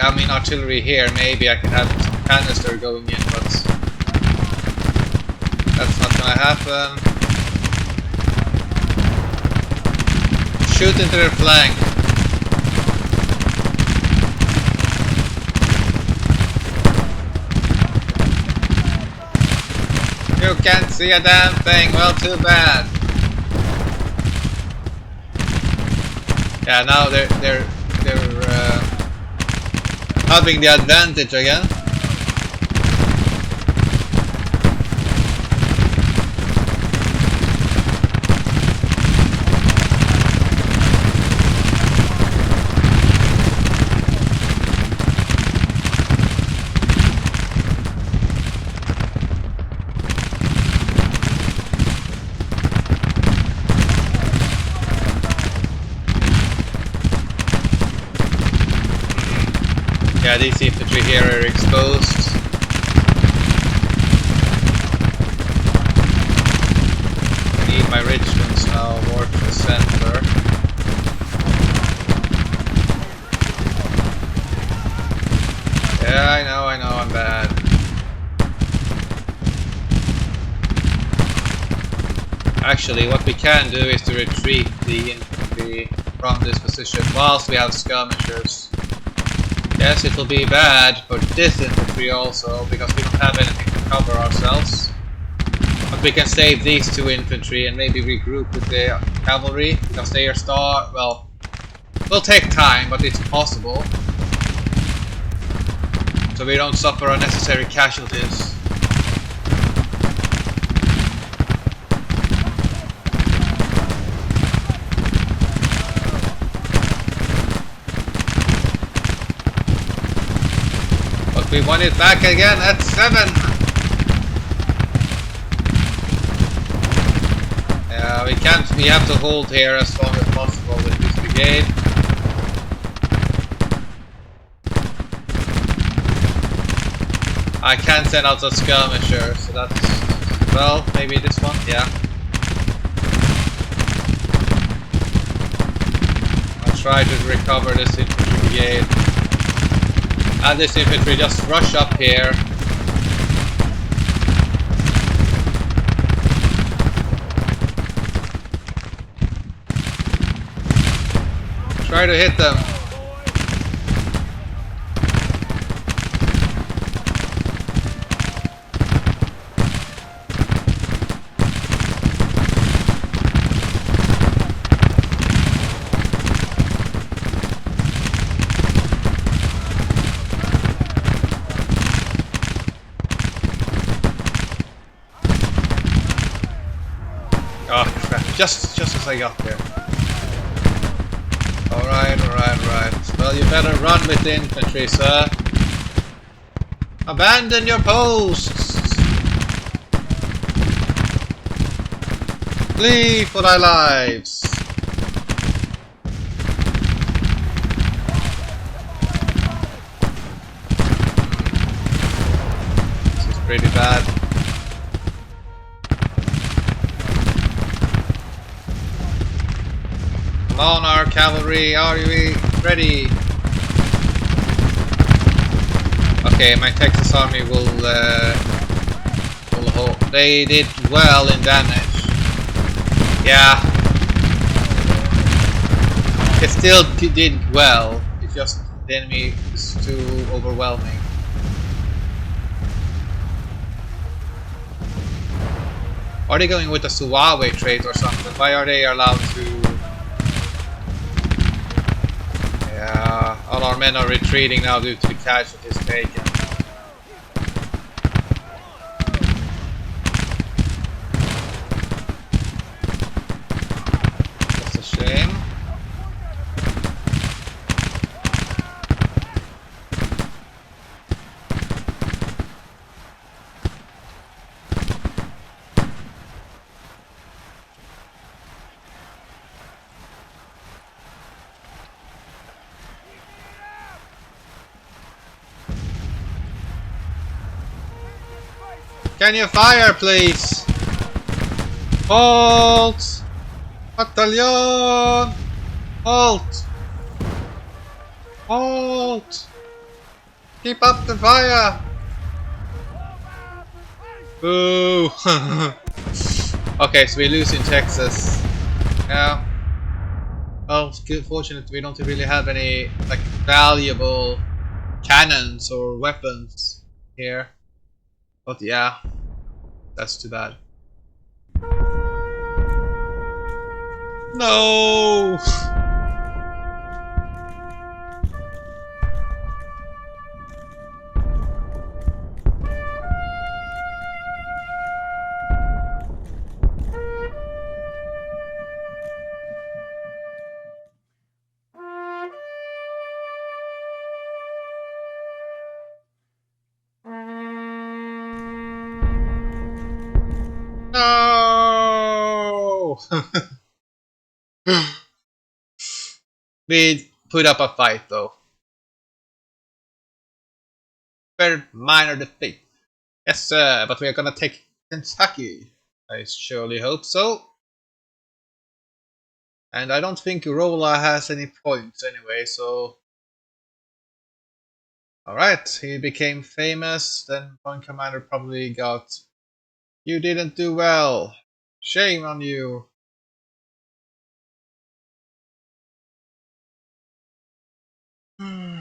I mean artillery here, maybe I could have some canister going in, but that's not gonna happen. Shoot into their flank. You can't see a damn thing, well too bad. Yeah, now they're having the advantage again. Yeah, these infantry here are exposed. I need my Richmonds now more to the center. Yeah, I know, I'm bad. Actually, what we can do is to retreat the infantry from this position whilst we have skirmishers. Yes, it will be bad for this infantry also, because we don't have anything to cover ourselves. But we can save these two infantry and maybe regroup with the cavalry, because they are well, will take time, but it's possible. So we don't suffer unnecessary casualties. We won it back again at 7! Yeah, we have to hold here as long as possible with this brigade. I can't send out a skirmisher, so that's... well, maybe this one, yeah. I'll try to recover this infantry brigade. And this infantry just rush up here. Try to hit them. Oh crap, just as I got there. Alright. Well, you better run with the infantry, sir. Abandon your posts! Flee for thy lives! This is pretty bad. Come on, our cavalry, are you ready? Okay, my Texas army will hold. They did well in damage. Yeah. It still did well. It's just the enemy is too overwhelming. Are they going with a Suawe trait or something? Why are they allowed to... Yeah... All our men are retreating now due to the casualties taken. That's a shame. Can you fire, please? Halt! Battalion! Halt! Halt! Keep up the fire! Boo! Okay, so we lose in Texas. Yeah. Well, it's good, fortunate we don't really have any like valuable cannons or weapons here. But yeah, that's too bad. No! No! We put up a fight though. Very minor defeat. Yes, sir, but we are gonna take Kentucky. I surely hope so. And I don't think Rolla has any points anyway, so. Alright, he became famous, then one commander probably got. You didn't do well. Shame on you. Hmm.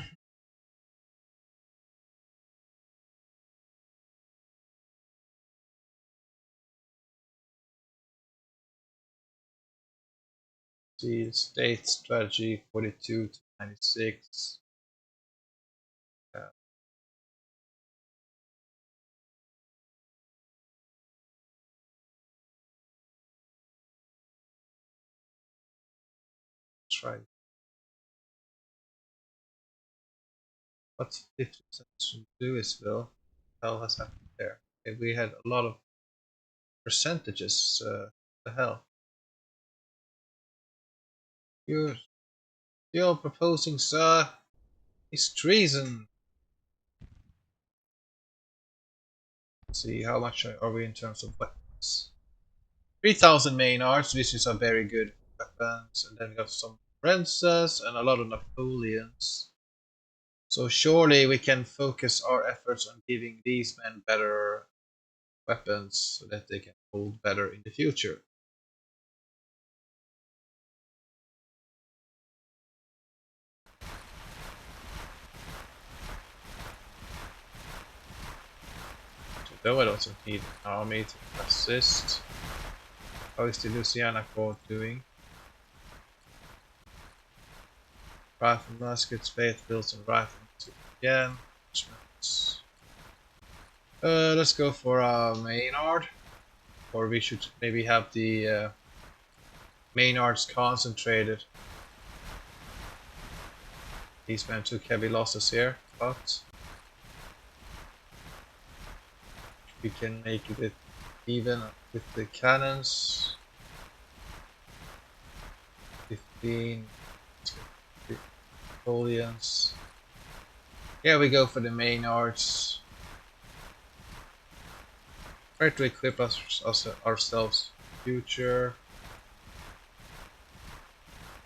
See, state strategy 42 to 96. Try. What's 50% Louisville? What the hell has happened there? Okay, we had a lot of percentages. The hell? You're still proposing, sir? It's treason. Let's see, how much are we in terms of weapons? 3,000 Maynards, which is a very good weapons, and then we got some Princes and a lot of Napoleons. So surely we can focus our efforts on giving these men better weapons so that they can hold better in the future. So though I also need an army to assist. How is the Louisiana Corps doing? Rifle muskets, Fayetteville's and rifles again. Let's go for Maynard. Or we should maybe have the Maynards concentrated. These men took heavy losses here, but we can make it even with the cannons. 15 Napoleons. Here we go for the Maynards. Try to equip ourselves future.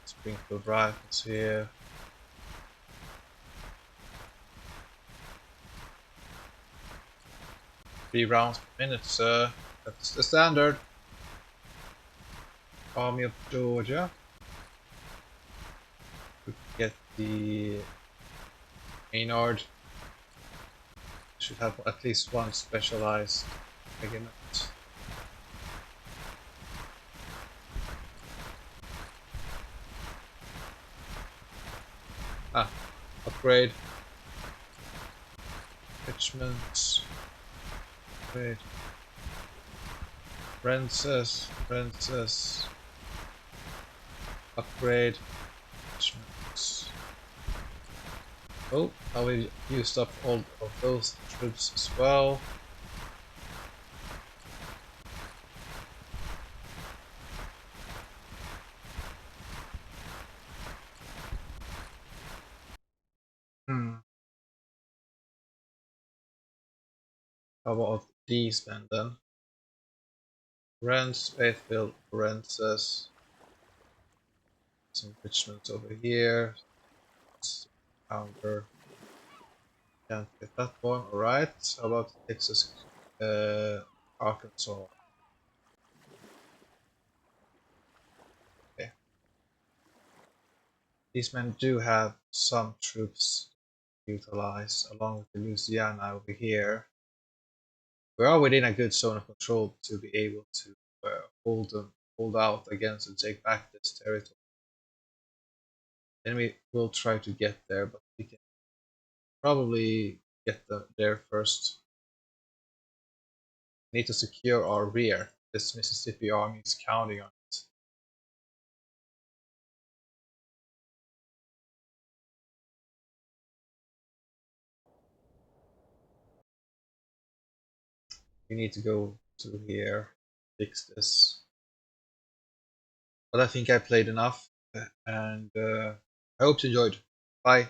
Springfield rifles here. 3 rounds per minute, sir. That's the standard. Army of Georgia. We get the Maynard. Should have at least one specialized regiment. Ah, Upgrade. Richmond. Upgrade. Princess. Upgrade. Richmond. Oh, now we used up all of those troops as well. Hmm. How about these men then? Rents, Faithfield, Forenses, some Richmonds over here. Counter. Can't get that one. Alright. How about Texas, Arkansas? Okay. These men do have some troops to utilize, along with the Louisiana over here. We are within a good zone of control to be able to hold out against and take back this territory. Then we will try to get there, but we can probably get there first. We need to secure our rear. This Mississippi army is counting on it. We need to go to here, fix this. But I think I played enough, and I hope you enjoyed. Bye.